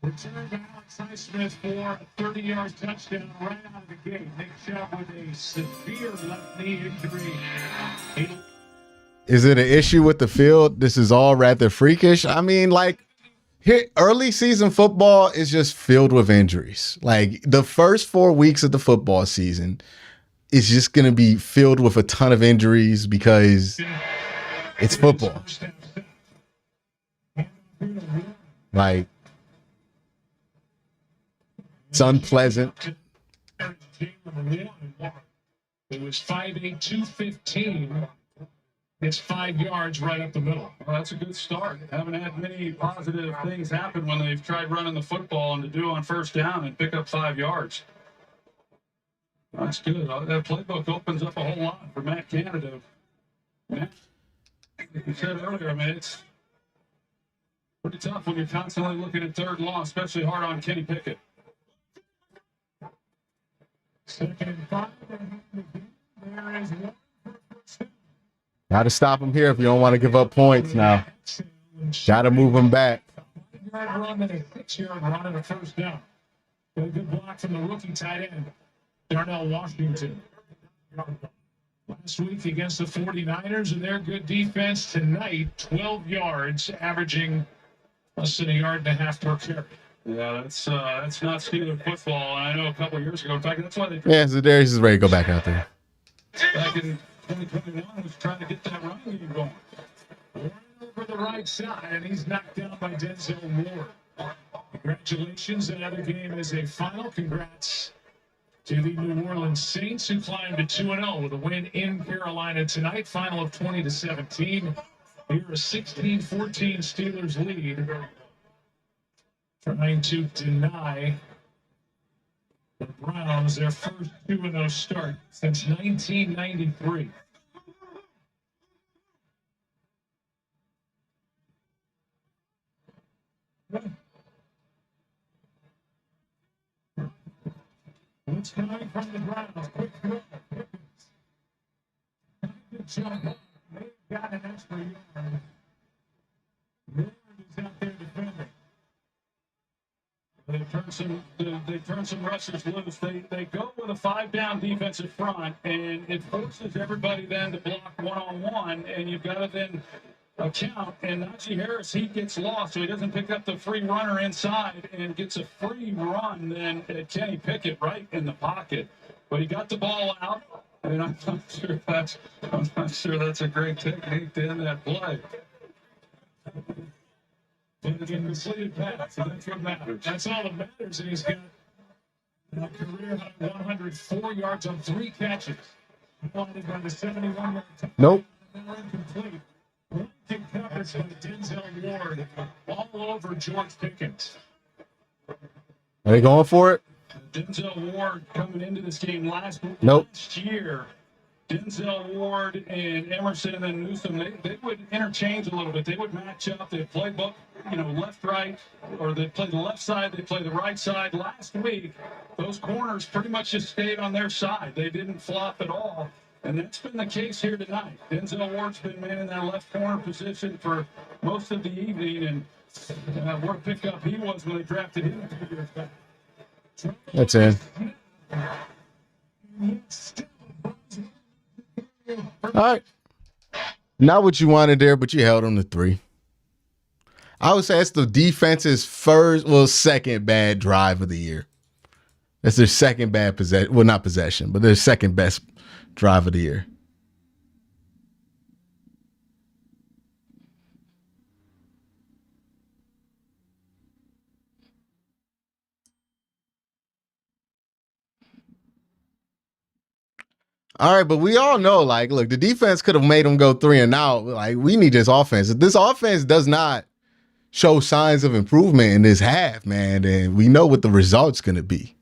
Returned by Alex Highsmith for a 30-yard touchdown right out of the gate. Nick Chubb with a severe left knee injury. Is it an issue with the field? This is all rather freakish. I mean, like, here, early season football is just filled with injuries. Like, the first 4 weeks of the football season is just going to be filled with a ton of injuries because it's football. Like, it's unpleasant. It was 5'8", 215. It's 5 yards right up the middle. Well, that's a good start. Haven't had many positive things happen when they've tried running the football and to do on first down and pick up 5 yards. That's good. That playbook opens up a whole lot for Matt Canada. Matt, like you said earlier, I mean, Pretty tough when you're constantly looking at third and long, especially hard on Kenny Pickett. Second and 5. There is one. Got to stop him here if you don't want to give up points now. Got to move him back. 5-yard run and a 6-yard run and a first down. Got a good block from the rookie tight end, Darnell Washington. Last week against the 49ers and their good defense. Tonight, 12 yards, averaging less than 1.5 yards per carry. Yeah, that's not Steeler football. And I know a couple of years ago, in fact, that's why they Yeah, so Darius is ready to go back out there. back in 2021 was trying to get that running game going. Right over the right side, and he's knocked down by Denzel Ward. Congratulations. Another game is a final. Congrats to the New Orleans Saints, who climbed to 2-0 with a win in Carolina tonight. Final of 20-17. Here a 16-14 Steelers lead, trying to deny the Browns their first 2-0 start since 1993. What's coming from the Browns? Quick throw. Good job. They've got an extra yard. Lillard is out there defending. They turn some rushers loose. They go with a 5-down defensive front, and it forces everybody then to block one-on-one, and you've got to then account. And Najee Harris, he gets lost, so he doesn't pick up the free runner inside and gets a free run then at Kenny Pickett right in the pocket. But he got the ball out, and I'm not sure that's a great technique to end that play. But it's a completed pass, so that's what matters. That's all that matters, and he's got a career-high 104 yards on 3 catches. Highlighted by the 71-yard touchdown. Nope. Incomplete. Blocking coverage by Denzel Ward all over George Pickens. Are they going for it? Denzel Ward coming into this game last year. Denzel Ward and Emerson and Newsom, they would interchange a little bit. They would match up. They'd play both, left, right, or they'd play the left side, they'd play the right side. Last week, those corners pretty much just stayed on their side. They didn't flop at all. And that's been the case here tonight. Denzel Ward's been manning that left corner position for most of the evening, and what a pickup he was when they drafted him 2 years back. That's in. All right. Not what you wanted there, but you held them to 3. I would say that's the defense's second bad drive of the year. That's their second bad possession. Well, not possession, but their second best drive of the year. All right, but we all know, look, the defense could have made them go 3 and out. We need this offense. If this offense does not show signs of improvement in this half, man, then we know what the result's going to be.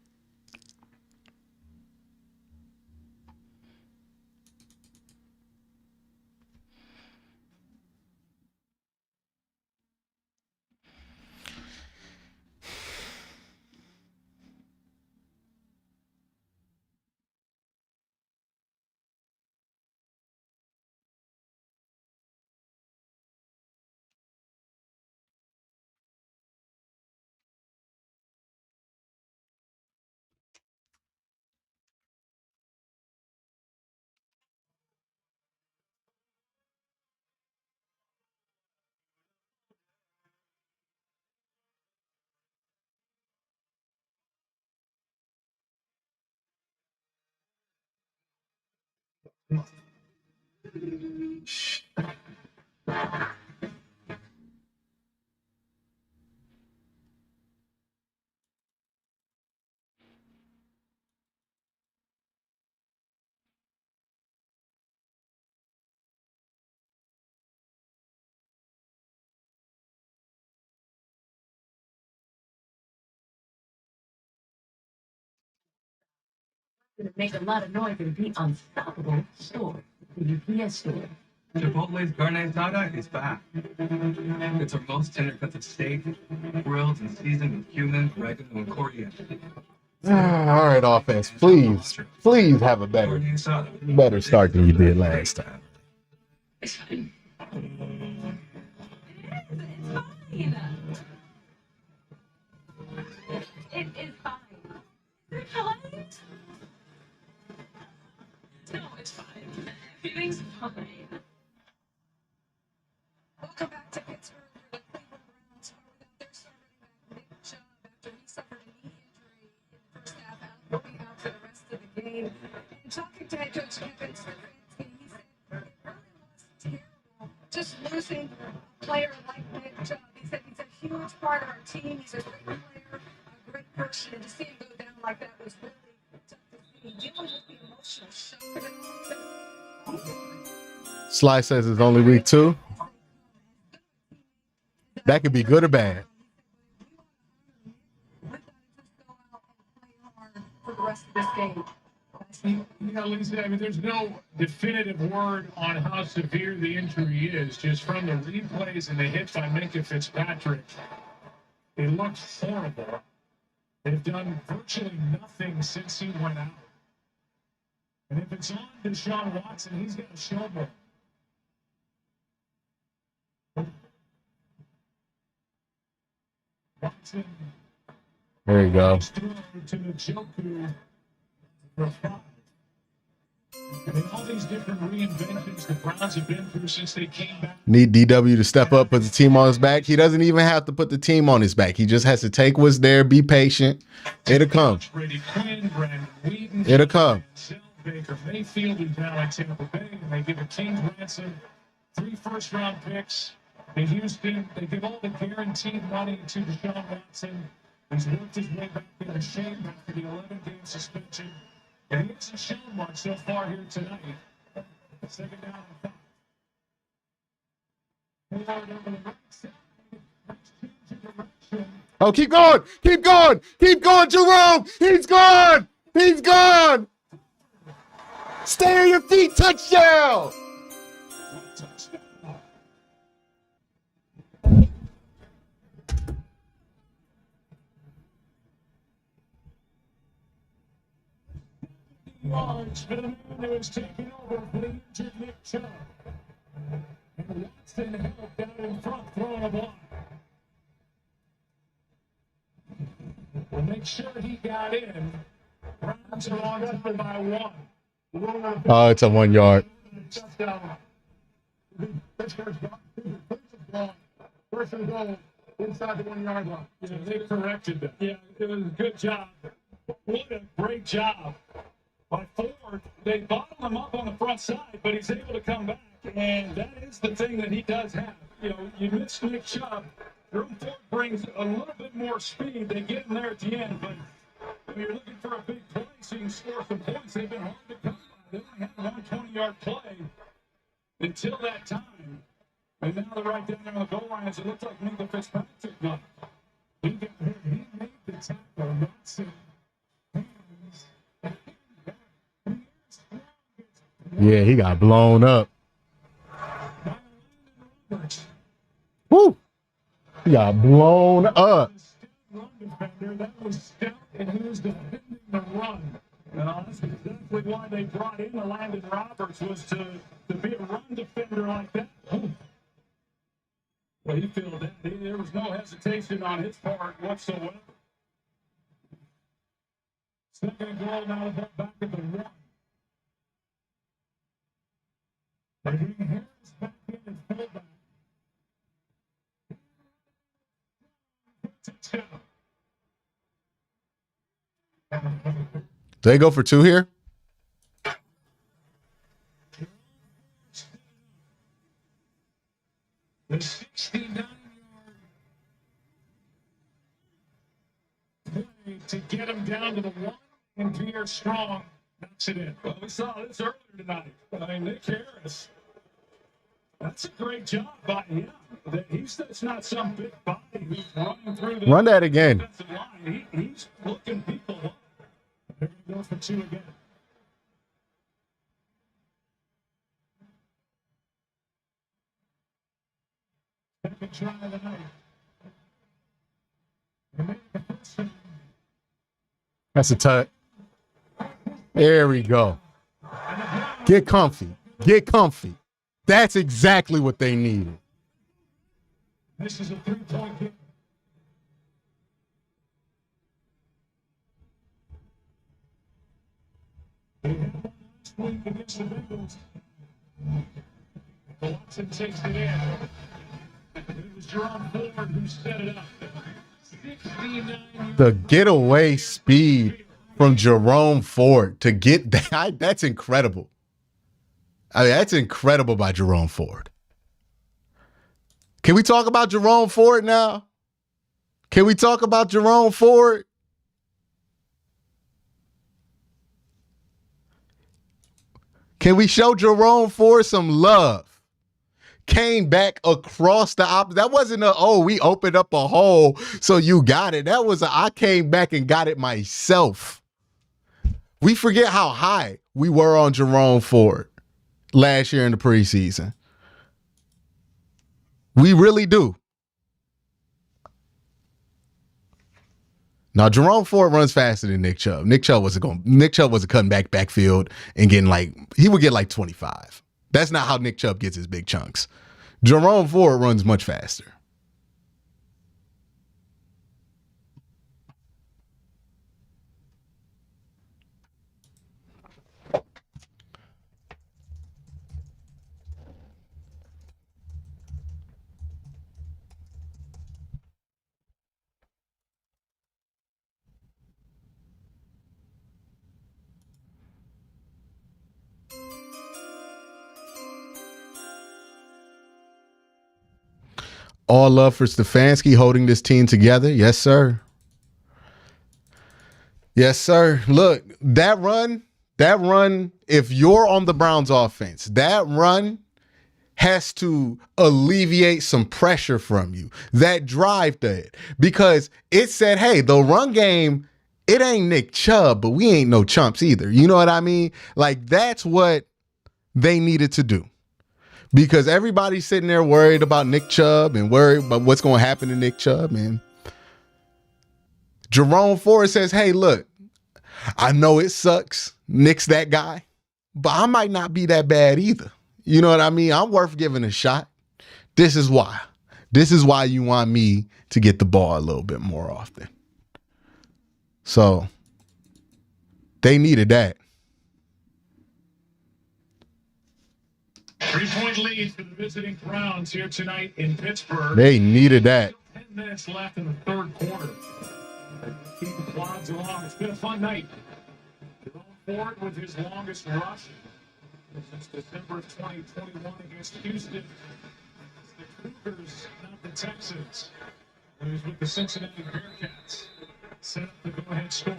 Gonna make a lot of noise and be unstoppable store, the UPS store. Chipotle's Garnet Tada is back. It's our most tender cuts of steak, grilled and seasoned with cumin, oregano, and coriander. All right, offense. Please have a better start than you did last time. It's fine. It is fine. Is it fine? No, it's fine. Everything's fine. Welcome back to Pittsburgh, where the Cleveland Browns are without their star running back Nick Chubb after he suffered a knee injury in the first half. Will be out for the rest of the game. And talking to head coach Kevin Stefanski, he said it really was terrible just losing a player like Nick Chubb. He said he's a huge part of our team. He's a great player, a great person, and to see him go down like that was really tough to see. Dealing with the emotional shock that Sly says it's only week 2. That could be good or bad. for the rest of this game. You know, Lisa, I mean, there's no definitive word on how severe the injury is. Just from the replays and the hit by Minkah Fitzpatrick, it looks horrible. They've done virtually nothing since he went out. And if it's on Deshaun Watson, he's got a shoulder. Watson. There you go. To Njoku for 5. And all these different reinventions the Browns have been through since they came back. Need DW to step up, put the team on his back. He doesn't even have to put the team on his back. He just has to take what's there, be patient. It'll come. Brady Quinn, Brandon Wheaton, It'll come. Baker Mayfield is now in Tampa Bay, and they give a king's ransom, 3 first-round picks in Houston. They give all the guaranteed money to Deshaun Watson. He's worked his way back into shape after the 11-game suspension. And he hasn't shown much so far here tonight. Second down and 5. Forward over the right side. Next change of direction. Oh, keep going. Keep going. Keep going, Jerome. He's gone. He's gone. Stay on your feet. Touchdown. Yards for the man who is taking over for the injured Nick Chubb. And Watson held down in front, throwing a block. We'll make sure he got in. Browns are on top by 1. Oh, it's a 1 yard. Touchdown. First and goal inside the 1 yard line. Yeah, they corrected that. Yeah, it was a good job. What a great job by Ford. They bottled him up on the front side, but he's able to come back, and that is the thing that he does have. You know, you missed Nick Chubb. Jerome Ford brings a little bit more speed. They get him there at the end, but when you're looking for a big play so you can score some points, they've been hard to come by. They only had one 20-yard play until that time. And now they're right down there on the goal line. It looks like Minkah Fitzpatrick got it. He made the tackle. Watson. Yeah, he got blown up. Woo! He got blown up. That was stout, and he was defending the run. That's exactly why they brought in Landon Roberts, was to be a run defender like that. Well, he filled that. There was no hesitation on his part whatsoever. Second goal, now back at the 1. They bring Harris back in and fullback. Do they go for 2 here? The 69-yard play to get him down to the 1, and Pierre Strong knocks it in. Well, we saw this earlier tonight. I mean, Nick Harris, that's a great job by him. That's not some big body who's running through the Run that again. defensive line. He's looking people up. They're going to go for 2 again. second try of the night. He made the first one. That's a tut. There we go. Get comfy. Get comfy. That's exactly what they needed. This is a 3-point game. They had one last week against the Bengals. Watson takes it in. It was Jerome Ford who set it up. 69 The getaway speed from Jerome Ford to get that, that's incredible. I mean, that's incredible by Jerome Ford. Can we talk about Jerome Ford now? Can we talk about Jerome Ford? Can we show Jerome Ford some love? Came back across the opposite. That wasn't we opened up a hole, so you got it. That was I came back and got it myself. We forget how high we were on Jerome Ford last year in the preseason. We really do. Now, Jerome Ford runs faster than Nick Chubb. Nick Chubb wasn't cutting backfield and getting he would get 25. That's not how Nick Chubb gets his big chunks. Jerome Ford runs much faster. All love for Stefanski holding this team together. Yes, sir. Yes, sir. Look, that run, if you're on the Browns offense, that run has to alleviate some pressure from you. That drive did. Because it said, hey, the run game, it ain't Nick Chubb, but we ain't no chumps either. You know what I mean? That's what they needed to do. Because everybody's sitting there worried about Nick Chubb and worried about what's going to happen to Nick Chubb. And Jerome Ford says, hey, look, I know it sucks. Nick's that guy, but I might not be that bad either. You know what I mean? I'm worth giving a shot. This is why. This is why you want me to get the ball a little bit more often. So they needed that. 3-point lead for the visiting Browns here tonight in Pittsburgh. They needed that. 10 minutes left in the third quarter. Keep the plods along. It's been a fun night. Jerome Ford with his longest rush since December 2021 against Houston. It's the Cougars, not the Texans. He was with the Cincinnati Bearcats. Set up the go-ahead score.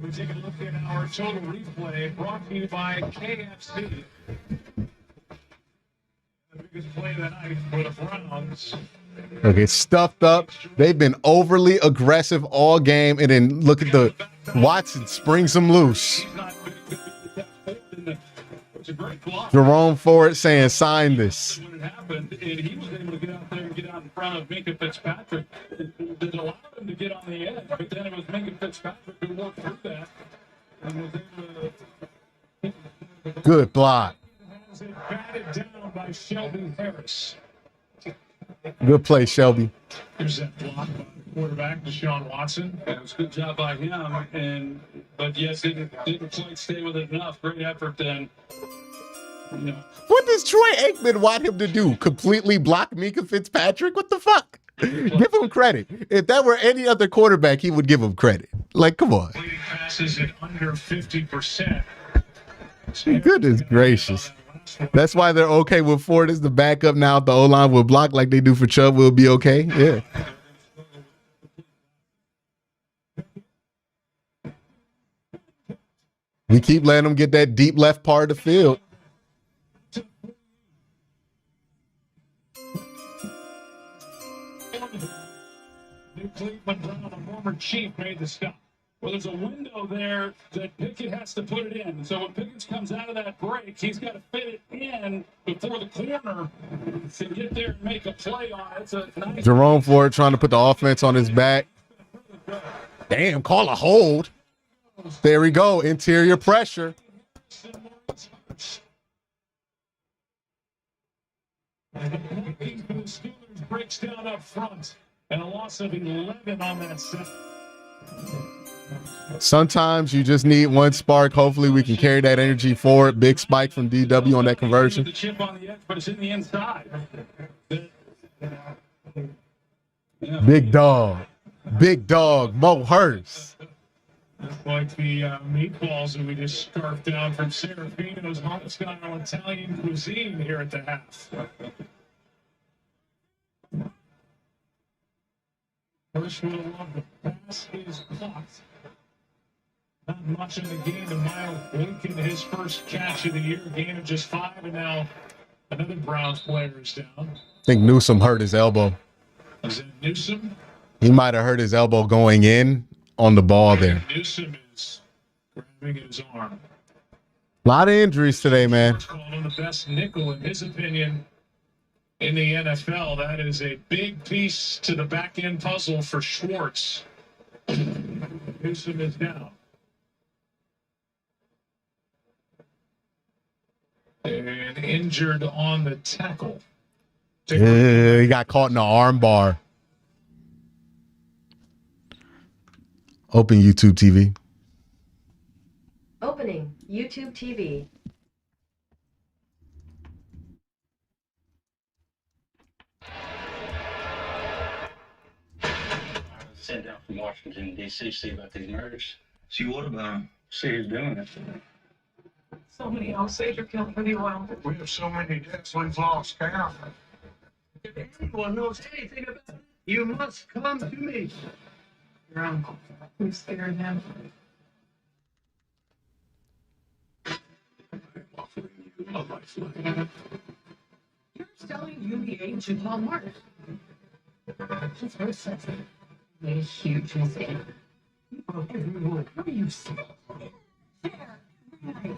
We take a look at our total replay brought to you by KFC. The biggest play of the night for the Browns. Look, it's stuffed up. They've been overly aggressive all game. And then look at the Watson springs them loose. Jerome Ford saying, sign this. When it happened, and he was able to get out there and get out in front of Minka Fitzpatrick. It allowed him to get on the edge, but then it was Minka Fitzpatrick who worked through that and was able to. Good block. Has it batted down by Shelby Harris. Good play, Shelby. Here's that block by the quarterback, Deshaun Watson. It was a good job by him, but yes, didn't quite stay with it enough. Great effort then. Yeah. What does Troy Aikman want him to do? Completely block Minka Fitzpatrick? What the fuck? Give him credit. If that were any other quarterback, he would give him credit. Come on. Passes at under 50%. Goodness gracious. That's why they're okay with Ford as the backup now. If the O-line will block like they do for Chubb, will be okay. Yeah. We keep letting them get that deep left part of the field. New Cleveland Brown, a former Chief, made the stop. Well, there's a window there that Pickett has to put it in. So when Pickett comes out of that break, he's got to fit it in before the corner to get there and make a play on it. It's a nice Jerome Ford trying to put the offense on his back. Damn, call a hold. There we go. Interior pressure. And the blocking for the Steelers breaks down up front. And a loss of 11 on that set. Sometimes you just need one spark. Hopefully we can carry that energy forward. Big spike from DW on that conversion. The chip on the edge, but it's in the inside. Big dog. Big dog. Mo Hurst. It's like the meatballs that we just scarfed down from Serafino's home-style Italian cuisine here at the half. First will love the pass is blocked. Not much in the game to Miles Boykin, his first catch of the year, gain of just 5, and now another Browns player is down. I think Newsom hurt his elbow. Is it Newsom? He might have hurt his elbow going in on the ball there. Newsom is grabbing his arm. A lot of injuries today, man. Called him the best nickel, in his opinion, in the NFL. That is a big piece to the back-end puzzle for Schwartz. Newsom is down. And injured on the tackle. He got caught in the arm bar. Open YouTube TV. Opening YouTube TV. Sent down from Washington, D.C. see about these murders. See what about them? See who's doing it. So many Osage are killed for the oil. We have so many deaths, we've lost count. If anyone knows anything about it, you must come to me. Your uncle. We scared him. I'm offering you a lifeline. You're selling you the ancient hallmark. She's very sensitive. Made a huge mistake. You broke every rule. What are you saying? Fair. Right.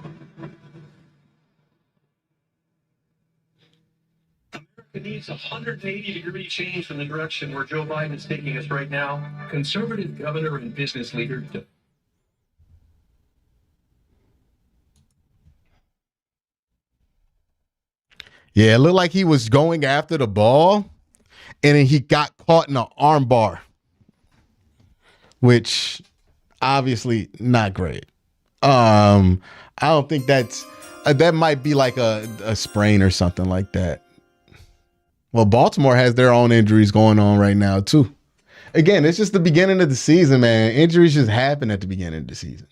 America needs a 180-degree change from the direction where Joe Biden is taking us right now. Conservative governor and business leader. Yeah, it looked like he was going after the ball, and then he got caught in an arm bar, which obviously not great. I don't think that's that might be like a sprain or something like that. Well, Baltimore has their own injuries going on right now too. Again, it's just the beginning of the season, man. Injuries just happen at the beginning of the season.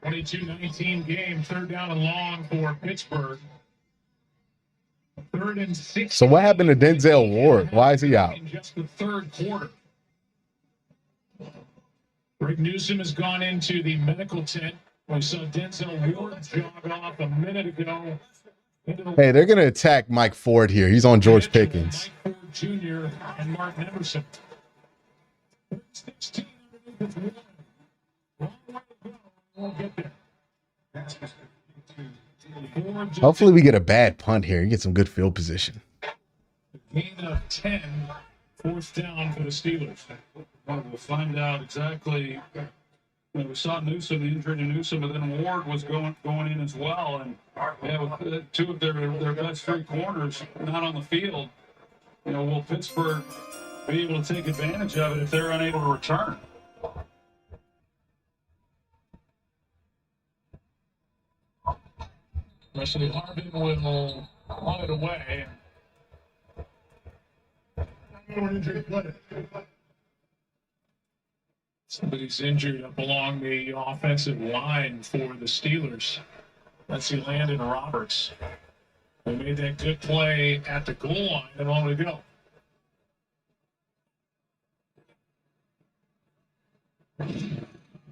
(22-19) game, third down and long for Pittsburgh. 3rd and 6. So what happened to Denzel Ward? Why is he out? In just the third quarter. Rick Newsom has gone into the medical tent. We saw Denzel Ward jog off a minute ago. Hey, they're going to attack Mike Ford here. He's on George Pickens. Mike Ford Jr. and Martin Emerson. 16 underneath his long way to go. We'll get there. Hopefully we get a bad punt here. You get some good field position. Gain of 10, 4th down for the Steelers. Well, we'll find out exactly. We saw Newsom, the injury to Newsom, but then Ward was going in as well. And yeah, with 2 of their best 3 corners not on the field, will Pittsburgh be able to take advantage of it if they're unable to return? Wesley Harvin will punt it away. Somebody's injured up along the offensive line for the Steelers. That's Landon Roberts. They made that good play at the goal line a moment ago.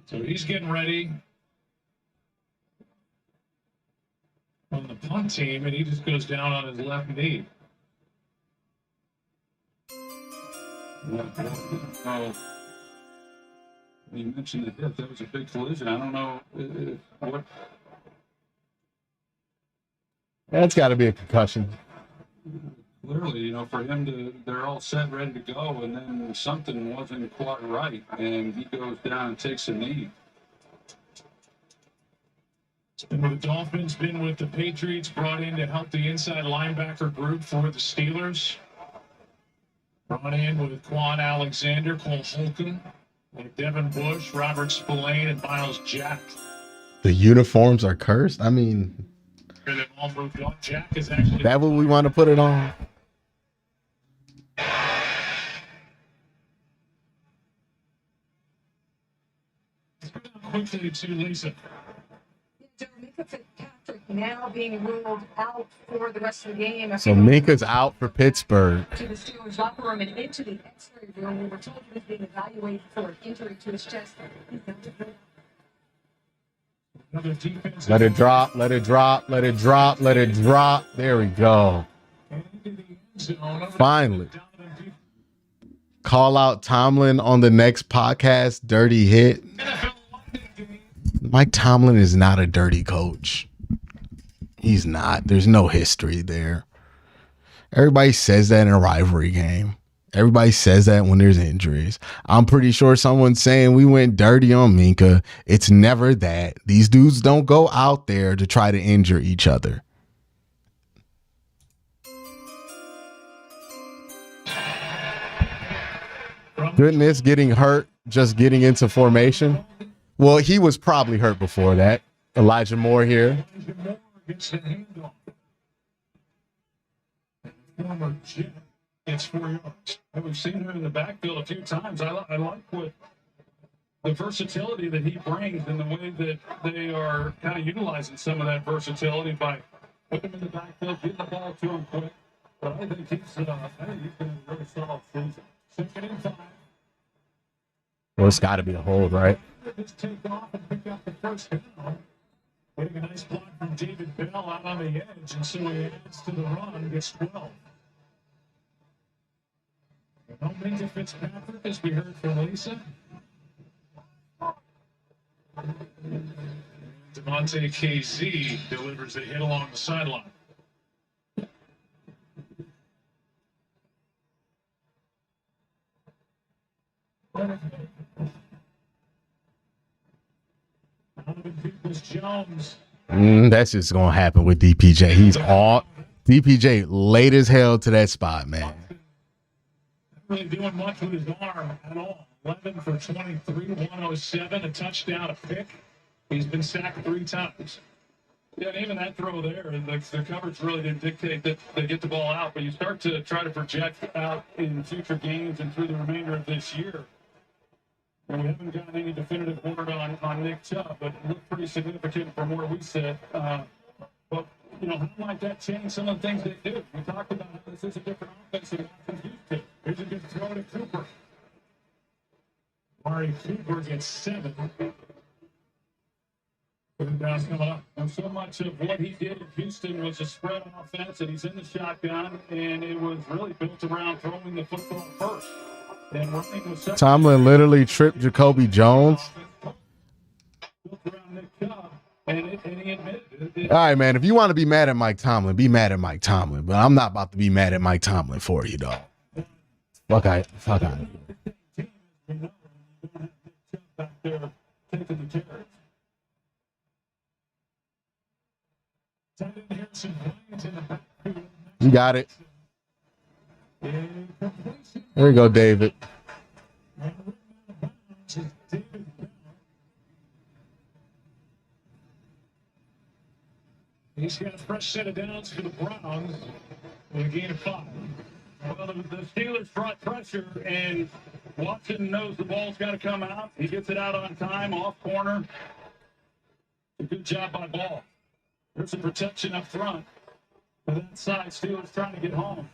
So he's getting ready on the punt team, and he just goes down on his left knee. Oh, you mentioned the hit. That was a big collision. I don't know what. That's got to be a concussion. Clearly, you know, for him they're all set, ready to go, and then something wasn't quite right, and he goes down and takes a knee. Been with the Dolphins, been with the Patriots, brought in to help the inside linebacker group for the Steelers. Brought in with Quan Alexander, Cole Holcomb, like Devin Bush, Robert Spillane, and Miles Jack. The uniforms are cursed. I mean, They've all moved on. Jack is actually. that what we want to put it on? Quickly to Lisa. Minka Fitzpatrick now being ruled out for the rest of the game. So Minka's out for Pittsburgh. To the Steelers locker room and into the X-ray room. We were told he was being evaluated for an injury to his chest. Another defense. Let it drop, let it drop, let it drop, let it drop. There we go. Finally. Call out Tomlin on the next podcast. Dirty hit. Mike Tomlin is not a dirty coach. He's not. There's no history there. Everybody says that in a rivalry game. Everybody says that when there's injuries. I'm pretty sure someone's saying we went dirty on Minka. It's never that. These dudes don't go out there to try to injure each other. Goodness, getting hurt, just getting into formation. Well, he was probably hurt before that. Elijah Moore here. Former Jet gets 4 yards. We've seen him in the backfield a few times. I like what the versatility that he brings and the way that they are kind of utilizing some of that versatility by putting him in the backfield, getting the ball to him quick. But I think he's been a really solid season. 2nd and 5. Well, it's got to be a hold, right? Just take off and pick up the first down. Getting a nice block from David Bell out on the edge, and so he adds to the run, gets 12. No Minka Fitzpatrick, as we heard from Lisa. Devontae KZ delivers a hit along the sideline. Jones. That's just going to happen with DPJ. He's all DPJ late as hell to that spot, man. Not really doing much with his arm at all. 11 for 23, 107, a touchdown, a pick. He's been sacked 3 times. Yeah, and even that throw there, the coverage really didn't dictate that they get the ball out, but you start to try to project out in future games and through the remainder of this year. And we haven't gotten any definitive word on Nick Chubb, but it looked pretty significant from where we sit. But, you know, how might that change some of the things they do? We talked about how this is a different offense than Watson's used to. Here's a good throw to Cooper. Amari Cooper gets 7. Down coming up. And so much of what he did in Houston was a spread offense, and he's in the shotgun, and it was really built around throwing the football first. Tomlin literally tripped Jacoby Jones. All right, man. If you want to be mad at Mike Tomlin, be mad at Mike Tomlin. But I'm not about to be mad at Mike Tomlin for you, dog. Fuck out. You got it. There you go, David. He's got a fresh set of downs for the Browns with a gain of 5. Well, the Steelers brought pressure, and Watson knows the ball's got to come out. He gets it out on time, off corner. A good job by Ball. There's some protection up front. to that side. Steelers trying to get home.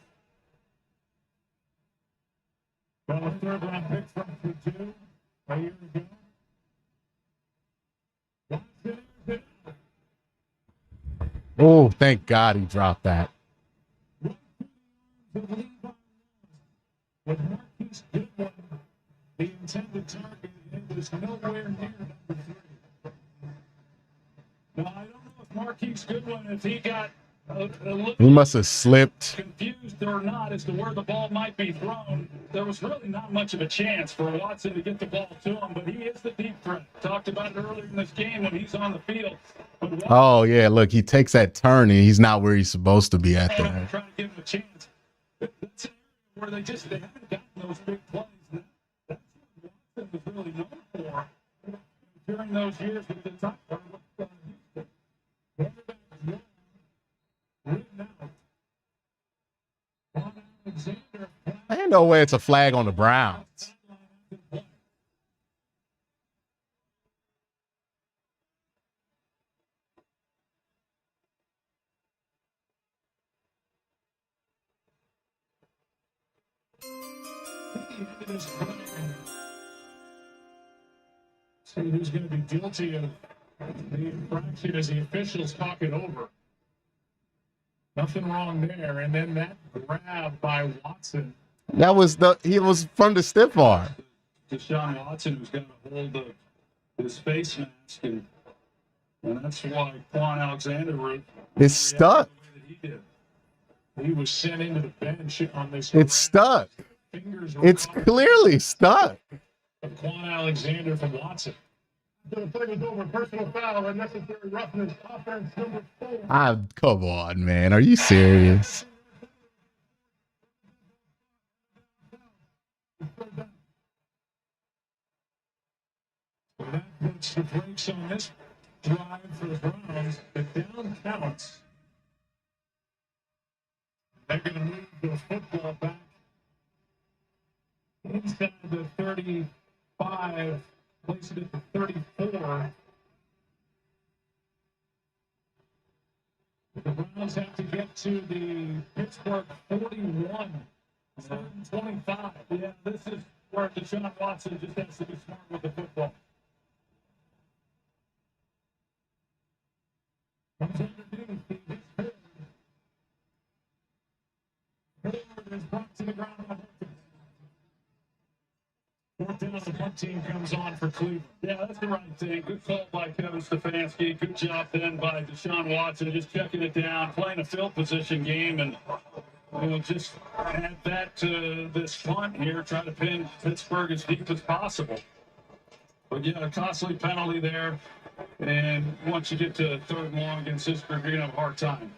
Got a third-round pick from Purdue a year ago. Oh, thank God he dropped that. With Marquise Goodwin, the intended target, it was nowhere near number 3. Now, I don't know if Marquise Goodwin, if he got a little He must have slipped. confused or not as to where the ball might be thrown. There was really not much of a chance for Watson to get the ball to him, but he is the deep threat. Talked about it earlier in this game when he's on the field. Oh, yeah, look, he takes that turn, and he's not where he's supposed to be at there. Trying to give him a chance. That's an area where they haven't gotten those big plays. That's what Watson was really known for during those years with the top. Ain't no way it's a flag on the Browns. See who's going to be guilty of the infraction as the officials talk it over. Nothing wrong there. And then that grab by Watson. That was he was from the stiff arm. Deshaun Watson was going to hold his face mask, and that's why Quan Alexander It's stuck. He was sent into the bench on this. It's stuck. It's clearly stuck. Quan Alexander from Watson. The play was over. Personal foul and necessary roughness. Offense number 4. Come on, man. Are you serious? That puts the brakes on this drive for the Browns. The down counts. They're going to move the football back inside the 35, place it at the 34. The Browns have to get to the Pittsburgh 41. 25. Yeah, this is where Deshaun Watson just has to be smart with the football. Comes underneath. Hillard is brought to the ground by Fourth down, the punt team comes on for Cleveland. Yeah, that's the right thing. Good call by Kevin Stefanski. Good job then by Deshaun Watson, just checking it down, playing a field position game, and just add that to this punt here, try to pin Pittsburgh as deep as possible. But yeah, a costly penalty there, and once you get to third and long against this group, you're going to have a hard time.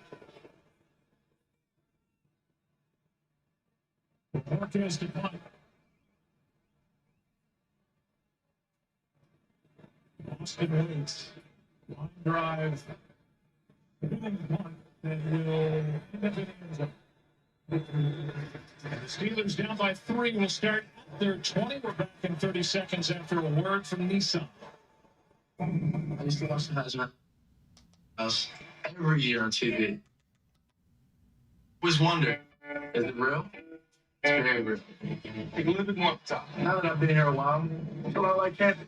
Marquez to punt. Austin waits. Line drive. Punt that will end up in the end zone. The Steelers down by 3 will start their 20. We're back in 30 seconds after a word from Nissan. I used to watch the Hazmat every year on TV. Was wondering, is it real? It's very real. Take a little bit more up top. Now that I've been here a while, I feel like candy.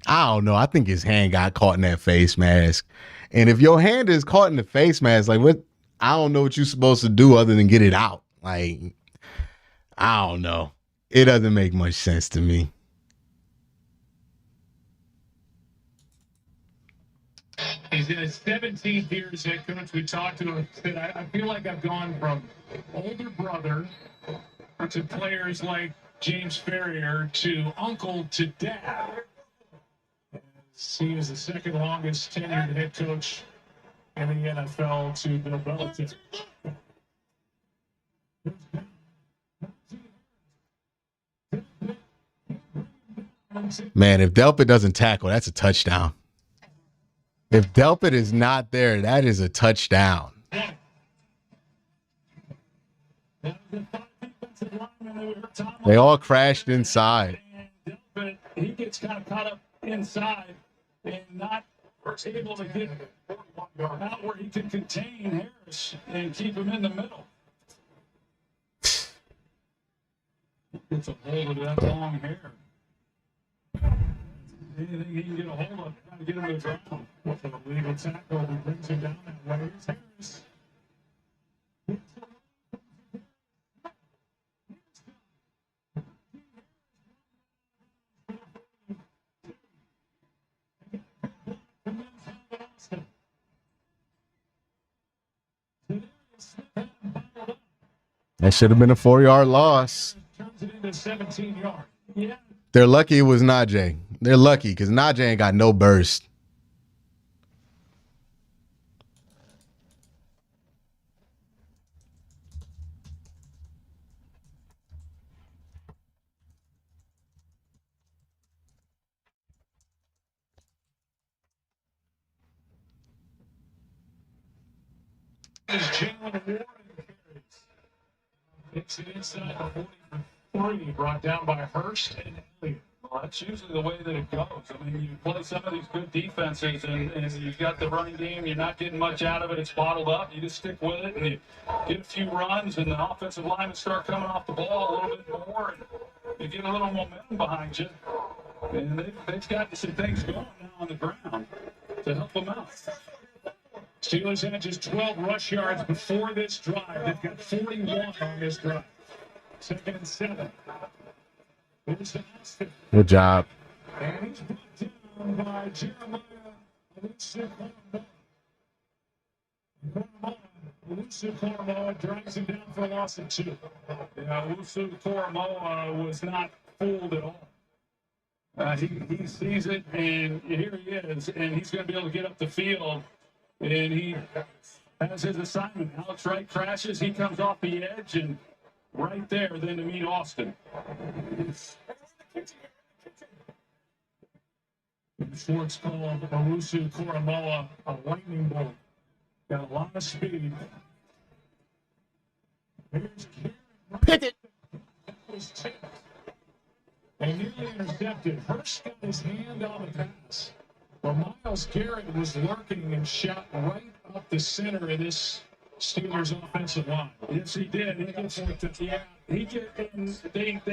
I don't know. I think his hand got caught in that face mask. And if your hand is caught in the face mask, like what? I don't know what you're supposed to do other than get it out. Like, I don't know. It doesn't make much sense to me. He's in his 17th year as head coach. We talked to him. Said, I feel like I've gone from older brother to players like James Ferrier to uncle to dad. He was the second longest tenured head coach in the NFL to Bill Belichick. Man, if Delpit doesn't tackle, that's a touchdown. If Delpit is not there, that is a touchdown. They all crashed inside. But he gets kind of caught up inside and not was able to get out where he can contain Harris and keep him in the middle. Gets a hold of that long hair. Anything he can get a hold of, trying to get him to the ground. With an illegal tackle, he brings him down that way. Here's Harris. That should have been a 4-yard loss. Turns it into 17 yards. Yeah. They're lucky it was Najee. They're lucky because Najee ain't got no burst. Is Jalen Warren carries. It's it inside the 40 for 3, brought down by Hurst and Elliott. Well, that's usually the way that it goes. I mean, you play some of these good defenses, and you've got the running game. You're not getting much out of it. It's bottled up. You just stick with it, and you get a few runs, and the offensive linemen start coming off the ball a little bit more, and you get a little momentum behind you. And they've got some things going now on the ground to help them out. Steelers had just 12 rush yards before this drive. They've got 41 on this drive. 2nd and 7. Good job. And he's brought down by Jeremiah Owusu-Koramoah drags him down for a loss of 2. Yeah, Owusu-Koramoah was not fooled at all. He sees it, and here he is, and he's going to be able to get up the field. And he has his assignment. Alex Wright crashes. He comes off the edge and right there then to meet Austin. Schwartz called Owusu-Koramoah a lightning bolt. Got a lot of speed. Here's Pickett. That was tipped. And nearly intercepted. Hurst got his hand on the pass. Well, Myles Garrett was lurking and shot right up the center of this Steelers offensive line. Yes, he did. They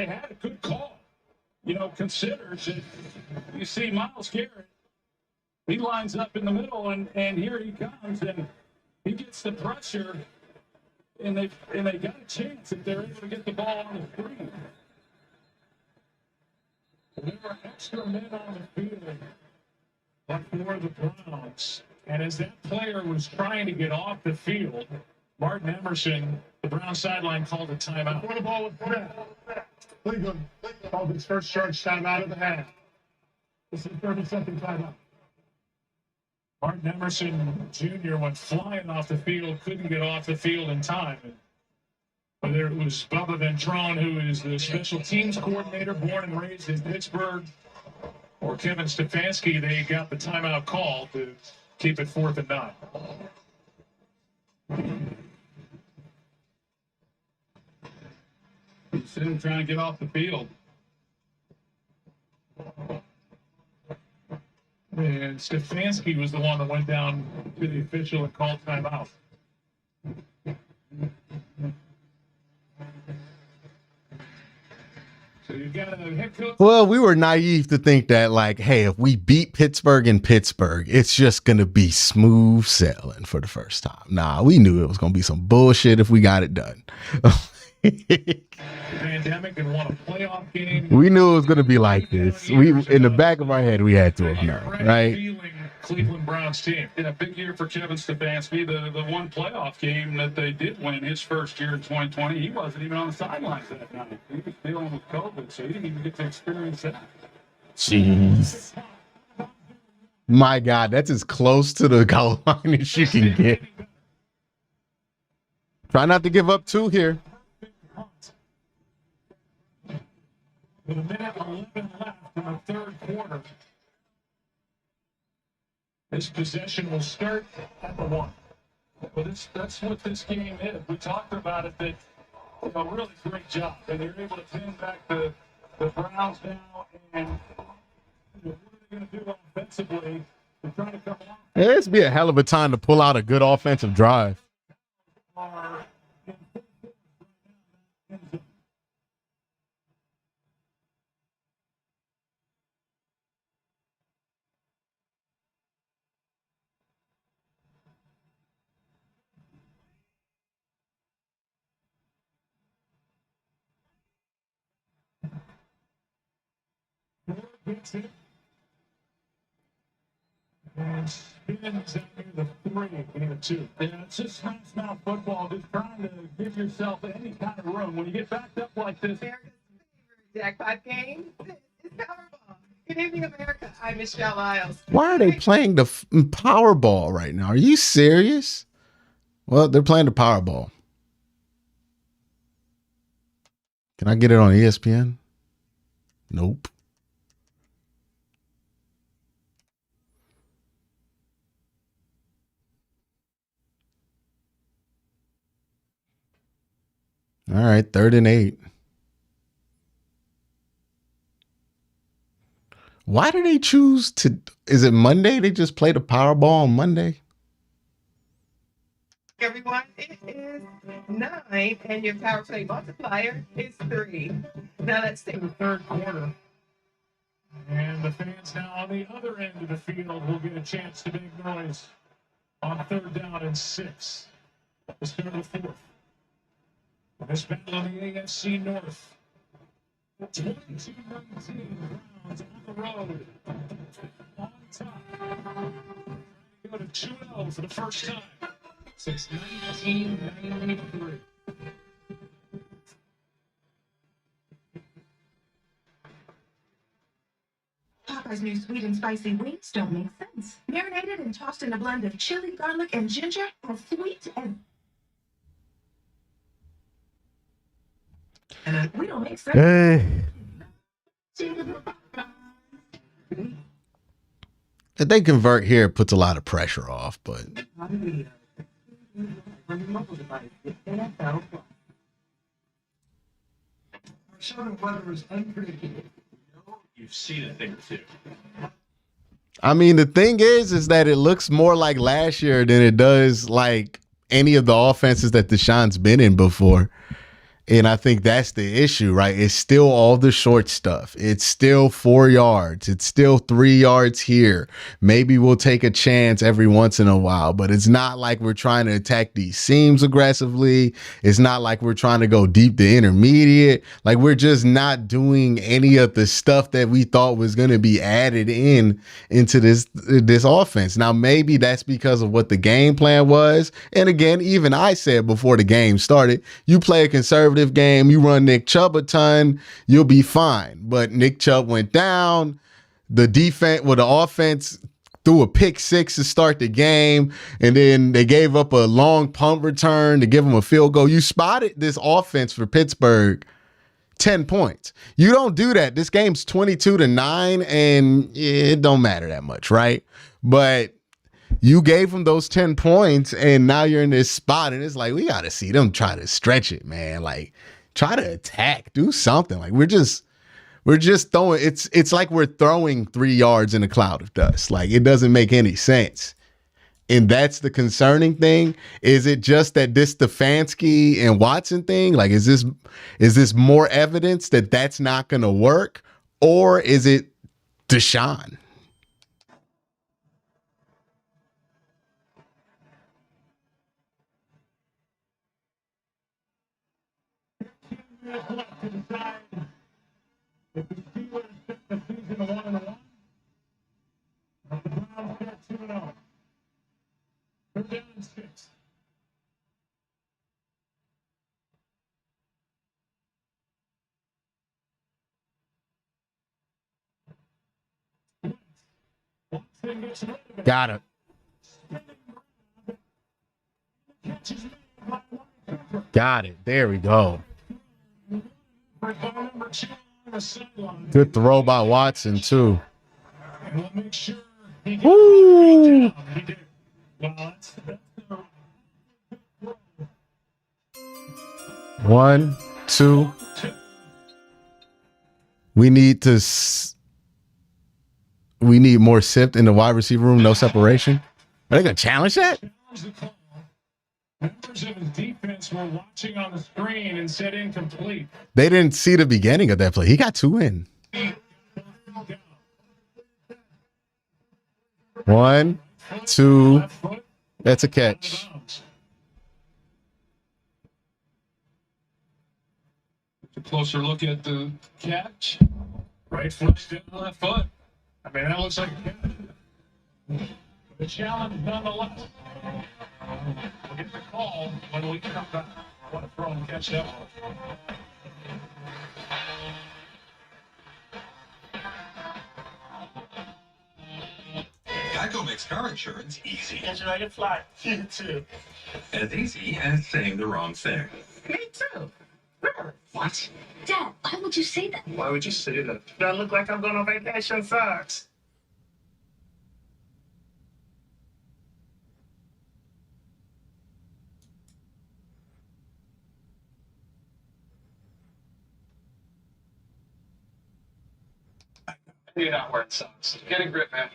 had a good call. You know, consider that you see Myles Garrett, he lines up in the middle, and here he comes, and he gets the pressure, and they got a chance if they're able to get the ball on the screen. There were extra men on the field for the Browns. And as that player was trying to get off the field, Martin Emerson, the Brown sideline, called a timeout. What a ball with Brett. Cleveland called his first charge timeout of the half. This is 30-second timeout. Martin Emerson Jr. went flying off the field, couldn't get off the field in time. Whether it was Bubba Ventrone, who is the special teams coordinator, born and raised in Pittsburgh, or Kevin Stefanski, they got the timeout call to keep it 4th and 9. He's sitting trying to get off the field. And Stefanski was the one that went down to the official and called timeout. So you got a head coach. Well, we were naive to think that, like, hey, if we beat Pittsburgh in Pittsburgh, it's just going to be smooth sailing for the first time. Nah, we knew it was going to be some bullshit if we got it done. Pandemic and won a playoff game. We knew it was going to be like this. We, in the back of our head, we had to have known, right? Cleveland Browns team. In a big year for Kevin Stefanski, the one playoff game that they did win his first year in 2020, he wasn't even on the sidelines that night. He was dealing with COVID, so he didn't even get to experience that. Jeez. My God, that's as close to the goal line as you can get. Try not to give up 2 here. With a minute 11 left in the 3rd quarter, this possession will start at the 1. But that's what this game is. We talked about it, that really great job. And they're able to pin back the Browns now. And what are they going to do offensively It's be a hell of a time to pull out a good offensive drive. Gets it. And spins out near the 3, near 2. Yeah, it's just smash mouth football, just trying to give yourself any kind of room. When you get backed up like this. America's favorite jackpot game. This is Powerball. Good evening, America. I'm Michelle Isles. Why are they playing the Powerball right now? Are you serious? Well, they're playing the Powerball. Can I get it on ESPN? Nope. All right, 3rd and 8. Why do they choose to? Is it Monday? They just play the Powerball on Monday? Everyone, it is 9, and your power play multiplier is 3. Now let's take the 3rd quarter. And the fans now on the other end of the field will get a chance to make noise on 3rd down and 6. The start of the 4th. This battle on the AFC North. 22-19 Browns on the road. On top. Go to 2-0 for the first time since 1993. Popeye's new sweet and spicy wings don't make sense. Marinated and tossed in a blend of chili, garlic, and ginger, as sweet as... And we don't make sense. Hey. If they convert here, it puts a lot of pressure off, but Southern weather is unpredictable. You've seen a thing or two. I mean, the thing is that it looks more like last year than it does like any of the offenses that Deshaun's been in before. And I think that's the issue, right? It's still all the short stuff. It's still 4 yards. It's still 3 yards here. Maybe we'll take a chance every once in a while, but it's not like we're trying to attack these seams aggressively. It's not like we're trying to go deep to intermediate. Like, we're just not doing any of the stuff that we thought was going to be added into this offense. Now, maybe that's because of what the game plan was. And again, even I said before the game started, you play a conservative game, you run Nick Chubb a ton, you'll be fine. But Nick Chubb went down. The offense threw a pick 6 to start the game, and then they gave up a long punt return to give them a field goal. You spotted this offense for Pittsburgh 10 points. You don't do that. This game's 22-9, and it don't matter that much, right? But you gave them those 10 points, and now you're in this spot, and it's like, we got to see them try to stretch it, man. Like, try to attack, do something. Like, we're just throwing, it's like we're throwing 3 yards in a cloud of dust. Like, it doesn't make any sense. And that's the concerning thing. Is it just that this Stefanski and Watson thing? Like, is this more evidence that that's not going to work? Or is it Deshaun? If the Steelers set the season 1-1, the Browns get 2-0. 3rd down and 6. Got it. Got it. There we go. Good throw by Watson, too. Woo! 1, 2. We need to we need more sift in the wide receiver room, no separation. Are they gonna challenge that? Members of his defense were watching on the screen and said incomplete. They didn't see the beginning of that play. He got 2 in. 1, 2. That's a catch. A closer look at the catch. Right foot down left foot. I mean, that looks like a catch. The challenge nonetheless. We'll get the call when we come back. What a throw and catch that one. Geico makes car insurance easy. That's right, it's fly. You too. As easy as saying the wrong thing. Me too. What? Dad, why would you say that? Why would you say that? Do I look like I'm going on vacation first? You're not wearing socks. Get a grip, man.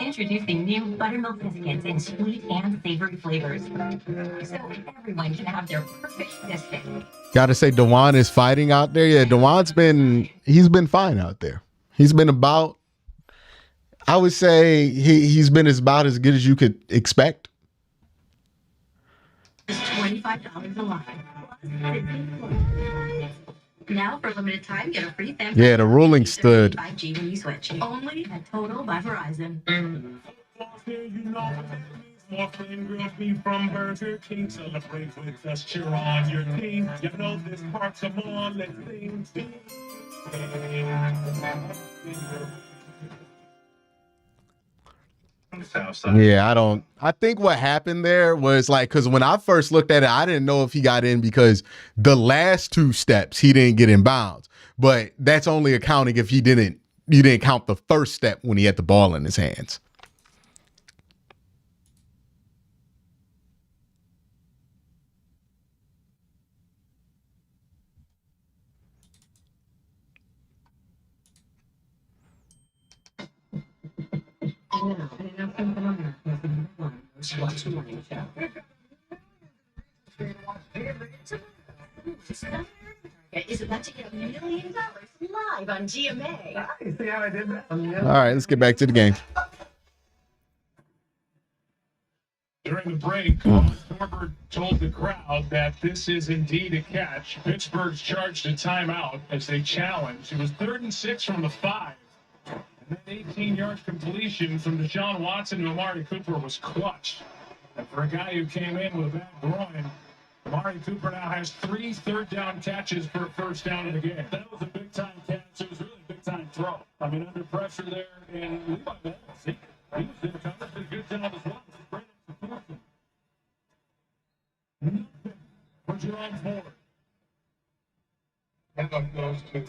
Introducing new buttermilk biscuits in sweet and savory flavors. So everyone can have their perfect biscuit. Gotta say, Dewan is fighting out there. Yeah, Dewan's been fine out there. He's been about, I would say he's been about as good as you could expect. It's $25 a line. Now, for a limited time, get a free Samsung. Yeah, the ruling stood. 5G when you switch. Only at Total by Verizon. More flame grilled beef from Burger King. Celebrate with us, cheer on your team. You know this part, come on, let's sing. Yeah, I think what happened there was like, because when I first looked at it, I didn't know if he got in because the last 2 steps he didn't get in bounds. But that's only accounting if you didn't count the first step when he had the ball in his hands. Is about to get $1 million live on GMA. See how I did that? All right, let's get back to the game. During the break, Corbett told the crowd that this is indeed a catch. Pittsburgh's charged a timeout as they challenged. It was 3rd and 6 from the 5. And then 18-yard completion from Deshaun Watson to Amari Cooper was clutch. And for a guy who came in with a bad groin, Amari Cooper now has 3 third-down catches for a first down in the game. That was a big-time catch. It was really a big-time throw. I mean, under pressure there, and Levi Bell, he was in coverage, did a good job as well. Great execution. For Jerome Ford. How about those two?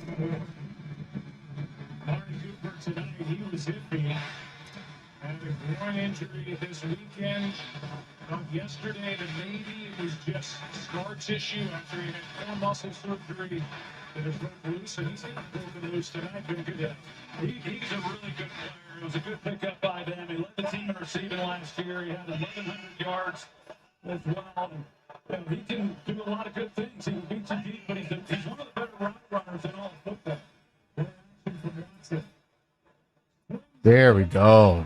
Amari Cooper tonight, he was iffy. Had a groin injury this weekend. Yesterday, that maybe it was just scar tissue after he had 4 muscle surgery that is broken loose, and he's broken loose tonight. Been good. He's a really good player. It was a good pickup by them. He led the team in receiving last year. He had 1,100 yards as well. And he can do a lot of good things. He can beat you deep, but he's one of the better route runners in all of football. There we go.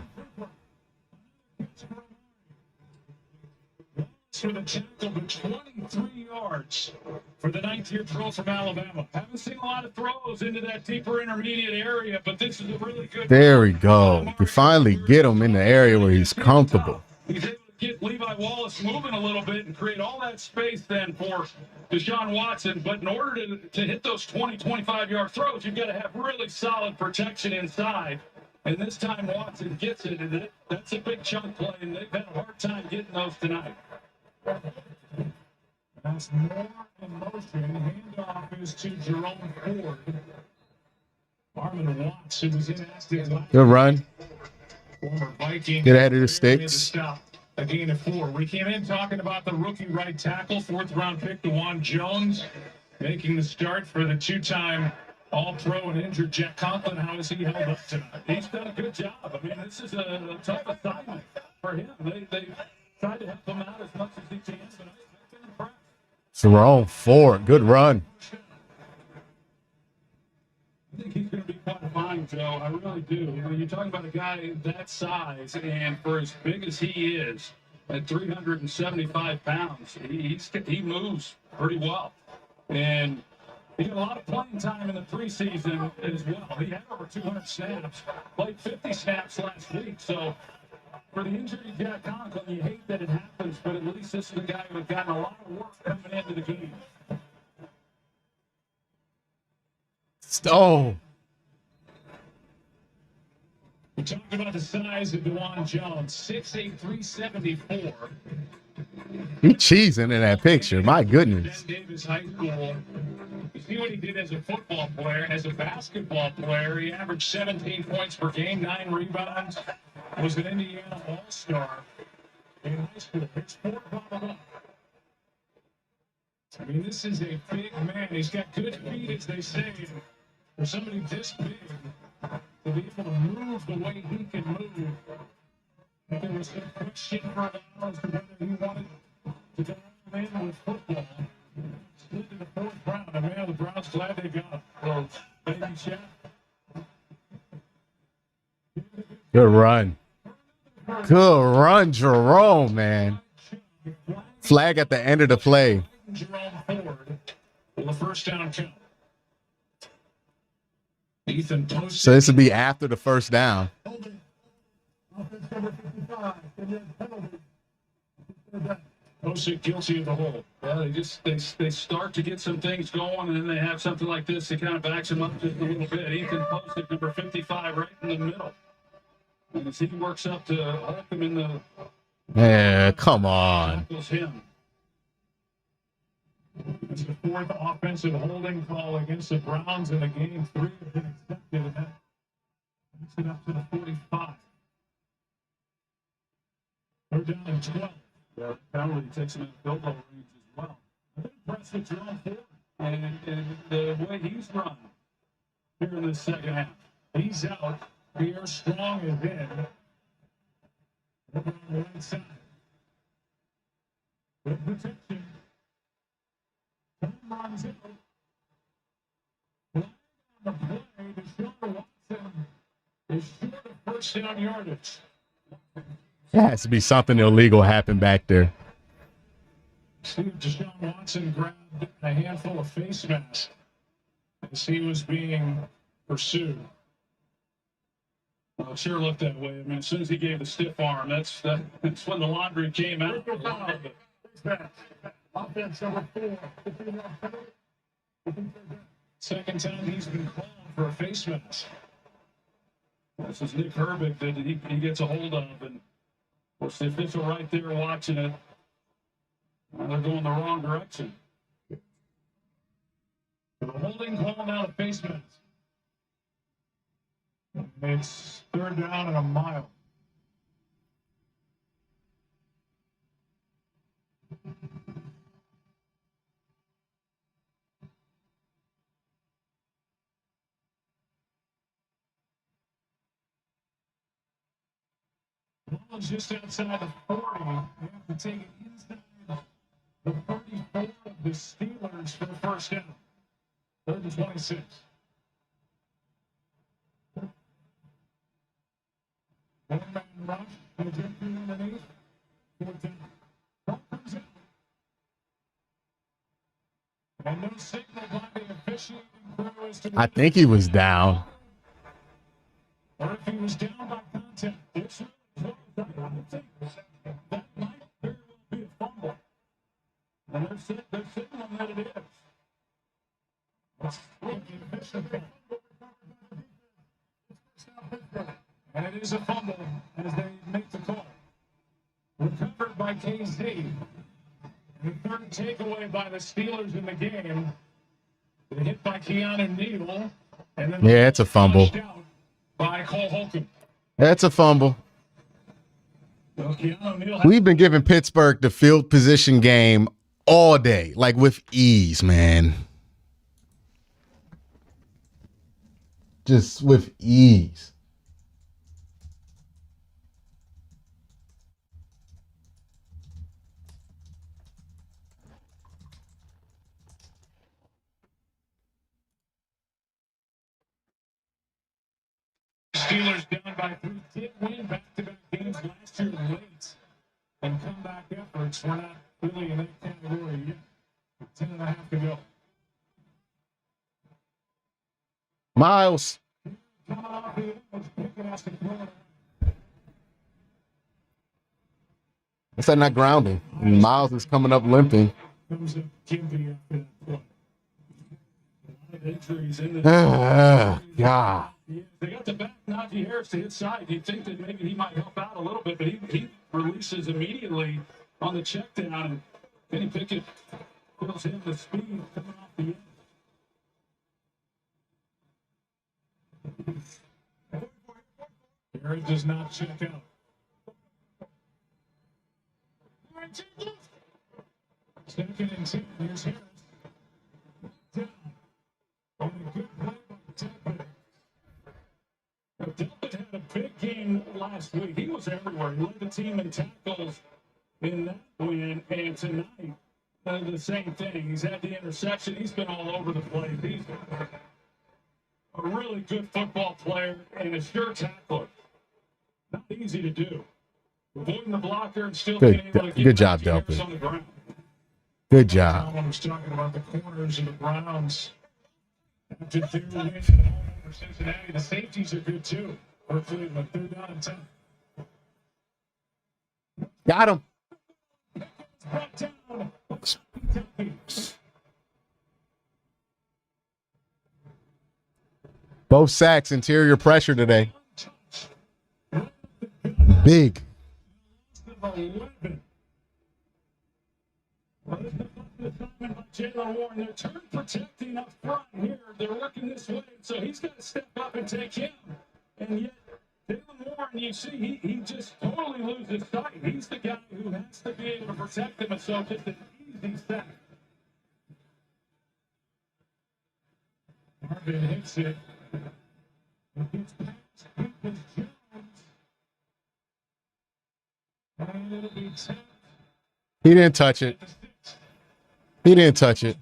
For the tackle to 23 yards for the 9th-year pro from Alabama. Haven't seen a lot of throws into that deeper intermediate area, but this is a really good. There we go. You finally get him in the area where he's comfortable. He's able to get Levi Wallace moving a little bit and create all that space then for Deshaun Watson. But in order to hit those 20, 25-yard throws, you've got to have really solid protection inside. And this time Watson gets it, and that's a big chunk play, and they've had a hard time getting those tonight. That's more in motion. Handoff is to Jerome Ford. Marvin Watts, who was inactive last Good run. former Viking. Get ahead of the sticks. A gain of 4. We came in talking about the rookie right tackle, 4th round pick, DeJuan Jones, making the start for the 2-time All-pro and injured Jack Conklin. How has he held up tonight? He's done a good job. I mean, this is a tough assignment for him. They tried to help him out as much as he can, but I've been impressed. Jerome Ford, good run. I think he's going to be quite fine, Joe. I really do. When you're talking about a guy that size, and for as big as he is, at 375 pounds, he moves pretty well. And he got a lot of playing time in the preseason as well. He had over 200 snaps, played 50 snaps last week. So for the injury to Jack Conklin, you hate that it happens, but at least this is a guy who had gotten a lot of work coming into the game. Oh. We talked about the size of DeJuan Jones, 6'8", 374. He cheesing in that picture. My goodness. Davis High School. You see what he did as a football player. As a basketball player, he averaged 17 points per game, 9 rebounds. Was an Indiana All-Star in high school. His four bottom up. I mean, this is a big man. He's got good feet, as they say. For somebody this big, to be able to move the way he can move. And there was some question for a while as to whether he wanted to go all in with football. Slid to the fourth round, and man, the Browns glad they got him. So, baby Shaq. Good run. Good run, Jerome, man. Flag at the end of the play. Jerome Ford for the first down count. Ethan posted. So this would be after the first down. Posted guilty of the hold. Yeah, they start to get some things going, and then they have something like this that kind of backs them up just a little bit. Ethan posted number 55 right in the middle. And as he works up to hold him in the. Yeah, come on. Him. It's the fourth offensive holding call against the Browns in the game. 3 have been accepted, and that takes it up to the 45. They're down in 12. The penalty takes him in the field goal range as well. I've been impressed with Jerome Ford and the way he's run here in the second half. He's out. Pierre Strong is in. Over on the right side. Good protection. Runs out. Flag on the play. Deshaun Watson is short of first down yardage. There has to be something illegal happen back there. Steve Deshaun Watson grabbed a handful of face masks as he was being pursued. Well, it sure looked that way. I mean, as soon as he gave the stiff arm, that's when the laundry came out. Offense number 4. Second time he's been called for a face mask. This is Nick Herbig that he gets a hold of, and of course the official right there watching it. Well, they're going the wrong direction. The holding call now to face mask. It's third down and a mile. Ball's just outside the 40. They have to take it inside the 34 of the Steelers for the first down. Third and 26. One man rush. They get through underneath. Fourth down. Ball comes out. And no signal by the officiating crew as to I think he was down. or if he was down by contact. It's really close. That might very well be a fumble. And they're signaling that it is. And it is a fumble as they make the call. Recovered by KZ. The third takeaway by the Steelers in the game. They hit by Keanu Neal. And then Yeah, it's a fumble. By Cole Holcomb. That's a fumble. Well, Keanu Neal We've been giving Pittsburgh the field position game all day, like with ease, man. just with ease. Steelers down by 3, did win back-to-back games last year late. And comeback efforts, we're not really in that category yet. 10.5 to go. Miles. What's that not grounding? And Miles is coming up limping. Comes up Kimby after that play. A lot of injuries in the God. Yeah, they got the back Najee Harris to his side. You'd think that maybe he might help out a little bit, but he releases immediately on the check down, and Kenny Pickett fills him the speed coming off the end. Harris does not check out. Second and 10. Here's Harris. Down. On a good play by Delpit. Delpit had a big game last week. He was everywhere. He led the team in tackles in that win, and tonight, the same thing. He's had the interception. He's been all over the place. He's a really good football player and a sure tackler. Not easy to do. Avoiding the blocker and still being able to get Good job, Delpit. on the ground. Good job. I was talking about the corners of the Browns. After their win at home over Cincinnati, the safeties are good too. For Cleveland, 3rd down and 10. Got him. Both sacks, interior pressure today. Big. 11. Jalen Warren, they're turn protecting up front here. They're working this way, so he's got to step up and take him. And yet, Jalen Warren, you see, he just totally loses sight. He's the guy who has to be able to protect him, and so just an easy sack. Marvin hits it. It gets past Jones. And it'll be tapped. He didn't touch it. He didn't touch it.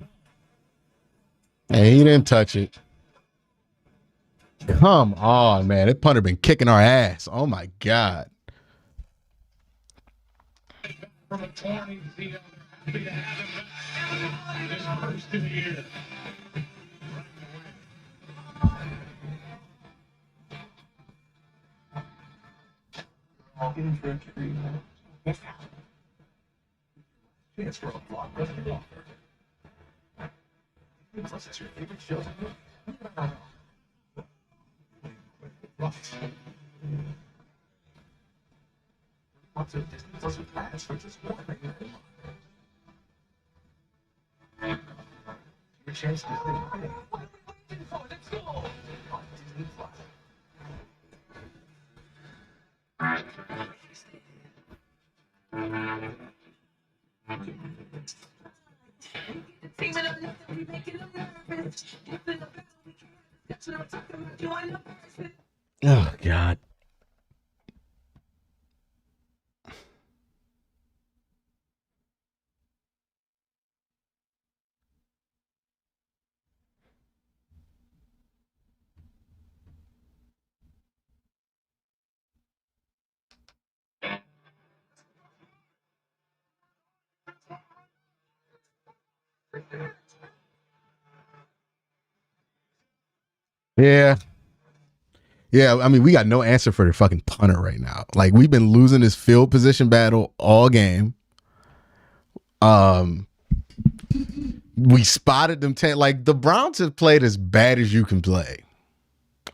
Hey, he didn't touch it. Come on, man. That punter been kicking our ass. Oh, my God. From a 20, they're happy to have him this first of the year. It's for a blockbuster. Plus, it's your favorite show. What's a Disney Plus with ads for just one thing? Your chance to say, hey, what are we waiting for? Let's go! On Disney Plus. Oh, God. Yeah. Yeah, I mean, we got no answer for the fucking punter right now. Like, we've been losing this field position battle all game. We spotted them 10. Like, the Browns have played as bad as you can play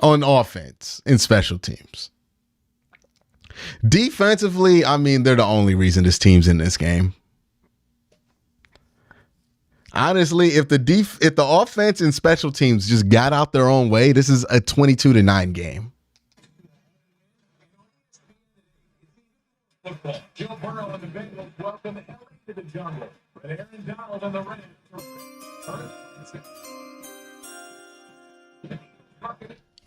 on offense in special teams. Defensively, I mean, they're the only reason this team's in this game. Honestly, if the offense and special teams just got out their own way, this is a 22-9 game. Football. Joe Burrow and the Bengals welcome LA to the jungle. But Aaron Donald on the rim.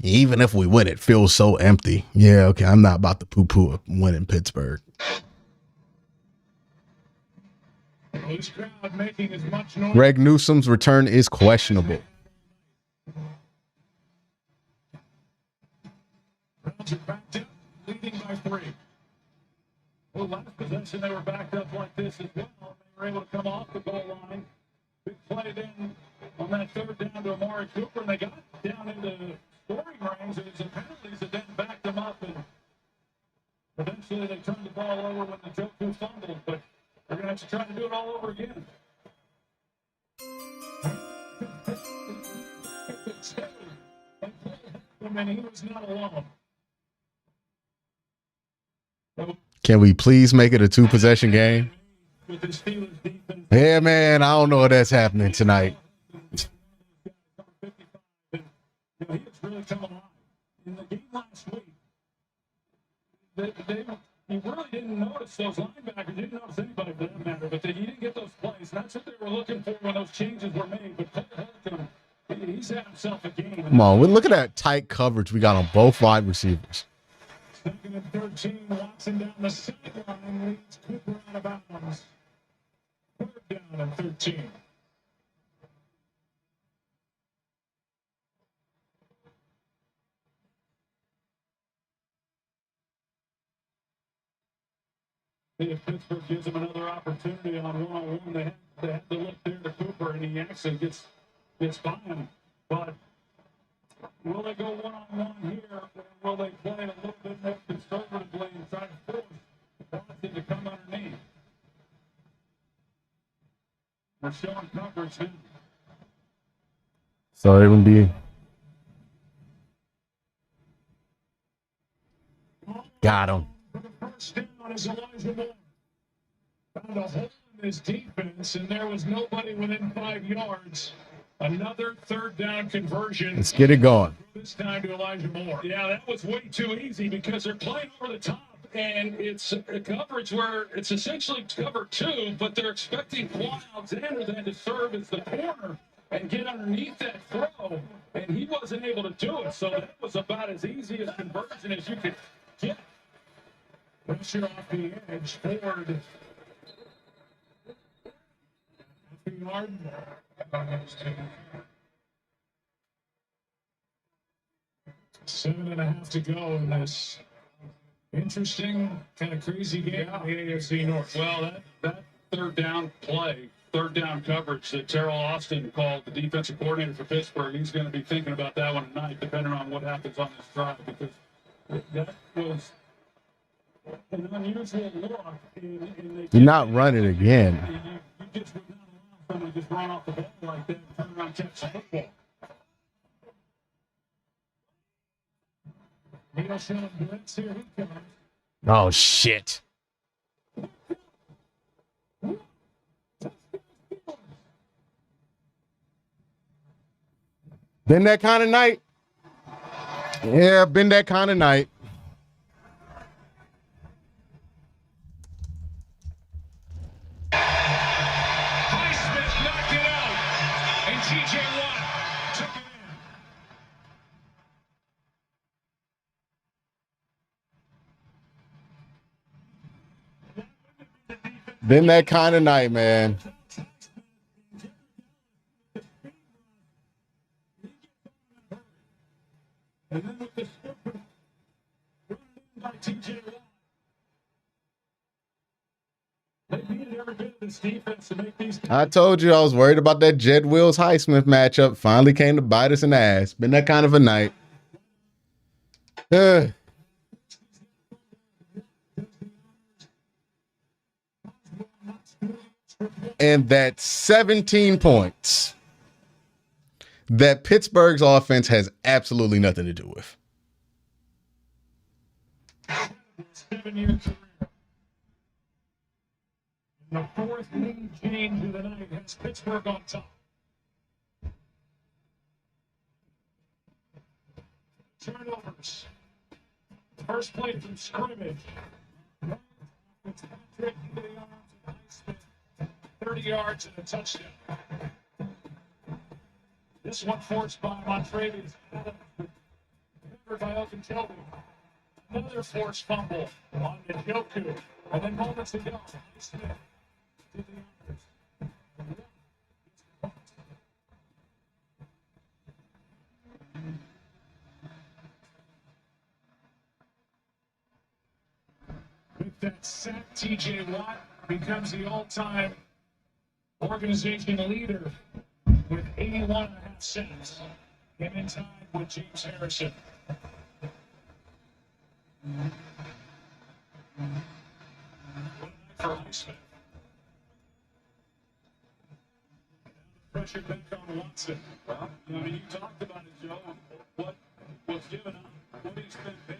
Even if we win, it feels so empty. Yeah, okay. I'm not about to poo-poo a win in Pittsburgh. This crowd making as much noise. Greg Newsom's return is questionable. Browns are backed up, leading by 3. Well, last possession, they were backed up like this as well. They were able to come off the goal line. Big play then on that third down to Amari Cooper, and they got down into scoring range. It was the penalties that then backed them up, and eventually they turned the ball over when the Joku fumbled, but they're going to have to try to do it all over again. And he was not alone. Can we please make it a 2-possession game? Yeah, man, I don't know if that's happening tonight. He has really come alive. In the game last week, you really didn't notice those linebackers, didn't notice anybody for that matter, but you didn't get those plays. That's what they were looking for when those changes were made. But Cole Holcomb, he's had himself a game. Come on, look at that tight coverage we got on both wide receivers. Second and 13, Watson down the sideline, leads Cooper out of bounds. Third down and 13. If Pittsburgh gives him another opportunity on one-on-one, they have to look there to Cooper, and he actually gets by him. But will they go one-on-one here, or will they play it a little bit more conservatively and try to force Watson to come underneath? They're showing coverage now. So it would be. Got him. First down is Elijah Moore. Found a hole in his defense, and there was nobody within 5 yards. Another third down conversion. Let's get it going. This time to Elijah Moore. Yeah, that was way too easy because they're playing over the top, and it's a coverage where it's essentially cover 2, but they're expecting Quan Alexander then to serve as the corner and get underneath that throw, and he wasn't able to do it. So that was about as easy a conversion as you could get. Pressure off the edge. Ford. Yard. 7.5 to go in this interesting, kind of crazy game in the AFC North. Well, that third down play, third down coverage that Terrell Austin called the defensive coordinator for Pittsburgh, he's going to be thinking about that one tonight, depending on what happens on this drive, because that was an unusual look. You're not running again. You just would not allow someone to just run off the ball like that and turn around and catch the football. Oh, shit. Been that kind of night? Yeah, been that kind of night. Highsmith knocked it out, and T.J. Watt took it in. Been that kind of night, man. And then with the stupid run by T.J. Watt. They needed every bit of this defense to make these. I told you I was worried about that Jed Wills Highsmith matchup. Finally came to bite us in the ass. Been that kind of a night. And that's 17 points that Pittsburgh's offense has absolutely nothing to do with. 7-year career. The fourth lead change of the night has Pittsburgh on top. Turnovers. First play from scrimmage. It's Patrick, 30 yards and a touchdown. This one forced by Montrevious Adams. recovered by Ogunjobi. Another forced fumble on Njoku. And then moments ago, Smith did the honors. With that sack, TJ Watt becomes the all-time organization leader with 81.5 sacks. Him in time with James Harrison. For Smith. Pressure back on Watson. Well, I mean, you talked about it, Joe. What was given up, what he's been paid,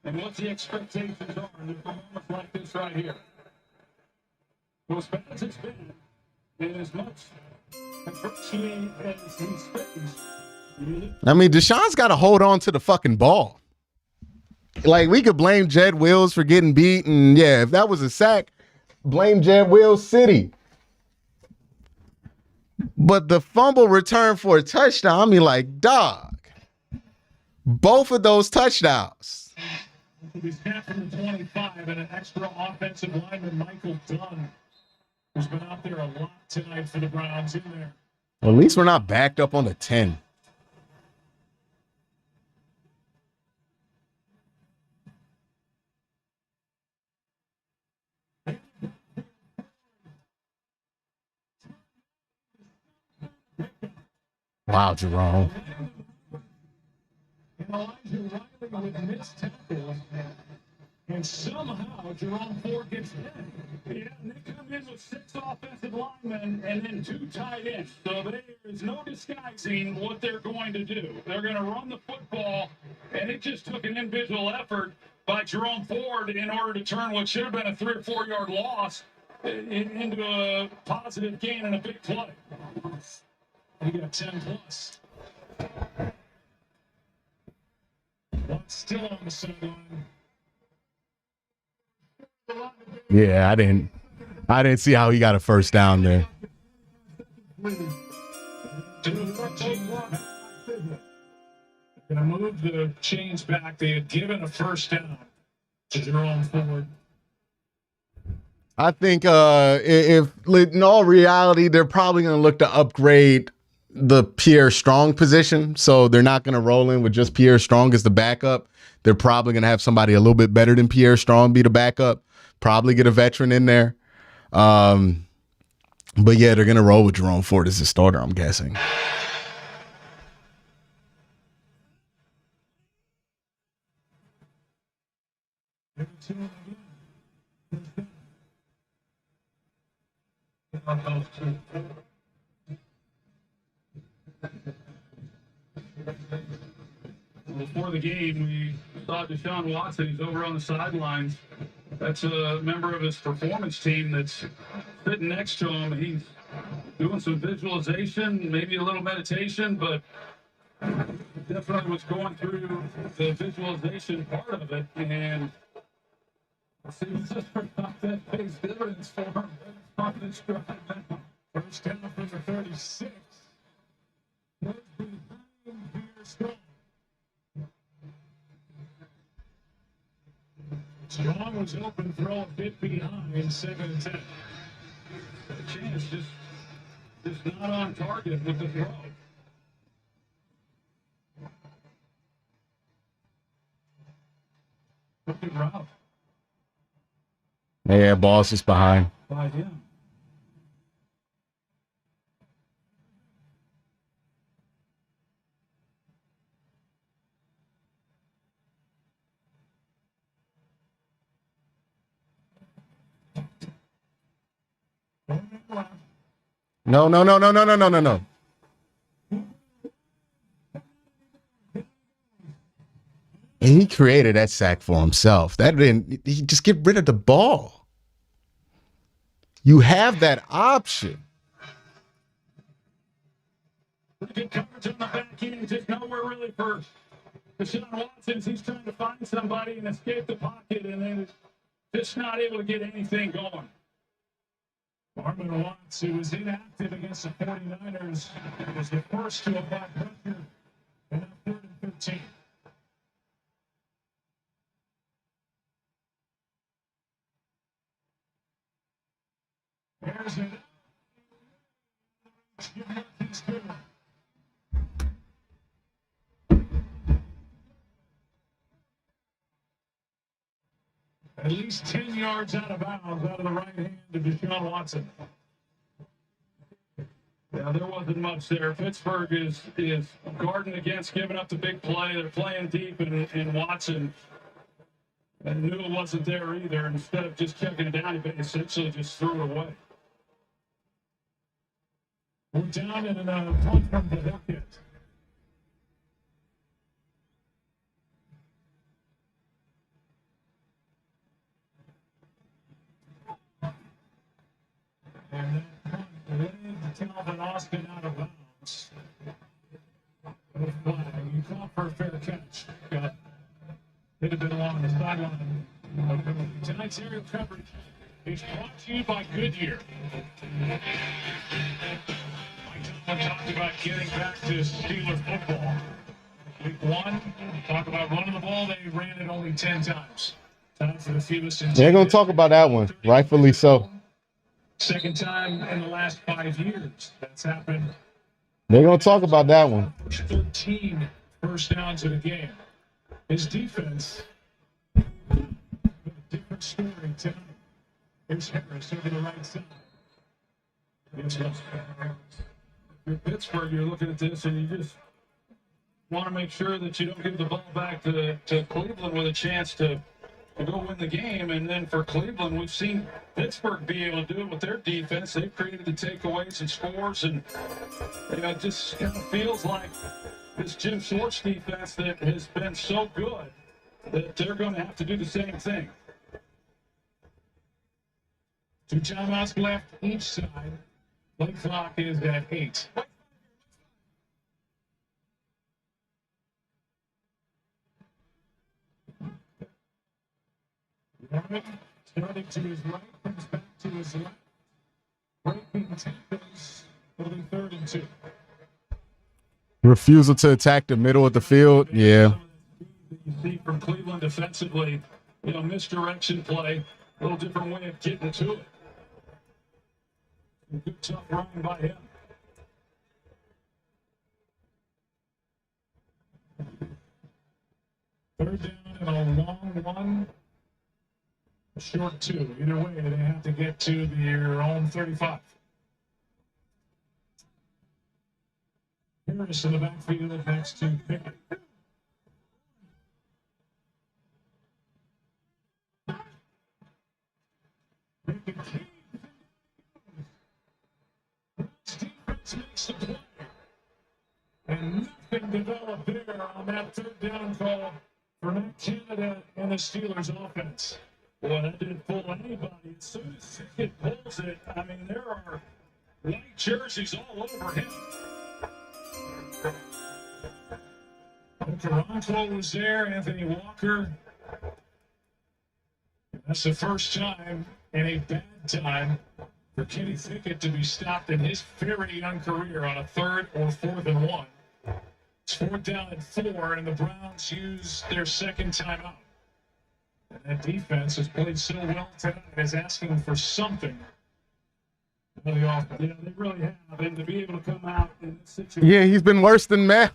and what the expectations are in a moment like this right here. So as bad as it's been, and as much adversity as he's faced, I mean, Deshaun's got to hold on to the fucking ball. Like, we could blame Jed Wills for getting beat, and yeah, if that was a sack, blame Jed Wills City. But the fumble return for a touchdown, I mean, like, dog. Both of those touchdowns. He's half from the 25, and an extra offensive lineman, Michael Dunn, who's been out there a lot tonight for the Browns in there. Well, at least we're not backed up on the 10. Wow, Jerome. Elijah Riley with missed tackles, and somehow Jerome Ford gets in. Yeah, and they come in with 6 offensive linemen and then 2 tight ends. So there is no disguising what they're going to do. They're going to run the football, and it just took an individual effort by Jerome Ford in order to turn what should have been a 3 or 4 yard loss into a positive gain and a big play. He got 10 plus. Still on the sideline. Yeah, I didn't see how he got a first down there. Gonna move the chains back. They had given a first down to Jerome Ford. I think if in all reality, they're probably going to look to upgrade the Pierre Strong position. So they're not going to roll in with just Pierre Strong as the backup. They're probably going to have somebody a little bit better than Pierre Strong be the backup. Probably get a veteran in there. But yeah, they're going to roll with Jerome Ford as the starter, I'm guessing. Before the game, we saw Deshaun Watson. He's over on the sidelines. That's a member of his performance team that's sitting next to him. He's doing some visualization, maybe a little meditation, but definitely was going through the visualization part of it. And it seems that pays dividends for him on this drive now. First down from the 36. Strong was open, throw a bit behind, 7-10. The chance just not on target with the throw. Good route. Yeah, ball's just behind. By him. No. And he created that sack for himself. He just get rid of the ball. You have that option. Good coverage on the back end, just nowhere really for Deshaun Watson. He's trying to find somebody and escape the pocket, and then just not able to get anything going. Marvin Watts, who was inactive against the 49ers, was the first to apply pressure in that 3rd and 15. fires it. At least 10 yards out of bounds, out of the right hand of Deshaun Watson. Yeah, there wasn't much there. Pittsburgh is guarding against giving up the big play. They're playing deep, and Watson knew it wasn't there either. Instead of just checking it down, he essentially just threw it away. We're down in a punt from the bucket. And that punt led Calvin Austin out of bounds. You call for a fair catch. Got hit a bit along the sideline. Tonight's aerial coverage is brought to you by Goodyear. Mike Tomlin talked about getting back to Steeler football. Week 1, talk about running the ball. They ran it only 10 times. Time for the fewest. They're going to talk about that one, rightfully so. Second time in the last 5 years that's happened. They're going to talk about that one. 13 first downs in a game. His defense, a different story tonight. Here's Harris over the right side. If you're Pittsburgh, you're looking at this and you just want to make sure that you don't give the ball back to Cleveland with a chance to go win the game. And then for Cleveland, we've seen Pittsburgh be able to do it with their defense. They've created the takeaways and scores, and it just kind of feels like this Jim Schwartz defense that has been so good that they're going to have to do the same thing. 2 timeouts left each side. Play clock is at 8. Starting to his right, comes back to his left. Breaking tackles. It'll be 3rd and 2. Refusal to attack the middle of the field. Yeah. You see from Cleveland defensively, misdirection play, a little different way of getting to it. Good tough running by him. Third down and a long one. Short 2. Either way, they have to get to their own 35. Harris in the backfield next to Pickett. Defense makes the play. And nothing developed there on that 3rd down call for Matt Canada and the Steelers offense. Boy, that didn't fool anybody. As soon as it pulls it, I mean, there are white jerseys all over him. Toronto was there, Anthony Walker. That's the first time in a bad time for Kenny Pickett to be stopped in his very young career on a 3rd or 4th and 1. It's 4th down and 4, and the Browns use their second timeout. And that defense has played so well tonight, is asking for something. They really have. And to be able to come out in this situation. Yeah, he's been worse than Matt.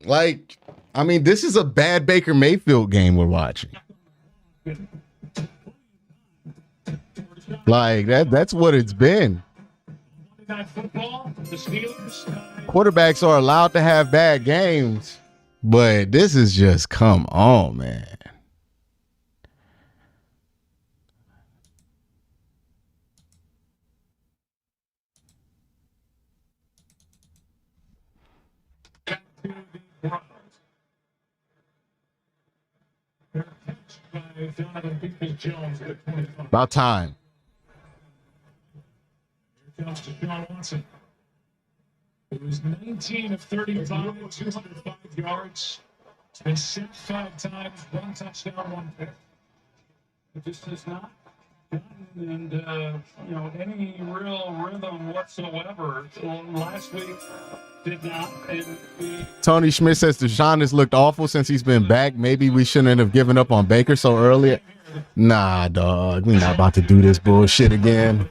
Like, I mean, this is a bad Baker Mayfield game we're watching. Like, that's what it's been. Quarterbacks are allowed to have bad games, but this is just, come on, man. About time. Here comes Deshaun Watson. It was 19 of 35, 205 yards. It's been sacked 5 times, 1 touchdown, 1 pick. It just has not gotten any real rhythm whatsoever. Last week did not. And Tony Schmidt says Deshaun has looked awful since he's been back. Maybe we shouldn't have given up on Baker so early. Nah, dog. We're not about to do this bullshit again.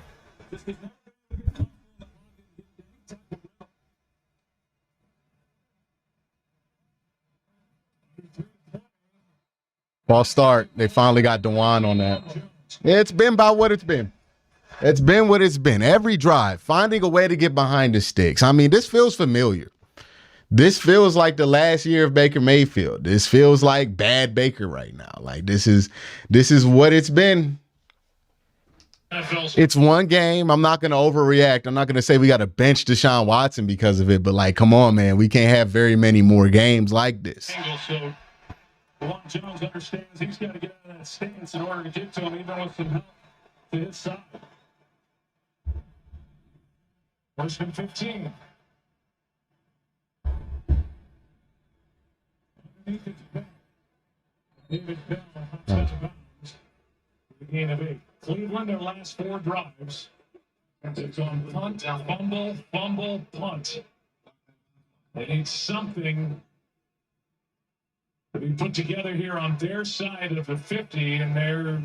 False start. They finally got Dewan on that. It's been about what it's been. It's been what it's been. Every drive, finding a way to get behind the sticks. I mean, this feels familiar. This feels like the last year of Baker Mayfield. This feels like bad Baker right now. Like this is what it's been. It's one game. I'm not going to overreact. I'm not going to say we got to bench Deshaun Watson because of it, but like, come on, man. We can't have very many more games like this. So Juwan Jones understands he's got to get out of that stance in order to get to him, even with some help to his side. First and 15. David Bell outside the bounds. The gain of 8. Cleveland, their last 4 drives. It's on punt, fumble, punt. They need something to be put together here on their side of the 50, and they're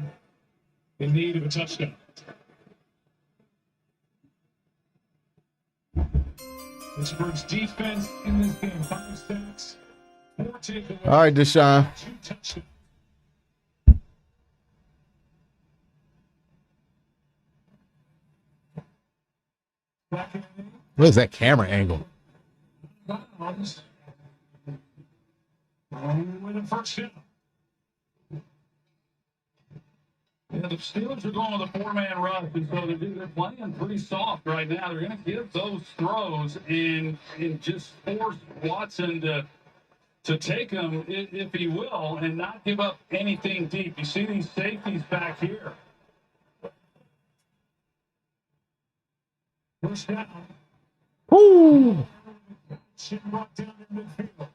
in need of a touchdown. Pittsburgh's defense in this game, 5 sacks, 4 takeaways. All right, Deshaun. 2 touchdowns. What is that camera angle? With a first down. Yeah, the Steelers are going with a 4-man rush, and so they're playing pretty soft right now. They're going to give those throws and just force Watson to take them, if he will, and not give up anything deep. You see these safeties back here. First down. Woo! Brought down in midfield.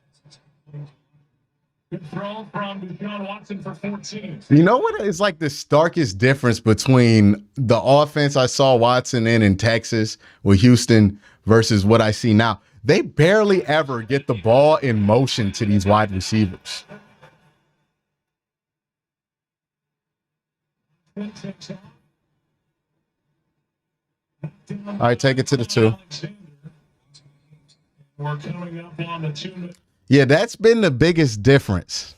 Good throw from Deshaun Watson for 14. You know what is like the starkest difference between the offense I saw Watson in Texas with Houston versus what I see now? They barely ever get the ball in motion to these wide receivers. All right, take it to the 2. We're coming up on the 2. Yeah, that's been the biggest difference.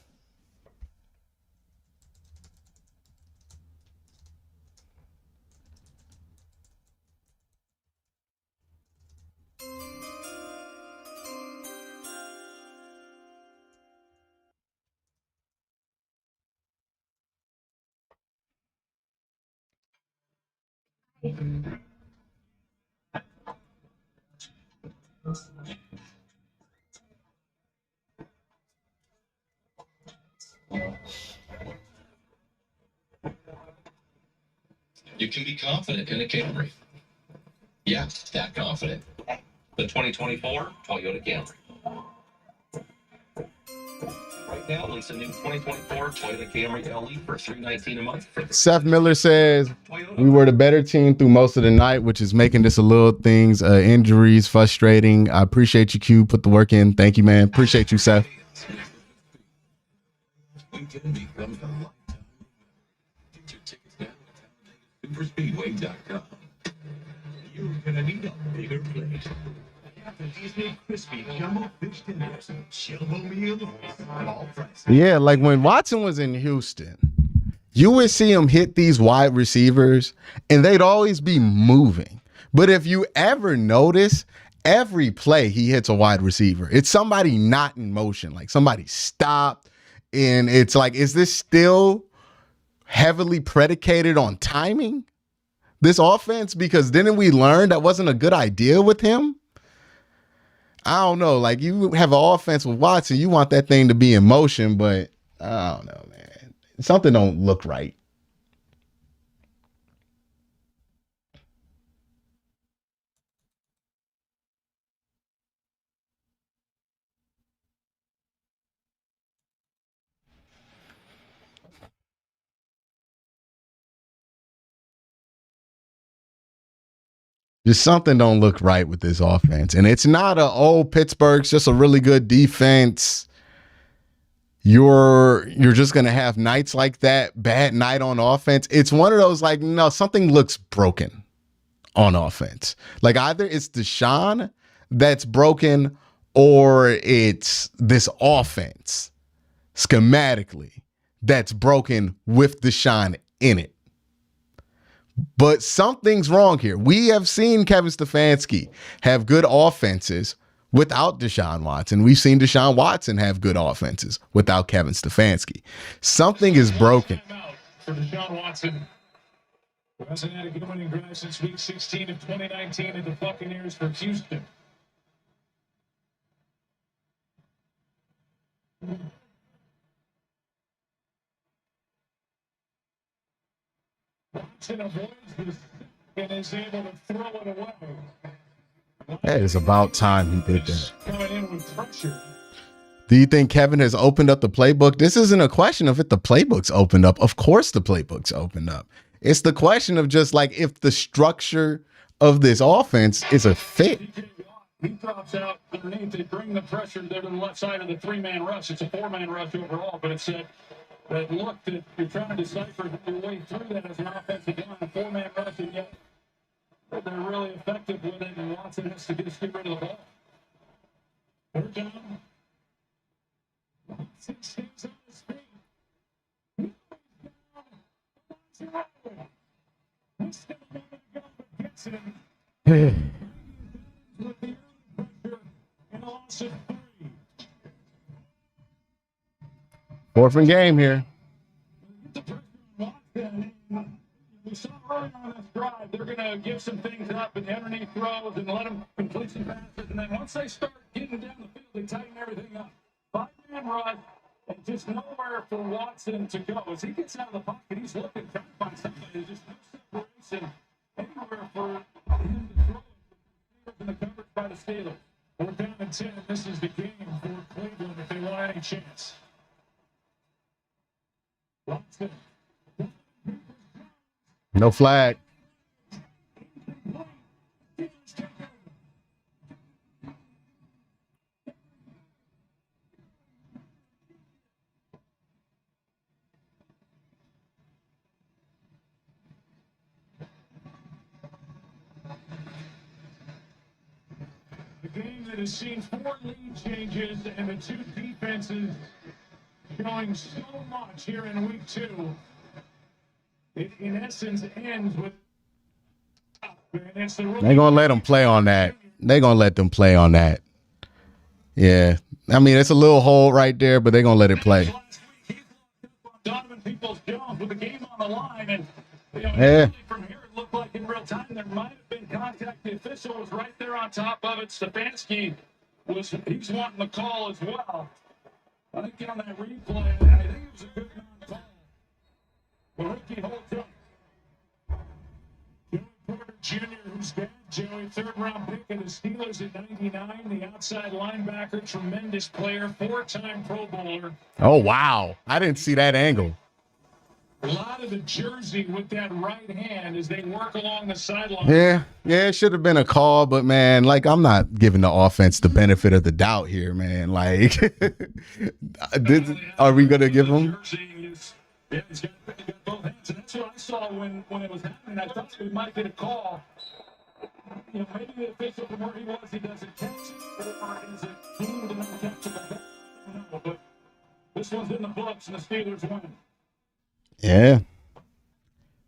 You can be confident in a Camry. Yeah, that confident. The 2024 Toyota Camry. Right now, lease a new 2024 Toyota Camry LE for $319 a month. Seth Miller says we were the better team through most of the night, which is making this a little things, injuries, frustrating. I appreciate you, Q. Put the work in. Thank you, man. Appreciate you, Seth. You can become the lifetime. Get your tickets now at superspeedway.com. You're gonna need a bigger plate. The Disney Crispy Jumbo Fish Tenders, Jumbo Meal, all prices. Yeah, like when Watson was in Houston, you would see him hit these wide receivers, and they'd always be moving. But if you ever notice, every play he hits a wide receiver, it's somebody not in motion, like somebody stopped. And it's like, is this still heavily predicated on timing, this offense? Because didn't we learn that wasn't a good idea with him? I don't know. Like, you have an offense with Watson, you want that thing to be in motion, but I don't know, man. Something don't look right. Just something don't look right with this offense. And it's not Pittsburgh's just a really good defense. You're just going to have nights like that, bad night on offense. It's one of those like, no, something looks broken on offense. Like either it's Deshaun that's broken or it's this offense schematically that's broken with Deshaun in it. But something's wrong here. We have seen Kevin Stefanski have good offenses without Deshaun Watson. We've seen Deshaun Watson have good offenses without Kevin Stefanski. Something is broken. For Deshaun Watson, who hasn't had a good winning drive since week 16 of 2019 at the Buccaneers for Houston. Watson avoids this and is able to throw it away. That is about time he did that. Coming in with pressure. Do you think Kevin has opened up the playbook? This isn't a question of if the playbook's opened up. Of course the playbook's opened up. It's the question of just like if the structure of this offense is a fit. He drops out underneath. They bring the pressure there to the left side of the three-man rush. It's a four-man rush overall, but it's that look that you're trying to decipher your way through that as an offensive line, a four-man rush, and yet they're really effective with it, and Watson has to get rid of the ball. Third down. Watson stays on his feet. He's going to go but gets him. With the pressure and a loss of 3. Fourth and game here. We saw early on this drive, they're going to give some things up and underneath throws and let them complete some passes. And then once they start getting down the field, they tighten everything up. 5-man rush and just nowhere for Watson to go. As he gets out of the pocket, he's looking, trying to find somebody. There's just no separation anywhere for him to throw it. In the coverage by the Steelers. We're down to 10. This is the game for Cleveland if they want any chance. Watson. No flag. The game that has seen 4 lead changes and the 2 defenses showing so much here in week 2. It, in essence, ends with. They're going to let them play on that. They're going to let them play on that. Yeah. I mean, it's a little hole right there, but they're going to let it play. Donovan Peoples-Jones with the game on the line. And, Yeah. From here, it looked like in real time there might have been contact. The official was right there on top of it. Stefanski he's wanting the call as well. I think on that replay, I think it was a good non-call. But Ricky holds up. Joey Porter Jr., who's got Joey, third-round pick of the Steelers at 99, the outside linebacker, tremendous player, 4-time Pro Bowler. Oh, wow. I didn't see that angle. A lot of the jersey with that right hand as they work along the sideline. Yeah, it should have been a call, but man, like I'm not giving the offense the benefit of the doubt here, man. Like, are we gonna give them? Yeah, he's got both hands, and that's what I saw when it was happening. I thought we might get a call. You know, maybe the official from where he was, he doesn't catch it, or is it deemed an uncatchable? I don't know, but this one's in the books, and the Steelers win. Yeah.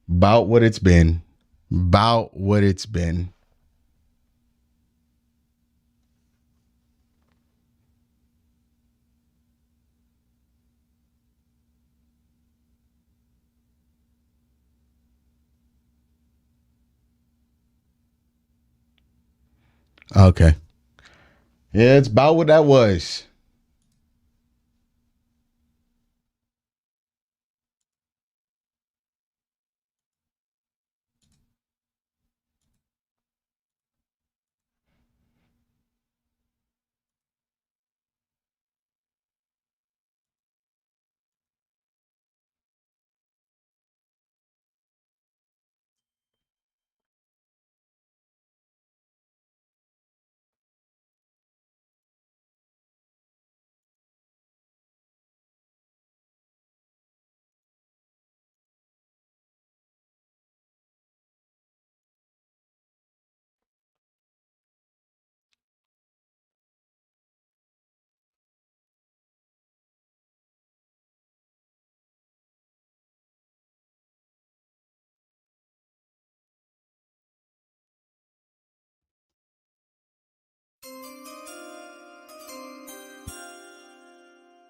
About what it's been. About what it's been. Okay. Yeah, it's about what that was.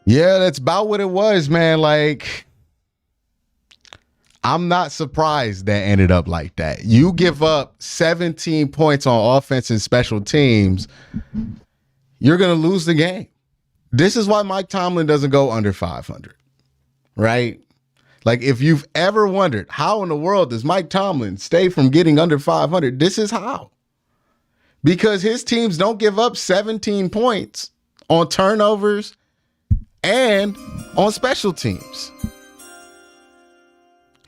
Yeah, that's about what it was, man. Like, I'm not surprised that ended up like that. You give up 17 points on offense and special teams, you're going to lose the game. This is why Mike Tomlin doesn't go under 500, right? Like, if you've ever wondered how in the world does Mike Tomlin stay from getting under 500, this is how. Because his teams don't give up 17 points on turnovers and on special teams.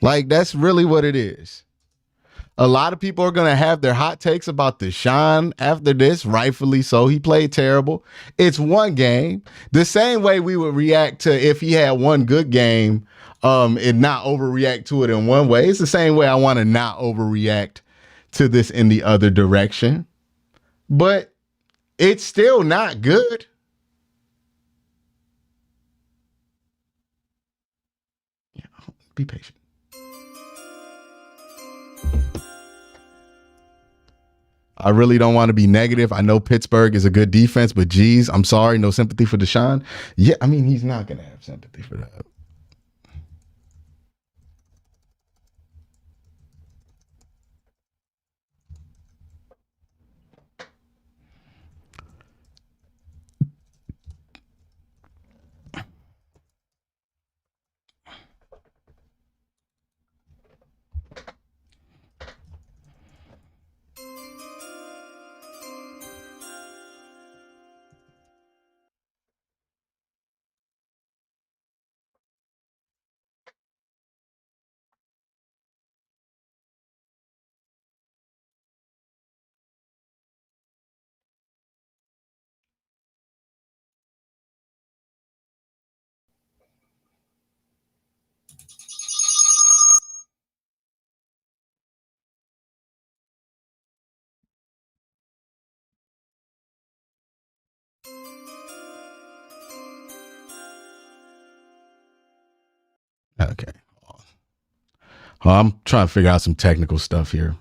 Like, that's really what it is. A lot of people are going to have their hot takes about Deshaun after this, rightfully so. He played terrible. It's one game. The same way we would react to if he had one good game and not overreact to it in one way. It's the same way I want to not overreact to this in the other direction. But it's still not good. Yeah, be patient. I really don't want to be negative. I know Pittsburgh is a good defense, but geez, I'm sorry, no sympathy for Deshaun. Yeah, I mean, he's not going to have sympathy for that. Okay. I'm trying to figure out some technical stuff here.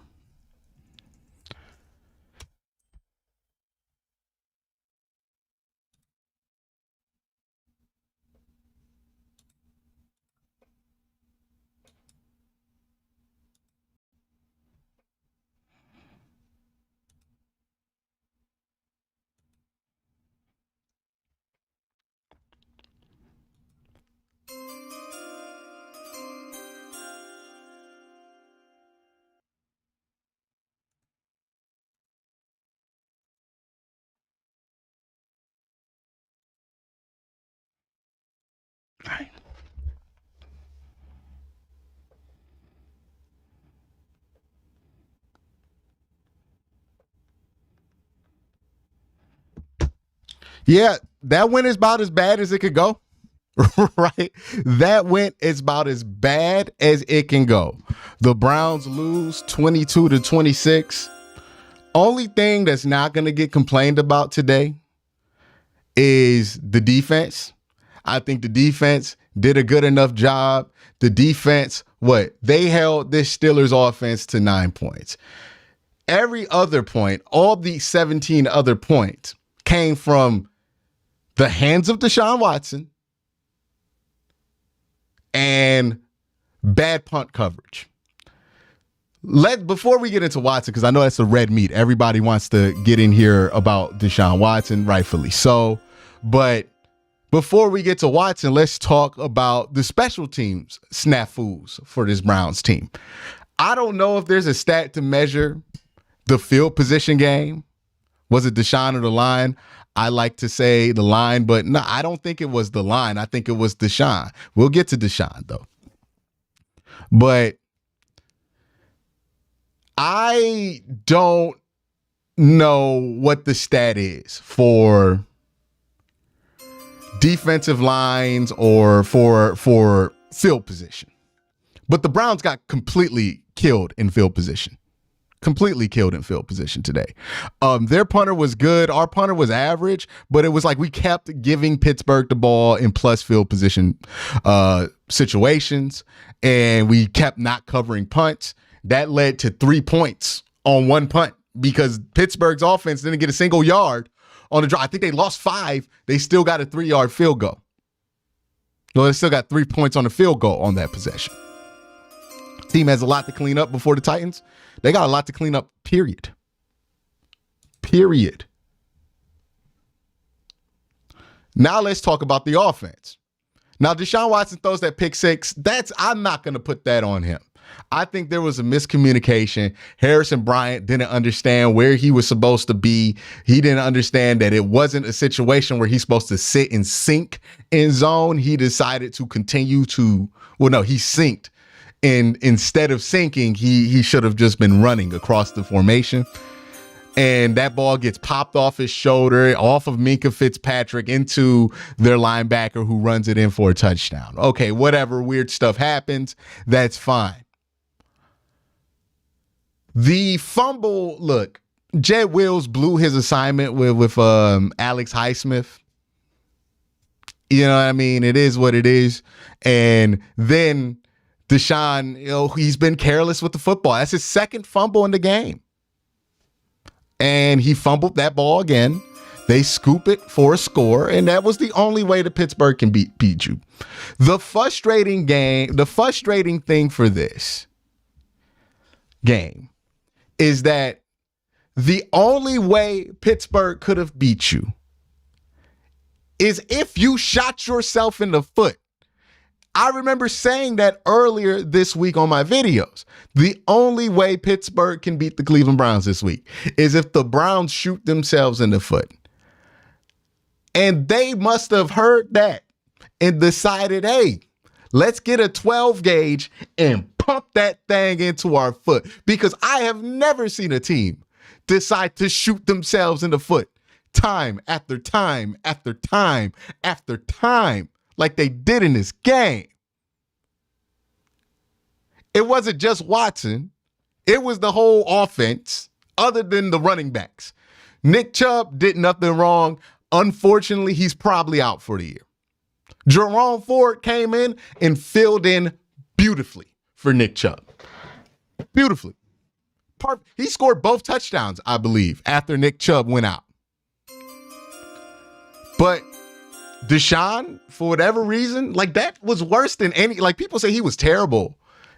Yeah, that win is about as bad as it could go. Right? That win is about as bad as it can go. The Browns lose 22-26. Only thing that's not going to get complained about today is the defense. I think the defense did a good enough job. The defense, they held this Steelers offense to 9 points. Every other point, all the 17 other points came from the hands of Deshaun Watson and bad punt coverage. Before we get into Watson, because I know that's a red meat, everybody wants to get in here about Deshaun Watson, rightfully so. But before we get to Watson, let's talk about the special teams snafus for this Browns team. I don't know if there's a stat to measure the field position game. Was it Deshaun or the line? I like to say the line, but no, I don't think it was the line. I think it was Deshaun. We'll get to Deshaun, though. But I don't know what the stat is for defensive lines or for field position. But the Browns got completely killed in field position. Completely killed in field position today. Their punter was good. Our punter was average, but it was like we kept giving Pittsburgh the ball in plus field position situations, and we kept not covering punts. That led to 3 points on one punt because Pittsburgh's offense didn't get a single yard on the drive. I think they lost 5. They still got a 3-yard field goal. No, they still got 3 points on the field goal on that possession. Team has a lot to clean up before the Titans. They got a lot to clean up, period. Period. Now let's talk about the offense. Now, Deshaun Watson throws that pick 6. I'm not going to put that on him. I think there was a miscommunication. Harrison Bryant didn't understand where he was supposed to be. He didn't understand that it wasn't a situation where he's supposed to sit and sink in zone. He decided to continue to, he synced. And instead of sinking, he should have just been running across the formation. And that ball gets popped off his shoulder, off of Minkah Fitzpatrick into their linebacker who runs it in for a touchdown. Okay, whatever weird stuff happens, that's fine. The fumble, look, Jed Wills blew his assignment with Alex Highsmith. You know what I mean? It is what it is. And then Deshaun, he's been careless with the football. That's his second fumble in the game. And he fumbled that ball again. They scoop it for a score, and that was the only way that Pittsburgh can beat you. The frustrating thing for this game is that the only way Pittsburgh could have beat you is if you shot yourself in the foot. I remember saying that earlier this week on my videos. The only way Pittsburgh can beat the Cleveland Browns this week is if the Browns shoot themselves in the foot. And they must have heard that and decided, hey, let's get a 12 gauge and pump that thing into our foot. Because I have never seen a team decide to shoot themselves in the foot time after time after time after time, like they did in this game. It wasn't just Watson. It was the whole offense, other than the running backs. Nick Chubb did nothing wrong. Unfortunately, he's probably out for the year. Jerome Ford came in and filled in beautifully for Nick Chubb. Beautifully. He scored both touchdowns, I believe, after Nick Chubb went out. But Deshaun, for whatever reason, that was worse than any, people say he was terrible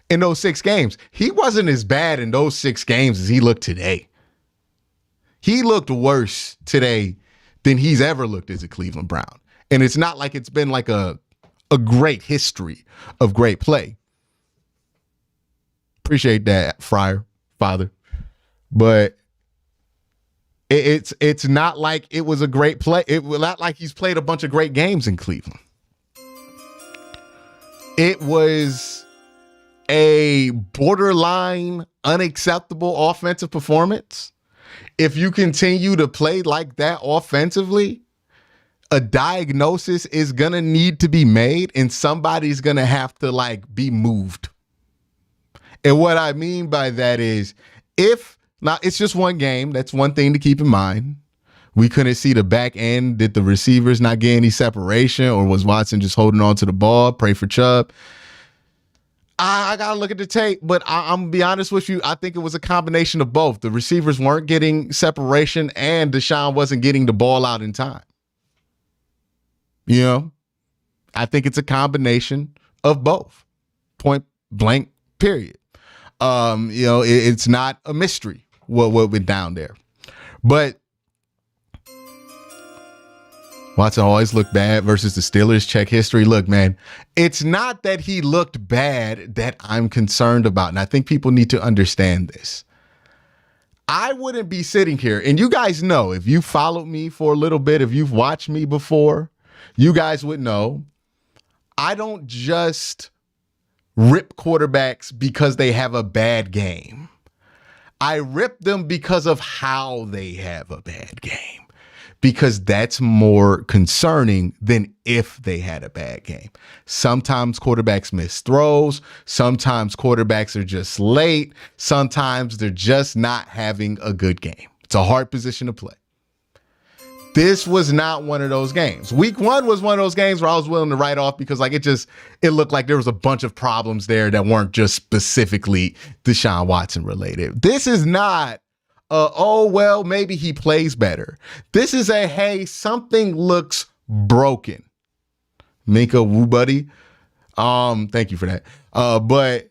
in those 6 games. He wasn't as bad in those 6 games as he looked today. He looked worse today than he's ever looked as a Cleveland Brown. And it's not like it's been a great history of great play. Appreciate that, Father. But it's not like it was a great play. It was not like he's played a bunch of great games in Cleveland. It was a borderline unacceptable offensive performance. If you continue to play like that offensively, a diagnosis is going to need to be made and somebody's going to have to be moved. And what I mean by that is now it's just one game. That's one thing to keep in mind. We couldn't see the back end. Did the receivers not get any separation, or was Watson just holding on to the ball? Pray for Chubb. I got to look at the tape, but I'm going to be honest with you. I think it was a combination of both. The receivers weren't getting separation and Deshaun wasn't getting the ball out in time. I think it's a combination of both. Point blank, period. It's not a mystery what went down there. But Watson always looked bad versus the Steelers. Check history. Look, man, it's not that he looked bad that I'm concerned about. And I think people need to understand this. I wouldn't be sitting here, and you guys know, if you followed me for a little bit, if you've watched me before, you guys would know I don't just rip quarterbacks because they have a bad game. I rip them because of how they have a bad game. Because that's more concerning than if they had a bad game. Sometimes quarterbacks miss throws. Sometimes quarterbacks are just late. Sometimes they're just not having a good game. It's a hard position to play. This was not one of those games. Week 1 was one of those games where I was willing to write off because it looked like there was a bunch of problems there that weren't just specifically Deshaun Watson related. This is not oh, well, maybe he plays better. This is a, hey, something looks broken. Minka Woo Buddy. Thank you for that. But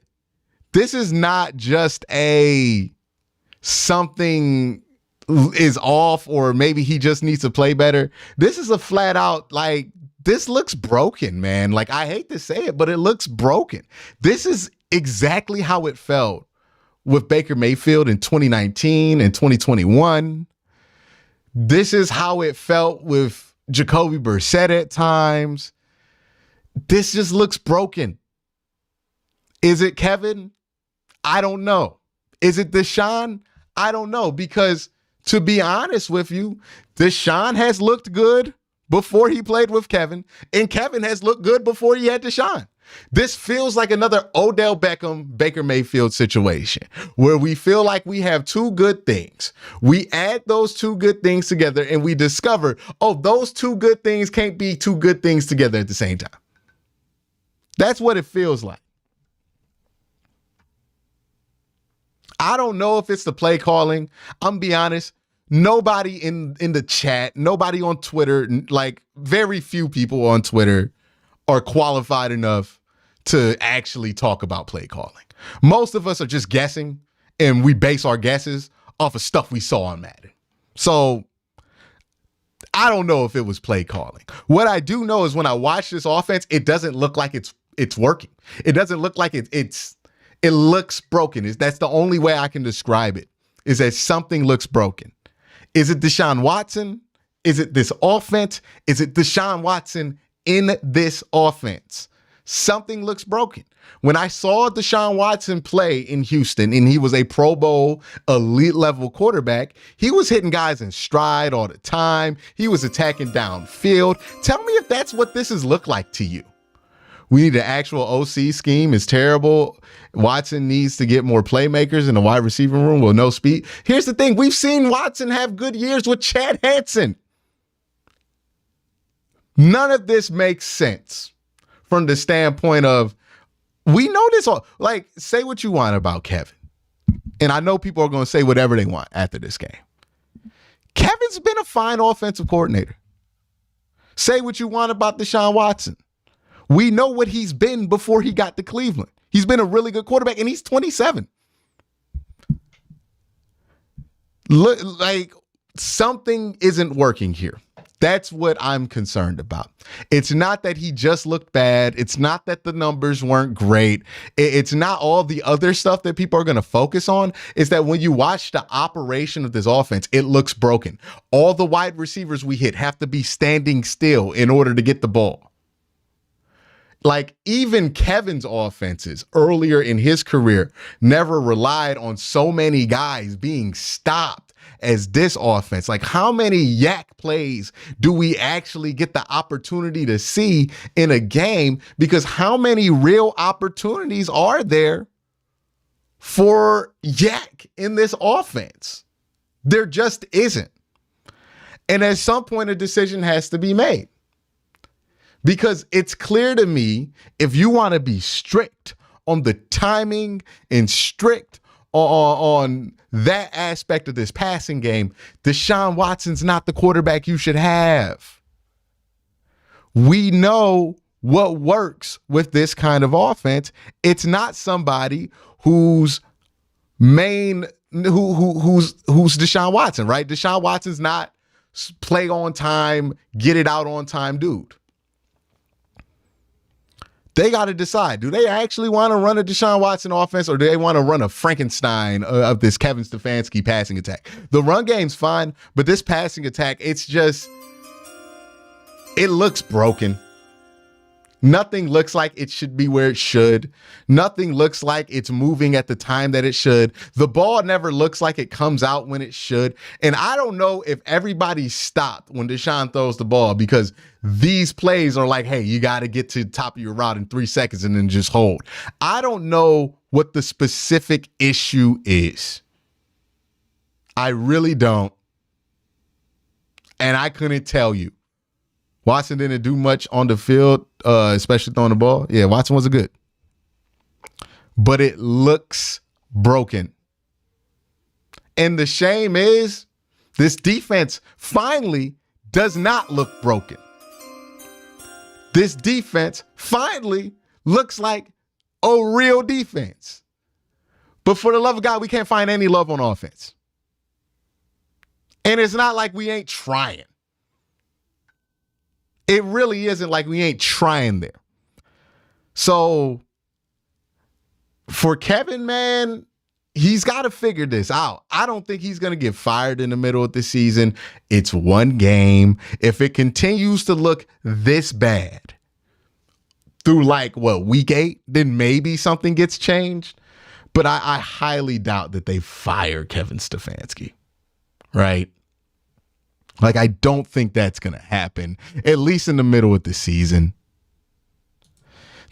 this is not just a something is off or maybe he just needs to play better. This is a flat out, like, this looks broken, man. Like, I hate to say it, but it looks broken. This is exactly how it felt with Baker Mayfield in 2019 and 2021. This is how it felt with Jacoby Brissett at times. This just looks broken. Is it Kevin? I don't know. Is it Deshaun? I don't know, because to be honest with you, Deshaun has looked good before he played with Kevin, and Kevin has looked good before he had Deshaun. This feels like another Odell Beckham, Baker Mayfield situation where we feel like we have two good things. We add those two good things together and we discover, oh, those two good things can't be two good things together at the same time. That's what it feels like. I don't know if it's the play calling. I'm gonna be honest. Nobody in the chat, nobody on Twitter, like very few people on Twitter are qualified enough to actually talk about play calling. Most of us are just guessing, and we base our guesses off of stuff we saw on Madden. So I don't know if it was play calling. What I do know is when I watch this offense, it doesn't look like it's working. It doesn't look like it looks broken. That's the only way I can describe it, is that something looks broken. Is it Deshaun Watson? Is it this offense? Is it Deshaun Watson in this offense? Something looks broken. When I saw Deshaun Watson play in Houston and he was a Pro Bowl elite level quarterback, he was hitting guys in stride all the time. He was attacking downfield. Tell me if that's what this has looked like to you. We need an actual OC scheme. It's terrible. Watson needs to get more playmakers in the wide receiver room with no speed. Here's the thing. We've seen Watson have good years with Chad Hansen. None of this makes sense from the standpoint of, we know this all. Like, say what you want about Kevin. And I know people are going to say whatever they want after this game. Kevin's been a fine offensive coordinator. Say what you want about Deshaun Watson. We know what he's been before he got to Cleveland. He's been a really good quarterback, and he's 27. Look, like, something isn't working here. That's what I'm concerned about. It's not that he just looked bad. It's not that the numbers weren't great. It's not all the other stuff that people are going to focus on. It's that when you watch the operation of this offense, it looks broken. All the wide receivers we hit have to be standing still in order to get the ball. Like, even Kevin's offenses earlier in his career never relied on so many guys being stopped as this offense. Like, how many yak plays do we actually get the opportunity to see in a game? Because how many real opportunities are there for yak in this offense? There just isn't. And at some point, a decision has to be made. Because it's clear to me, if you want to be strict on the timing and strict on that aspect of this passing game, Deshaun Watson's not the quarterback you should have. We know what works with this kind of offense. It's not somebody who's Deshaun Watson, right? Deshaun Watson's not play on time, get it out on time dude. They got to decide, do they actually want to run a Deshaun Watson offense, or do they want to run a Frankenstein of this Kevin Stefanski passing attack? The run game's fine, but this passing attack, it looks broken. Nothing looks like it should be where it should. Nothing looks like it's moving at the time that it should. The ball never looks like it comes out when it should. And I don't know if everybody stopped when Deshaun throws the ball, because these plays are like, hey, you got to get to the top of your route in 3 seconds and then just hold. I don't know what the specific issue is. I really don't. And I couldn't tell you. Watson didn't do much on the field, especially throwing the ball. Yeah, Watson wasn't good. But it looks broken. And the shame is this defense finally does not look broken. This defense finally looks like a real defense. But for the love of God, we can't find any love on offense. And it's not like we ain't trying. It really isn't like we ain't trying there. So for Kevin, man, he's got to figure this out. I don't think he's going to get fired in the middle of the season. It's one game. If it continues to look this bad through week 8, then maybe something gets changed. But I highly doubt that they fire Kevin Stefanski, right? I don't think that's going to happen, at least in the middle of the season.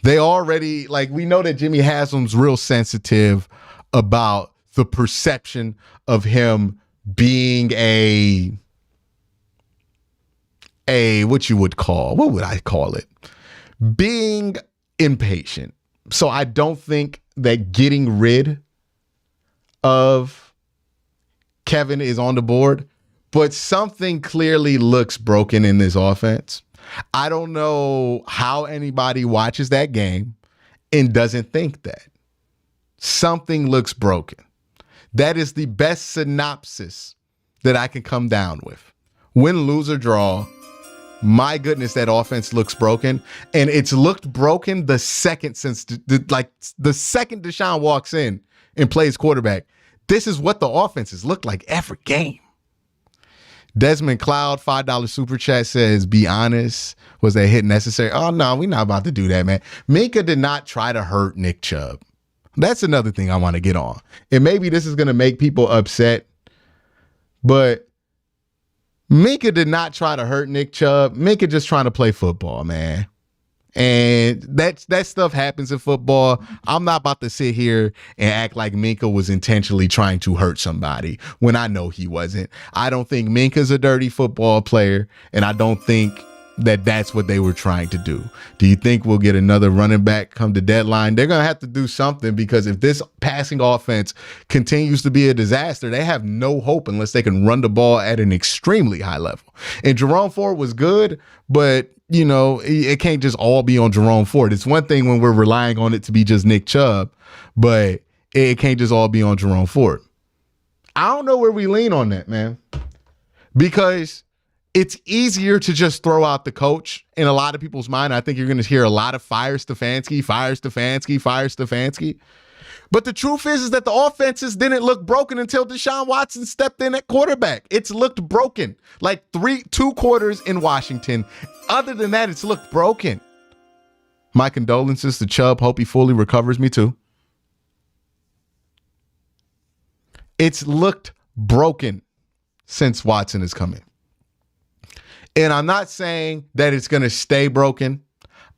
They already, we know that Jimmy Haslam's real sensitive about the perception of him being what would I call it? Being impatient. So I don't think that getting rid of Kevin is on the board, but something clearly looks broken in this offense. I don't know how anybody watches that game and doesn't think that. Something looks broken. That is the best synopsis that I can come down with. Win, lose, or draw, my goodness, that offense looks broken. And it's looked broken the second since, the second Deshaun walks in and plays quarterback. This is what the offense has looked like every game. Desmond Cloud, $5 super chat says, be honest, was that hit necessary? Oh, no, we're not about to do that, man. Minka did not try to hurt Nick Chubb. That's another thing I want to get on. And maybe this is going to make people upset, but Minka did not try to hurt Nick Chubb. Minka just trying to play football, man. And that stuff happens in football. I'm not about to sit here and act like Minka was intentionally trying to hurt somebody when I know he wasn't. I don't think Minka's a dirty football player, and I don't think that that's what they were trying to do. Do you think we'll get another running back come the deadline? They're going to have to do something, because if this passing offense continues to be a disaster, they have no hope unless they can run the ball at an extremely high level. And Jerome Ford was good, but it can't just all be on Jerome Ford. It's one thing when we're relying on it to be just Nick Chubb, but it can't just all be on Jerome Ford. I don't know where we lean on that, man, because it's easier to just throw out the coach in a lot of people's mind. I think you're going to hear a lot of fire Stefanski, fire Stefanski, fire Stefanski. But the truth is that the offenses didn't look broken until Deshaun Watson stepped in at quarterback. It's looked broken. 2 quarters in Washington. Other than that, it's looked broken. My condolences to Chubb. Hope he fully recovers. Me too. It's looked broken since Watson has come in. And I'm not saying that it's going to stay broken.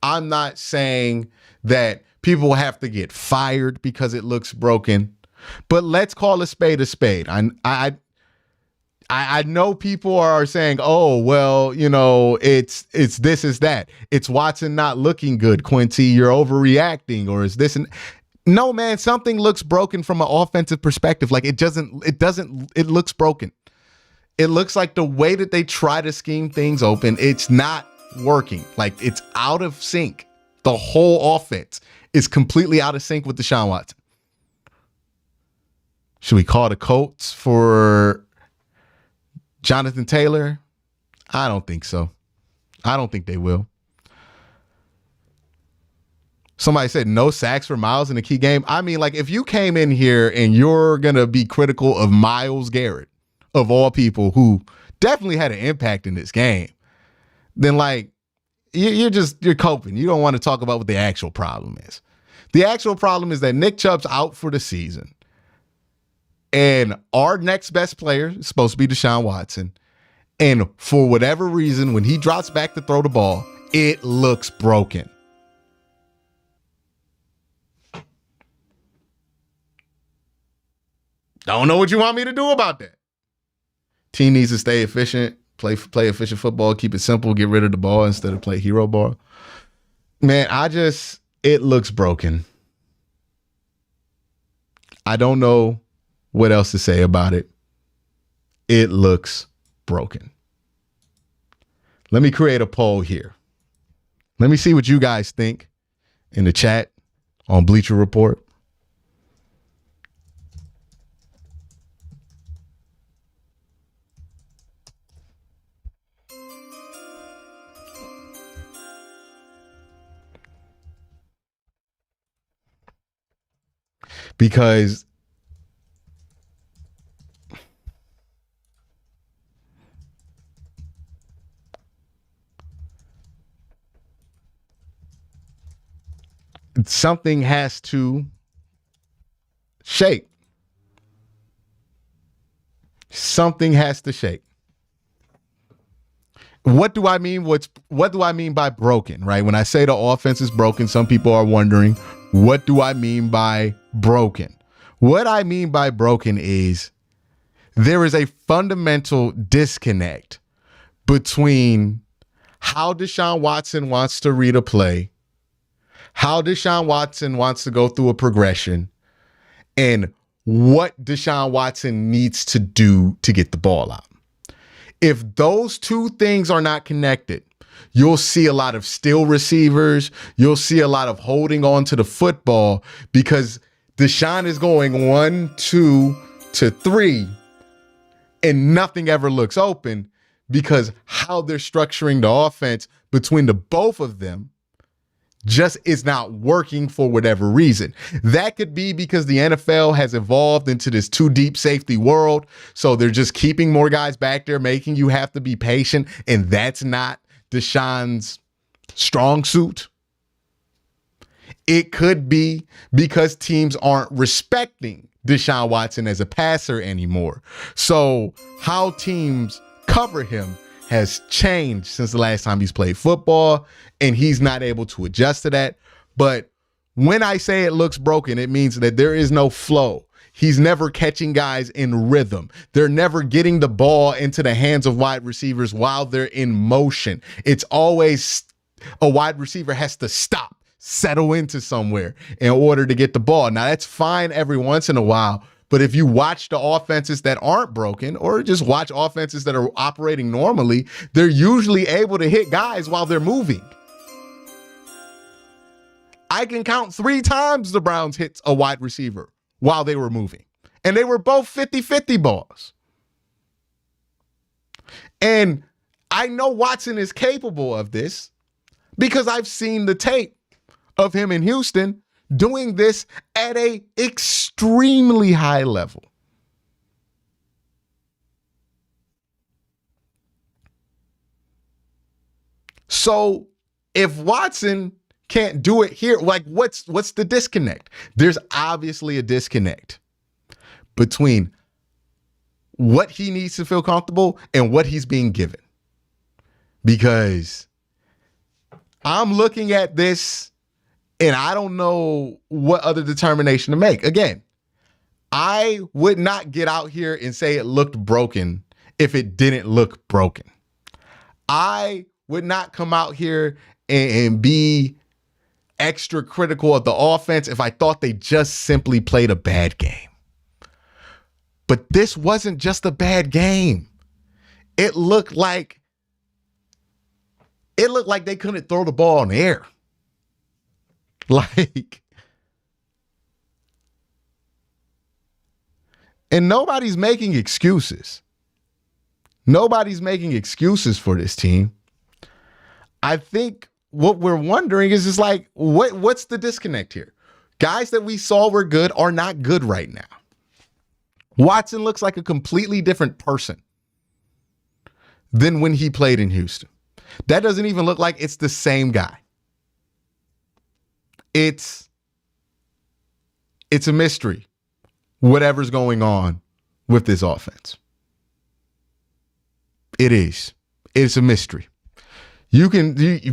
I'm not saying that people will have to get fired because it looks broken. But let's call a spade a spade. I know people are saying, oh, well, it's this, is that. It's Watson not looking good, Quincy. You're overreacting, or is this? No, man, something looks broken from an offensive perspective. It looks broken. It looks like the way that they try to scheme things open, it's not working. It's out of sync. The whole offense is completely out of sync with Deshaun Watson. Should we call the Colts for Jonathan Taylor? I don't think so. I don't think they will. Somebody said no sacks for Myles in a key game. I mean, if you came in here and you're going to be critical of Myles Garrett, of all people, who definitely had an impact in this game, then you're coping. You don't want to talk about what the actual problem is. The actual problem is that Nick Chubb's out for the season. And our next best player is supposed to be Deshaun Watson. And for whatever reason, when he drops back to throw the ball, it looks broken. Don't know what you want me to do about that. Team needs to stay efficient, play efficient football, keep it simple, get rid of the ball instead of play hero ball. Man, it looks broken. I don't know what else to say about it. it looks broken. Let me create a poll here. Let me see what you guys think in the chat on Bleacher Report. Because something has to shake. Something has to shake. What do I mean? What do I mean by broken, right? When I say the offense is broken, some people are wondering, what do I mean by broken? What I mean by broken is there is a fundamental disconnect between how Deshaun Watson wants to read a play, how Deshaun Watson wants to go through a progression, and what Deshaun Watson needs to do to get the ball out. If those two things are not connected, you'll see a lot of still receivers. You'll see a lot of holding on to the football because Deshaun is going 1, 2 to 3 and nothing ever looks open because how they're structuring the offense between the both of them just is not working for whatever reason. That could be because the NFL has evolved into this too deep safety world. So they're just keeping more guys back there, making you have to be patient. And that's not Deshaun's strong suit. It could be because teams aren't respecting Deshaun Watson as a passer anymore. So how teams cover him has changed since the last time he's played football, and he's not able to adjust to that. But when I say it looks broken, it means that there is no flow. He's never catching guys in rhythm. They're never getting the ball into the hands of wide receivers while they're in motion. It's always a wide receiver has to stop, settle into somewhere in order to get the ball. Now, that's fine every once in a while. But if you watch the offenses that aren't broken or just watch offenses that are operating normally, they're usually able to hit guys while they're moving. I can count 3 times the Browns hit a wide receiver while they were moving. And they were both 50-50 balls. And I know Watson is capable of this because I've seen the tape of him in Houston doing this at a extremely high level. So if Watson can't do it here, like what's the disconnect? There's obviously a disconnect between what he needs to feel comfortable and what he's being given. Because I'm looking at this and I don't know what other determination to make. Again, I would not get out here and say it looked broken if it didn't look broken. I would not come out here and be extra critical of the offense if I thought they just simply played a bad game. But this wasn't just a bad game. It looked like they couldn't throw the ball in the air. And nobody's making excuses. Nobody's making excuses for this team. I think what we're wondering is just like, what's the disconnect here? Guys that we saw were good are not good right now. Watson looks like a completely different person than when he played in Houston. That doesn't even look like it's the same guy. It's a mystery, whatever's going on with this offense. It is. It's a mystery.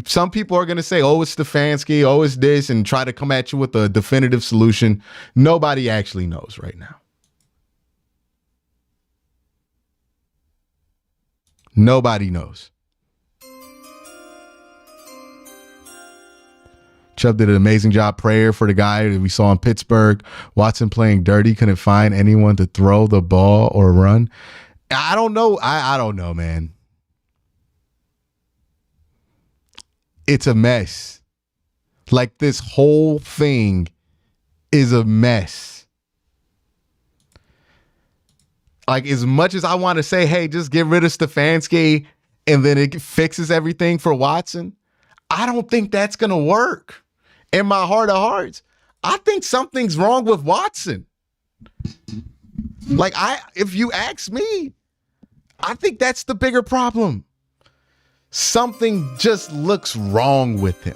Some people are going to say, oh, it's Stefanski, oh, it's this, and try to come at you with a definitive solution. Nobody actually knows right now. Nobody knows. Chubb did an amazing job. Prayer for the guy that we saw in Pittsburgh. Watson playing dirty, couldn't find anyone to throw the ball or run. I don't know. I don't know, man. It's a mess. Like, this whole thing is a mess. Like, as much as I want to say, hey, just get rid of Stefanski and then it fixes everything for Watson, I don't think that's going to work. In my heart of hearts, I think something's wrong with Watson. Like, if you ask me, I think that's the bigger problem. Something just looks wrong with him.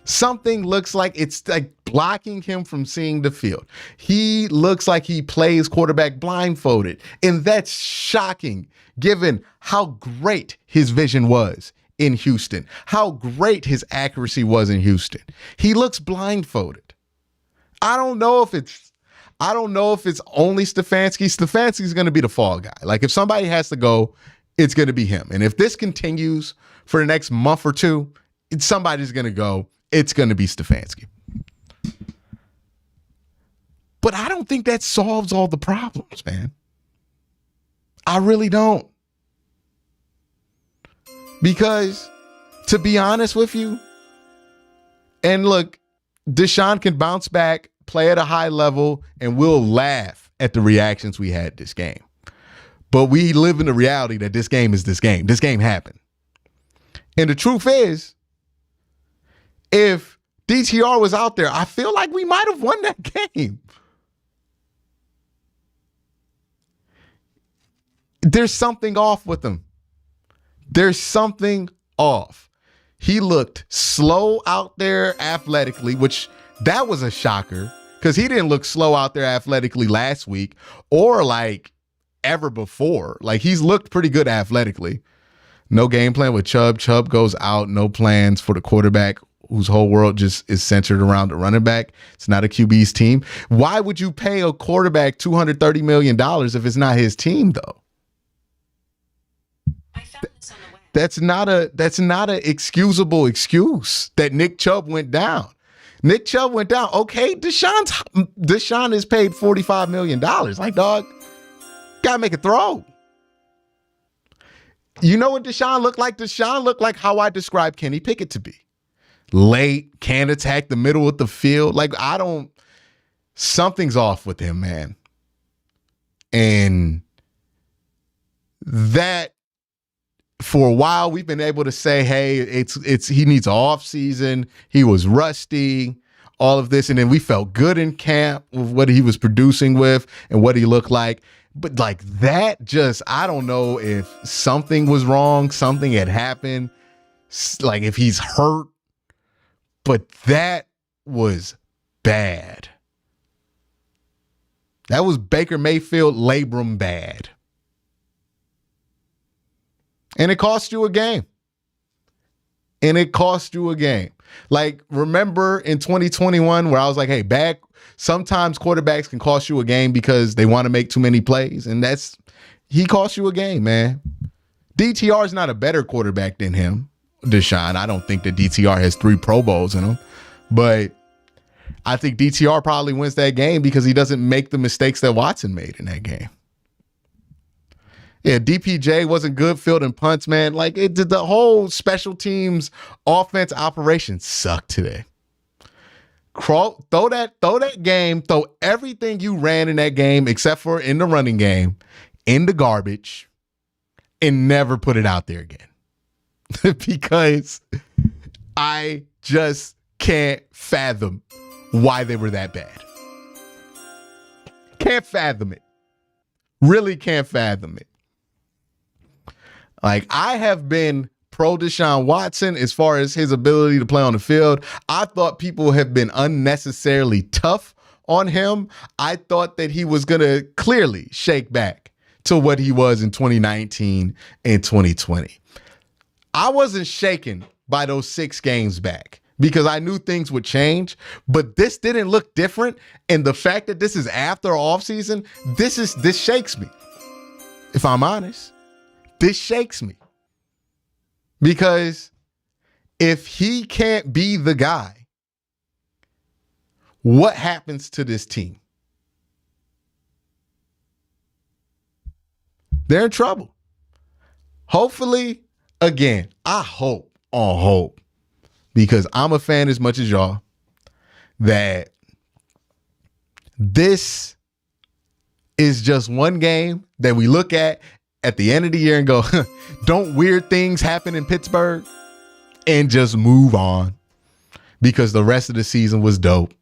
Something looks like it's like blocking him from seeing the field. He looks like he plays quarterback blindfolded. And that's shocking given how great his vision was in Houston, how great his accuracy was in Houston. He looks blindfolded. I don't know if it's only Stefanski. Stefanski's going to be the fall guy. Like, if somebody has to go, it's going to be him. And if this continues for the next month or two, somebody's going to go. It's going to be Stefanski. But I don't think that solves all the problems, man. I really don't. Because, to be honest with you, and look, Deshaun can bounce back, play at a high level, and we'll laugh at the reactions we had this game. But we live in the reality that this game is this game. This game happened. And the truth is, if DTR was out there, I feel like we might have won that game. There's something off with him. There's something off. He looked slow out there athletically, which that was a shocker because he didn't look slow out there athletically last week or like ever before. Like, he's looked pretty good athletically. No game plan with Chubb. Chubb goes out. No plans for the quarterback whose whole world just is centered around the running back. It's not a QB's team. Why would you pay a quarterback $230 million if it's not his team, though? That's not a excusable excuse that Nick Chubb went down. Nick Chubb went down. Okay, Deshaun is paid $45 million. Like, dog, gotta make a throw. You know what Deshaun looked like? Deshaun looked like how I described Kenny Pickett to be. Late, can't attack the middle of the field. Like, something's off with him, man. And that, for a while, we've been able to say, hey, he needs an off season. He was rusty, all of this. And then we felt good in camp with what he was producing with and what he looked like. But like that, I don't know if something was wrong, something had happened, like if he's hurt, but that was bad. That was Baker Mayfield labrum bad. And it cost you a game. Like, remember in 2021 where I was like, hey, sometimes quarterbacks can cost you a game because they want to make too many plays. And he cost you a game, man. DTR is not a better quarterback than him, Deshaun. I don't think that DTR has 3 Pro Bowls in him. But I think DTR probably wins that game because he doesn't make the mistakes that Watson made in that game. Yeah, DPJ wasn't good fielding punts, man. Like, the whole special teams offense operation sucked today. Throw that game, throw everything you ran in that game except for in the running game in the garbage and never put it out there again. Because I just can't fathom why they were that bad. Can't fathom it. Really can't fathom it. Like, I have been pro Deshaun Watson as far as his ability to play on the field. I thought people have been unnecessarily tough on him. I thought that he was going to clearly shake back to what he was in 2019 and 2020. I wasn't shaken by those 6 games back because I knew things would change, but this didn't look different. And the fact that this is after offseason, this shakes me. If I'm honest, this shakes me. Because if he can't be the guy, what happens to this team? They're in trouble. Hopefully, again, I hope on hope, because I'm a fan as much as y'all, that this is just one game that we look at the end of the year and go, don't weird things happen in Pittsburgh, and just move on, because the rest of the season was dope.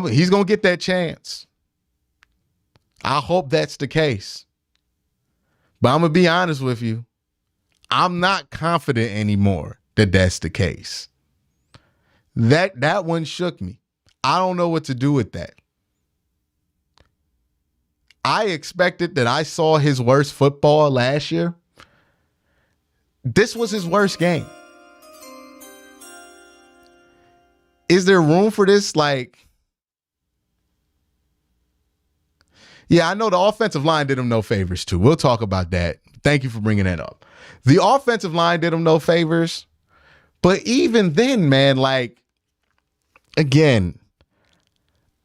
He's going to get that chance. I hope that's the case. But I'm going to be honest with you. I'm not confident anymore that that's the case. That one shook me. I don't know what to do with that. I expected that I saw his worst football last year. This was his worst game. Is there room for this? Yeah, I know the offensive line did him no favors too. We'll talk about that. Thank you for bringing that up. The offensive line did him no favors. But even then, man, again,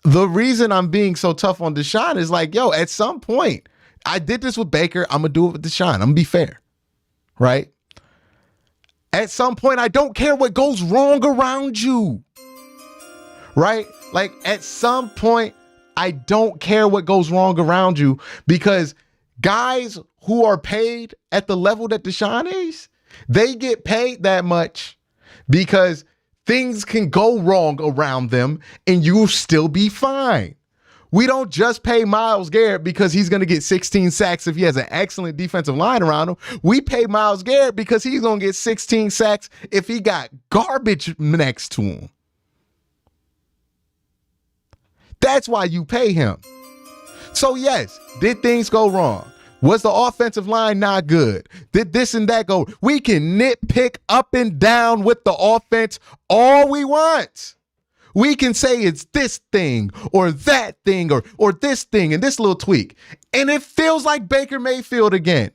the reason I'm being so tough on Deshaun is at some point, I did this with Baker. I'm going to do it with Deshaun. I'm going to be fair, right? At some point, I don't care what goes wrong around you, right? At some point, I don't care what goes wrong around you, because guys who are paid at the level that Deshaun is, they get paid that much because things can go wrong around them and you'll still be fine. We don't just pay Myles Garrett because he's going to get 16 sacks if he has an excellent defensive line around him. We pay Myles Garrett because he's going to get 16 sacks if he got garbage next to him. That's why you pay him. So yes, did things go wrong? Was the offensive line not good? Did this and that go? We can nitpick up and down with the offense all we want. We can say it's this thing or that thing or this thing and this little tweak. And it feels like Baker Mayfield again.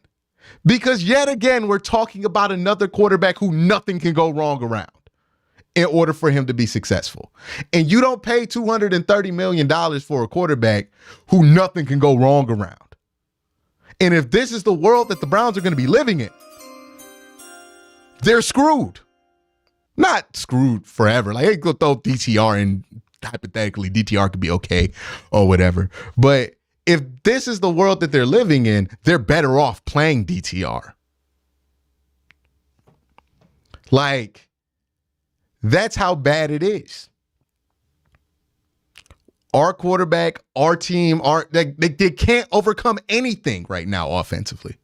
Because yet again, we're talking about another quarterback who nothing can go wrong around in order for him to be successful. And you don't pay $230 million for a quarterback who nothing can go wrong around. And if this is the world that the Browns are going to be living in, they're screwed. Not screwed forever. Hey, go throw DTR in. Hypothetically, DTR could be okay or whatever. But if this is the world that they're living in, they're better off playing DTR. That's how bad it is. Our quarterback, our team, they can't overcome anything right now offensively.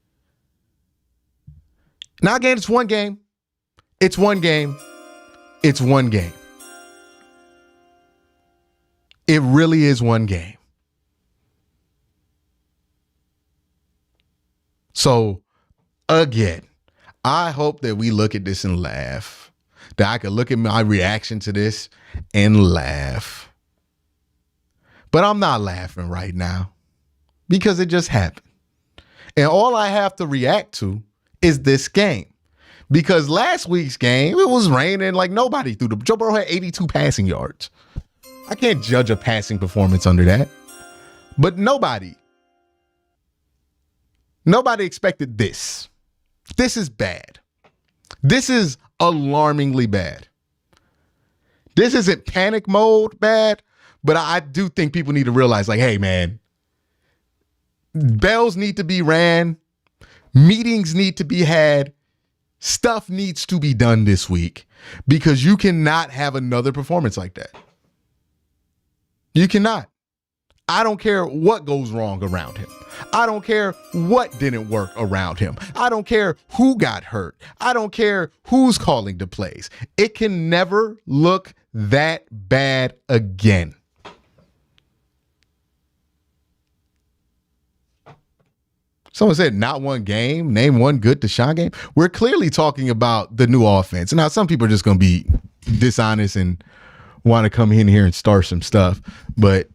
Now, again, it's one game. It's one game. It's one game. It really is one game. So, again, I hope that we look at this and laugh. That I could look at my reaction to this and laugh. But I'm not laughing right now because it just happened. And all I have to react to is this game. Because last week's game, it was raining like nobody threw the. Joe Burrow had 82 passing yards. I can't judge a passing performance under that. But nobody expected this. This is bad. This is alarmingly bad. This isn't panic mode bad, but I do think people need to realize, hey, man, bells need to be ran. Meetings need to be had. Stuff needs to be done this week because you cannot have another performance like that. You cannot. I don't care what goes wrong around him. I don't care what didn't work around him. I don't care who got hurt. I don't care who's calling the plays. It can never look that bad again. Someone said not one game. Name one good Deshaun game. We're clearly talking about the new offense. Now, some people are just going to be dishonest and want to come in here and start some stuff. But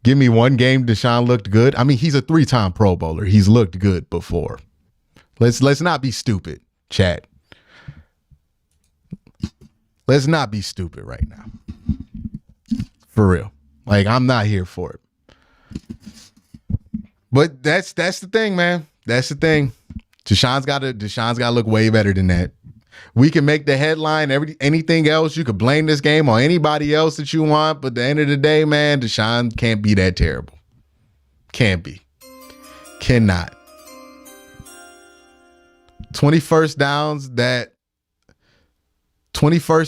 give me one game Deshaun looked good. I mean, he's a 3-time Pro Bowler. He's looked good before. Let's not be stupid, chat. Let's not be stupid right now. For real. Like, I'm not here for it. But that's the thing, man. That's the thing. Deshaun's got to look way better than that. We can make the headline, anything else. You could blame this game on anybody else that you want, but at the end of the day, man, Deshaun can't be that terrible. Can't be. Cannot. 21st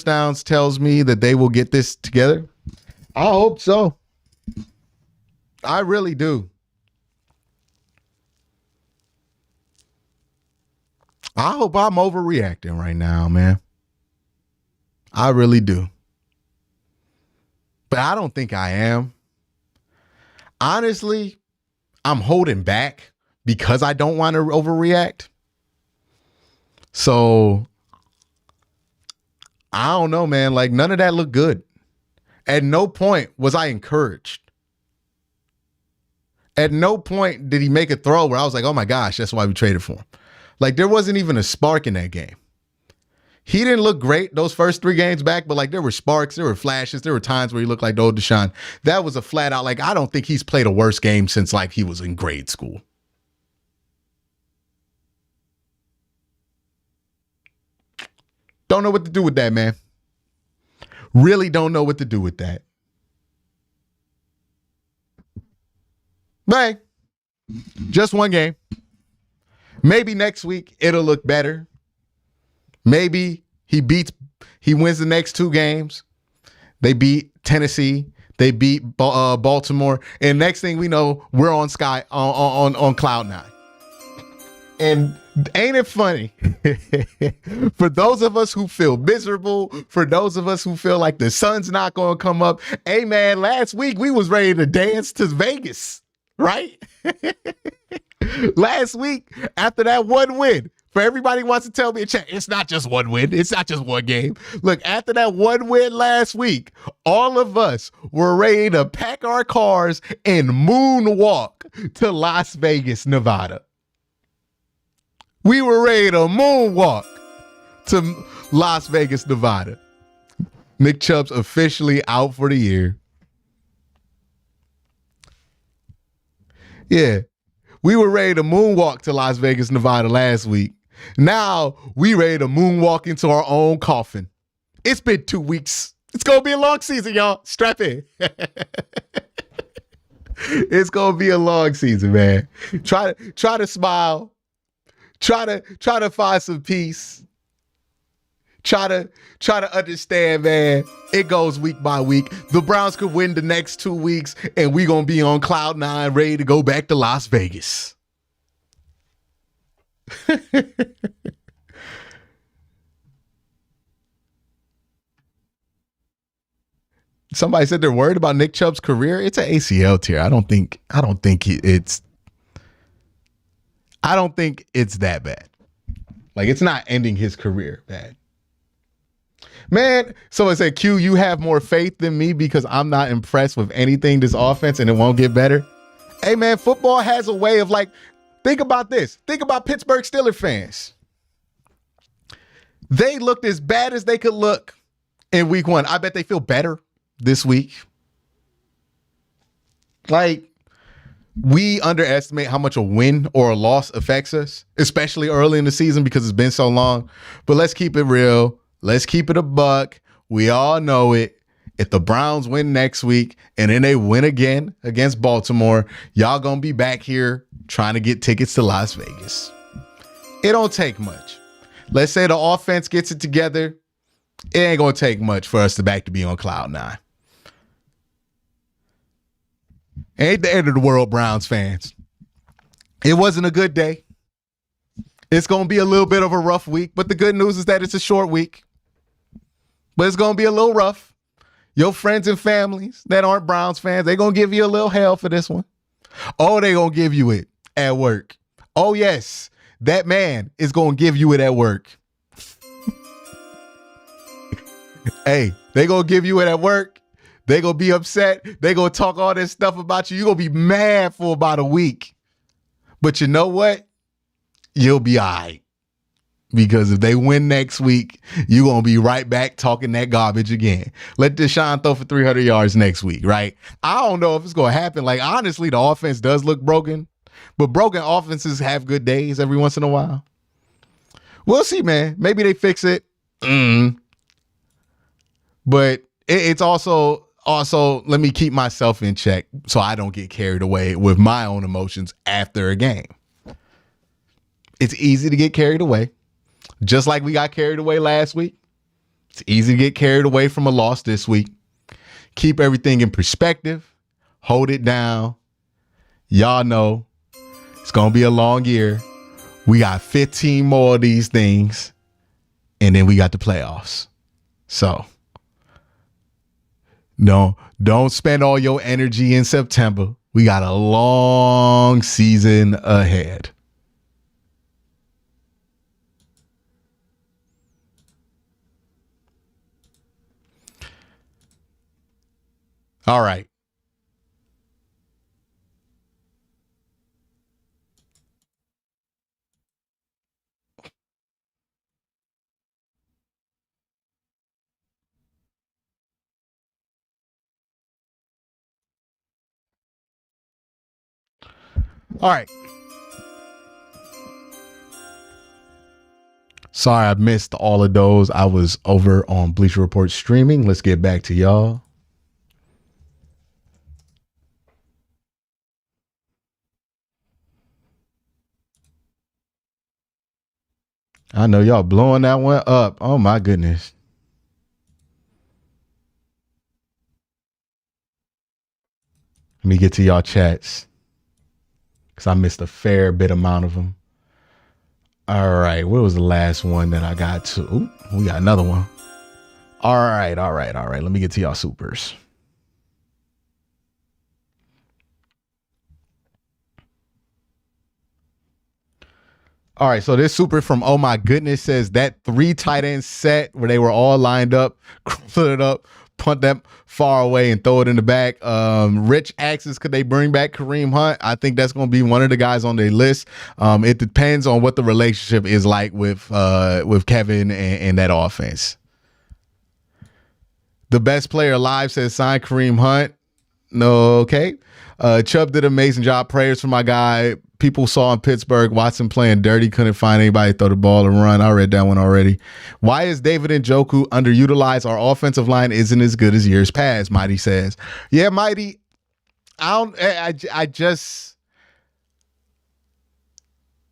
downs tells me that they will get this together. I hope so. I really do. I hope I'm overreacting right now, man. I really do. But I don't think I am. Honestly, I'm holding back because I don't want to overreact. So, I don't know, man. Like, none of that looked good. At no point was I encouraged. At no point did he make a throw where I was like, oh my gosh, that's why we traded for him. Like, there wasn't even a spark in that game. He didn't look great those first 3 games back, but like there were sparks, there were flashes, there were times where he looked like the old Deshaun. That was a flat out, like, I don't think he's played a worse game since like he was in grade school. Don't know what to do with that, man. Really don't know what to do with that. But hey, just one game. Maybe next week it'll look better. Maybe he wins the next 2 games. They beat Tennessee. They beat Baltimore. And next thing we know, we're on cloud 9. And ain't it funny? For those of us who feel miserable, for those of us who feel like the sun's not going to come up, hey man, last week we was ready to dance to Vegas, right? Last week, after that one win, for everybody who wants to tell me, it's not just one win. It's not just one game. Look, after that one win last week, all of us were ready to pack our cars and moonwalk to Las Vegas, Nevada. We were ready to moonwalk to Las Vegas, Nevada. Nick Chubb's officially out for the year. Yeah. We were ready to moonwalk to Las Vegas, Nevada last week. Now we ready to moonwalk into our own coffin. It's been 2 weeks. It's going to be a long season, y'all. Strap in. It's going to be a long season, man. Try to smile. Try to find some peace. Try to understand, man. It goes week by week. The Browns could win the next 2 weeks, and we're going to be on cloud 9, ready to go back to Las Vegas. Somebody said they're worried about Nick Chubb's career. It's an ACL tear. I don't think it's that bad. Like, it's not ending his career bad. Man, someone said, Q, you have more faith than me because I'm not impressed with anything this offense and it won't get better. Hey, man, football has a way of, like, think about this. Think about Pittsburgh Steelers fans. They looked as bad as they could look in week 1. I bet they feel better this week. Like, we underestimate how much a win or a loss affects us, especially early in the season because it's been so long. But let's keep it real. Let's keep it a buck. We all know it. If the Browns win next week and then they win again against Baltimore, y'all gonna be back here trying to get tickets to Las Vegas. It don't take much. Let's say the offense gets it together. It ain't gonna take much for us to be on cloud 9. Ain't the end of the world, Browns fans. It wasn't a good day. It's going to be a little bit of a rough week, but the good news is that it's a short week. But it's going to be a little rough. Your friends and families that aren't Browns fans, they're going to give you a little hell for this one. Oh, they're going to give you it at work. Oh, yes, that man is going to give you it at work. Hey, they're going to give you it at work. They're going to be upset. They're going to talk all this stuff about you. You're going to be mad for about a week. But you know what? You'll be all right. Because if they win next week, you're going to be right back talking that garbage again. Let Deshaun throw for 300 yards next week, right? I don't know if it's going to happen. Like, honestly, the offense does look broken, but broken offenses have good days every once in a while. We'll see, man. Maybe they fix it. But it's also, let me keep myself in check so I don't get carried away with my own emotions after a game. It's easy to get carried away. Just like we got carried away last week. It's easy to get carried away from a loss this week. Keep everything in perspective. Hold it down. Y'all know it's going to be a long year. We got 15 more of these things. And then we got the playoffs. So, no, don't spend all your energy in September. We got a long season ahead. All right. All right. Sorry, I missed all of those. I was over on Bleacher Report streaming. Let's get back to y'all. I know y'all blowing that one up. Oh my goodness. Let me get to y'all chats because I missed a fair bit amount of them. All right. What was the last one that I got to? Ooh, we got another one. All right. Let me get to y'all supers. All right, so this super from Oh My Goodness says that 3 tight end set where they were all lined up, crumple it up, punt them far away and throw it in the back. Rich asks, could they bring back Kareem Hunt? I think that's going to be one of the guys on their list. It depends on what the relationship is like with Kevin and that offense. The best player alive says sign Kareem Hunt. No, okay. Chubb did an amazing job. Prayers for my guy. People saw in Pittsburgh, Watson playing dirty, couldn't find anybody to throw the ball and run. I read that one already. Why is David Njoku underutilized? Our offensive line isn't as good as years past, Mighty says. Yeah, Mighty, I just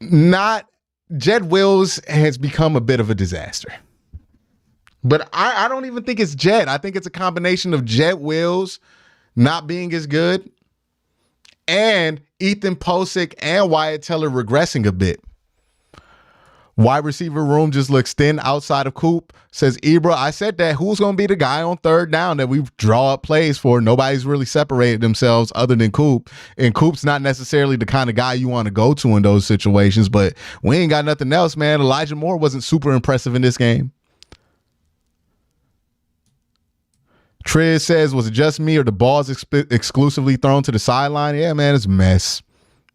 not. Jed Wills has become a bit of a disaster. But I don't even think it's Jed. I think it's a combination of Jed Wills not being as good and Ethan Posick and Wyatt Teller regressing a bit. Wide receiver room just looks thin outside of Coop. Says Ibra, I said that. Who's going to be the guy on third down that we draw up plays for? Nobody's really separated themselves other than Coop. And Coop's not necessarily the kind of guy you want to go to in those situations, but we ain't got nothing else, man. Elijah Moore wasn't super impressive in this game. Triz says, was it just me or the balls exclusively thrown to the sideline? Yeah, man, it's a mess.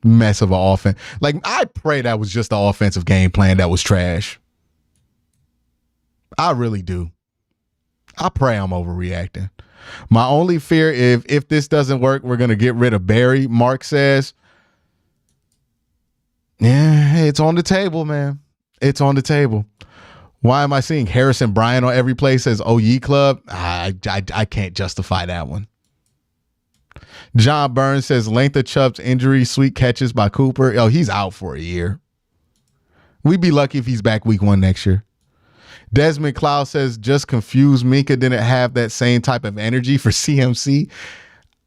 Mess of an offense. Like, I pray that was just the offensive game plan that was trash. I really do. I pray I'm overreacting. My only fear, if this doesn't work, we're going to get rid of Barry, Mark says. Yeah, it's on the table, man. It's on the table. Why am I seeing Harrison Bryant on every play says OE Club? I can't justify that one. John Burns says length of Chubb's injury, sweet catches by Cooper. Oh, he's out for a year. We'd be lucky if he's back week 1 next year. Desmond Cloud says just confused. Minka didn't have that same type of energy for CMC.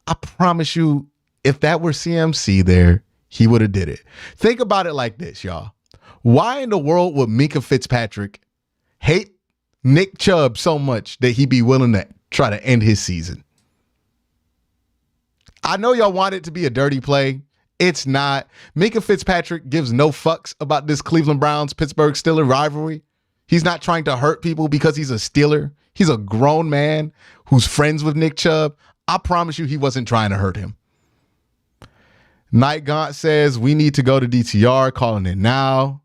I promise you, if that were CMC there, he would have did it. Think about it like this, y'all. Why in the world would Minka Fitzpatrick hate Nick Chubb so much that he'd be willing to try to end his season? I know y'all want it to be a dirty play. It's not. Minka Fitzpatrick gives no fucks about this Cleveland Browns-Pittsburgh Steelers rivalry. He's not trying to hurt people because he's a Steeler. He's a grown man who's friends with Nick Chubb. I promise you he wasn't trying to hurt him. Night Gaunt says we need to go to DTR, calling it now.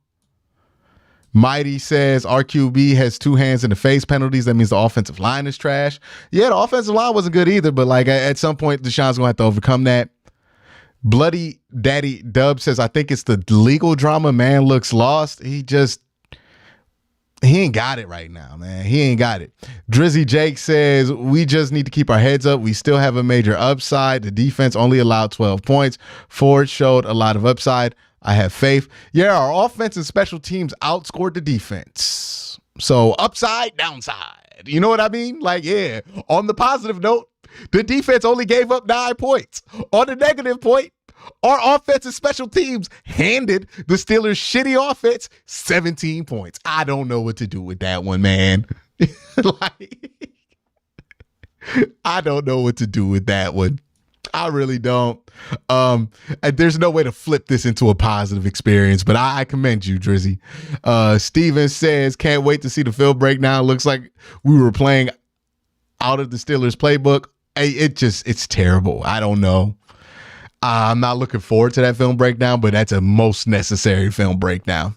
Mighty says RQB has 2 hands in the face penalties. That means the offensive line is trash. Yeah, the offensive line wasn't good either, but like at some point, Deshaun's going to have to overcome that. Bloody Daddy Dub says, I think it's the legal drama. Man looks lost. He ain't got it right now, man. He ain't got it. Drizzy Jake says, we just need to keep our heads up. We still have a major upside. The defense only allowed 12 points. Ford showed a lot of upside. I have faith. Yeah, our offense and special teams outscored the defense. So upside, downside. You know what I mean? Like, yeah, on the positive note, the defense only gave up 9 points. On the negative point, our offense and special teams handed the Steelers' shitty offense 17 points. I don't know what to do with that one, man. Like, I don't know what to do with that one. I really don't. There's no way to flip this into a positive experience, but I commend you, Drizzy. Steven says, can't wait to see the film breakdown. Looks like we were playing out of the Steelers playbook. It's terrible. I don't know. I'm not looking forward to that film breakdown, but that's a most necessary film breakdown.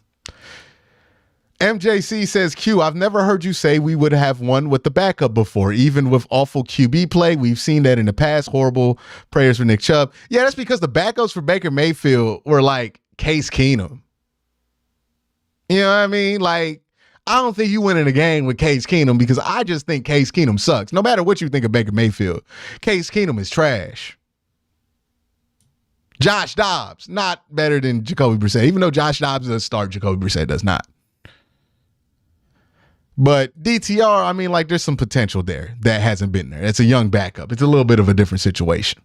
MJC says, Q, I've never heard you say we would have won with the backup before. Even with awful QB play, we've seen that in the past. Horrible prayers for Nick Chubb. Yeah, that's because the backups for Baker Mayfield were like Case Keenum. You know what I mean? Like, I don't think you win in a game with Case Keenum because I just think Case Keenum sucks. No matter what you think of Baker Mayfield, Case Keenum is trash. Josh Dobbs, not better than Jacoby Brissett. Even though Josh Dobbs does start, Jacoby Brissett does not. But DTR, I mean, like, there's some potential there that hasn't been there. It's a young backup. It's a little bit of a different situation.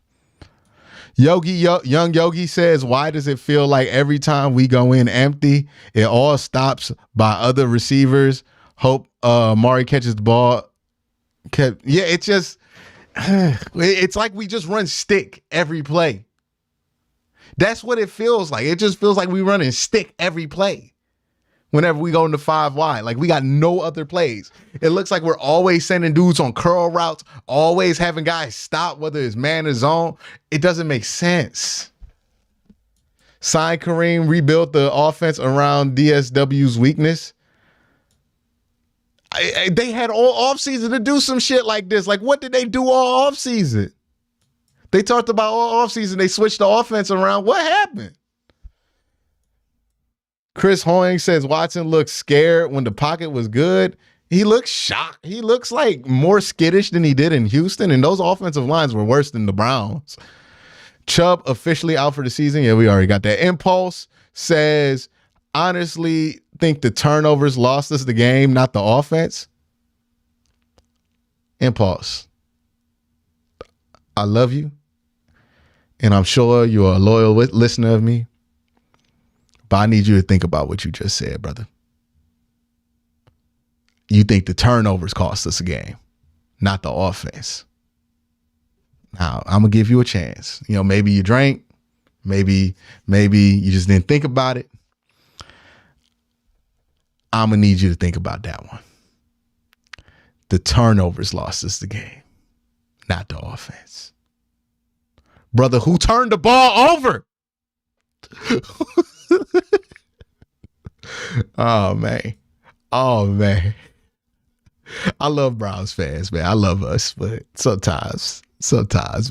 Young Yogi says, why does it feel like every time we go in empty, it all stops by other receivers? Hope Mari catches the ball. Yeah, it's just, it's like we just run stick every play. That's what it feels like. It just feels like we running stick every play. Whenever we go into 5 wide, like we got no other plays. It looks like we're always sending dudes on curl routes, always having guys stop, whether it's man or zone. It doesn't make sense. Sign Kareem, rebuild the offense around DSW's weakness. They had all offseason to do some shit like this. Like, what did they do all offseason? They talked about all offseason. They switched the offense around. What happened? Chris Hoying says Watson looks scared when the pocket was good. He looks shocked. He looks like more skittish than he did in Houston, and those offensive lines were worse than the Browns. Chubb officially out for the season. Yeah, we already got that. Impulse says, honestly, think the turnovers lost us the game, not the offense. Impulse, I love you, and I'm sure you're a loyal listener of me. But I need you to think about what you just said, brother. You think the turnovers cost us a game, not the offense. Now, I'm going to give you a chance. You know, maybe you drank. Maybe you just didn't think about it. I'm going to need you to think about that one. The turnovers lost us the game, not the offense. Brother, who turned the ball over? Oh man. I love Browns fans, man. I love us, but sometimes,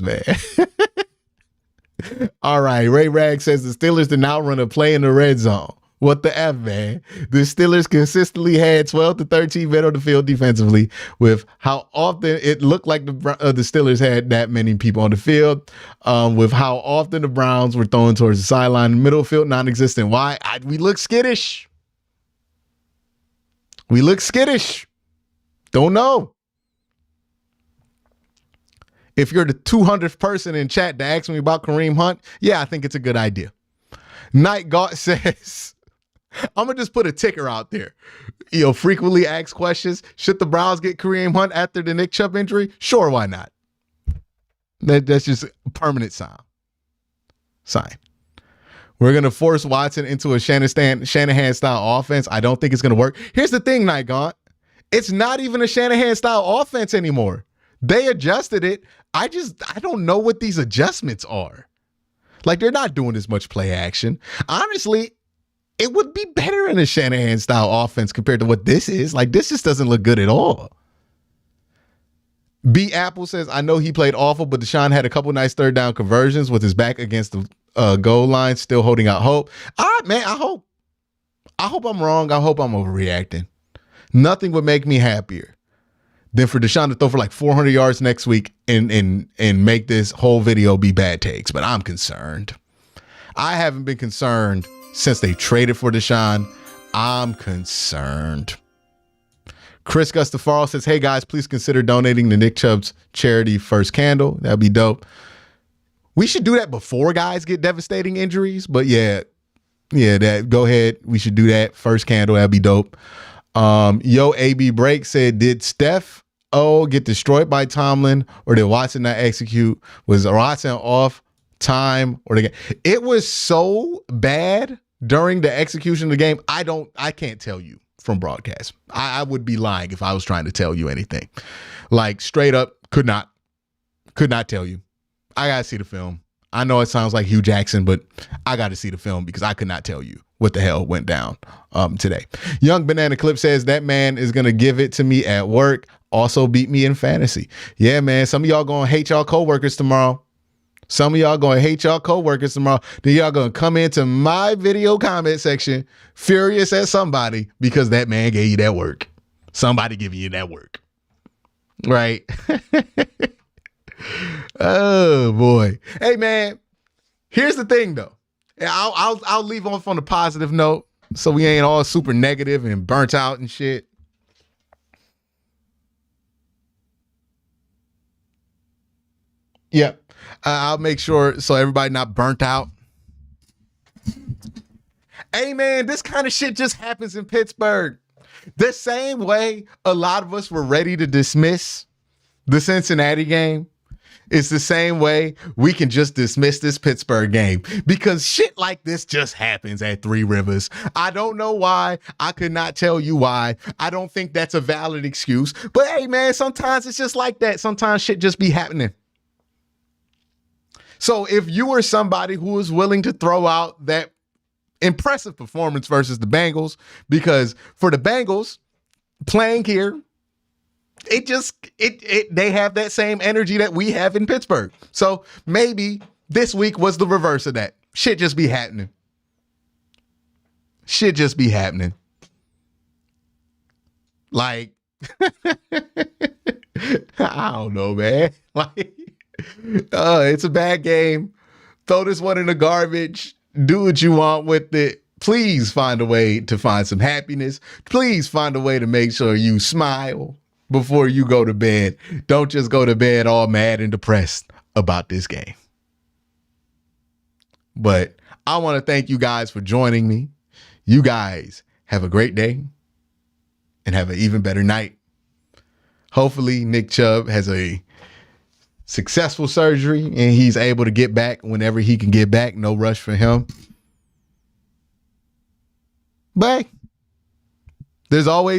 man. All right. Ray Rag says the Steelers did not run a play in the red zone. What the F, man? The Steelers consistently had 12 to 13 men on the field defensively, with how often it looked like the Steelers had that many people on the field, with how often the Browns were throwing towards the sideline. Middle field, non-existent. Why? We look skittish. Don't know. If you're the 200th person in chat to ask me about Kareem Hunt, yeah, I think it's a good idea. Night God says, I'm going to just put a ticker out there. You know, frequently asked questions. Should the Browns get Kareem Hunt after the Nick Chubb injury? Sure, why not? That's just a permanent sign. We're going to force Watson into a Shanahan-style offense. I don't think it's going to work. Here's the thing, Night God. It's not even a Shanahan-style offense anymore. They adjusted it. I don't know what these adjustments are. Like, they're not doing as much play action. Honestly, it would be better in a Shanahan style offense compared to what this is. Like, this just doesn't look good at all. B Apple says, I know he played awful, but Deshaun had a couple nice third down conversions with his back against the goal line, still holding out hope. Man, I hope I'm wrong. I hope I'm overreacting. Nothing would make me happier than for Deshaun to throw for like 400 yards next week and make this whole video be bad takes. But I'm concerned. I haven't been concerned since they traded for Deshaun. I'm concerned. Chris Gustafaro says, hey guys, please consider donating to Nick Chubb's charity First Candle. That'd be dope. We should do that before guys get devastating injuries. But yeah, go ahead. We should do that. First Candle. That'd be dope. Yo, AB Break said, did Steph get destroyed by Tomlin, or did Watson not execute? Was Watson off time or the game? It was so bad during the execution of the game. I can't tell you from broadcast. I would be lying if I was trying to tell you anything. Like, straight up, could not tell you. I gotta see the film. I know it sounds like Hugh Jackson, but I got to see the film because I could not tell you what the hell went down today. Young Banana Clip says, that man is going to give it to me at work. Also beat me in fantasy. Yeah, man. Some of y'all going to hate y'all coworkers tomorrow. Then y'all going to come into my video comment section furious at somebody because that man gave you that work. Somebody giving you that work. Right? Oh boy. Hey man, here's the thing though. I'll leave off on a positive note so we ain't all super negative and burnt out and shit. Yep. I'll make sure so everybody not burnt out. Hey man, this kind of shit just happens in Pittsburgh. The same way a lot of us were ready to dismiss the Cincinnati game. It's the same way we can just dismiss this Pittsburgh game because shit like this just happens at Three Rivers. I don't know why. I could not tell you why. I don't think that's a valid excuse. But hey, man, sometimes it's just like that. Sometimes shit just be happening. So if you were somebody who was willing to throw out that impressive performance versus the Bengals, because for the Bengals playing here, they have that same energy that we have in Pittsburgh. So maybe this week was the reverse of that. Shit just be happening. Like, I don't know, man. Like, it's a bad game. Throw this one in the garbage. Do what you want with it. Please find a way to find some happiness. Please find a way to make sure you smile before you go to bed. Don't just go to bed all mad and depressed about this game. But I want to thank you guys for joining me. You guys have a great day and have an even better night. Hopefully Nick Chubb has a successful surgery and he's able to get back whenever he can get back. No rush for him. But there's always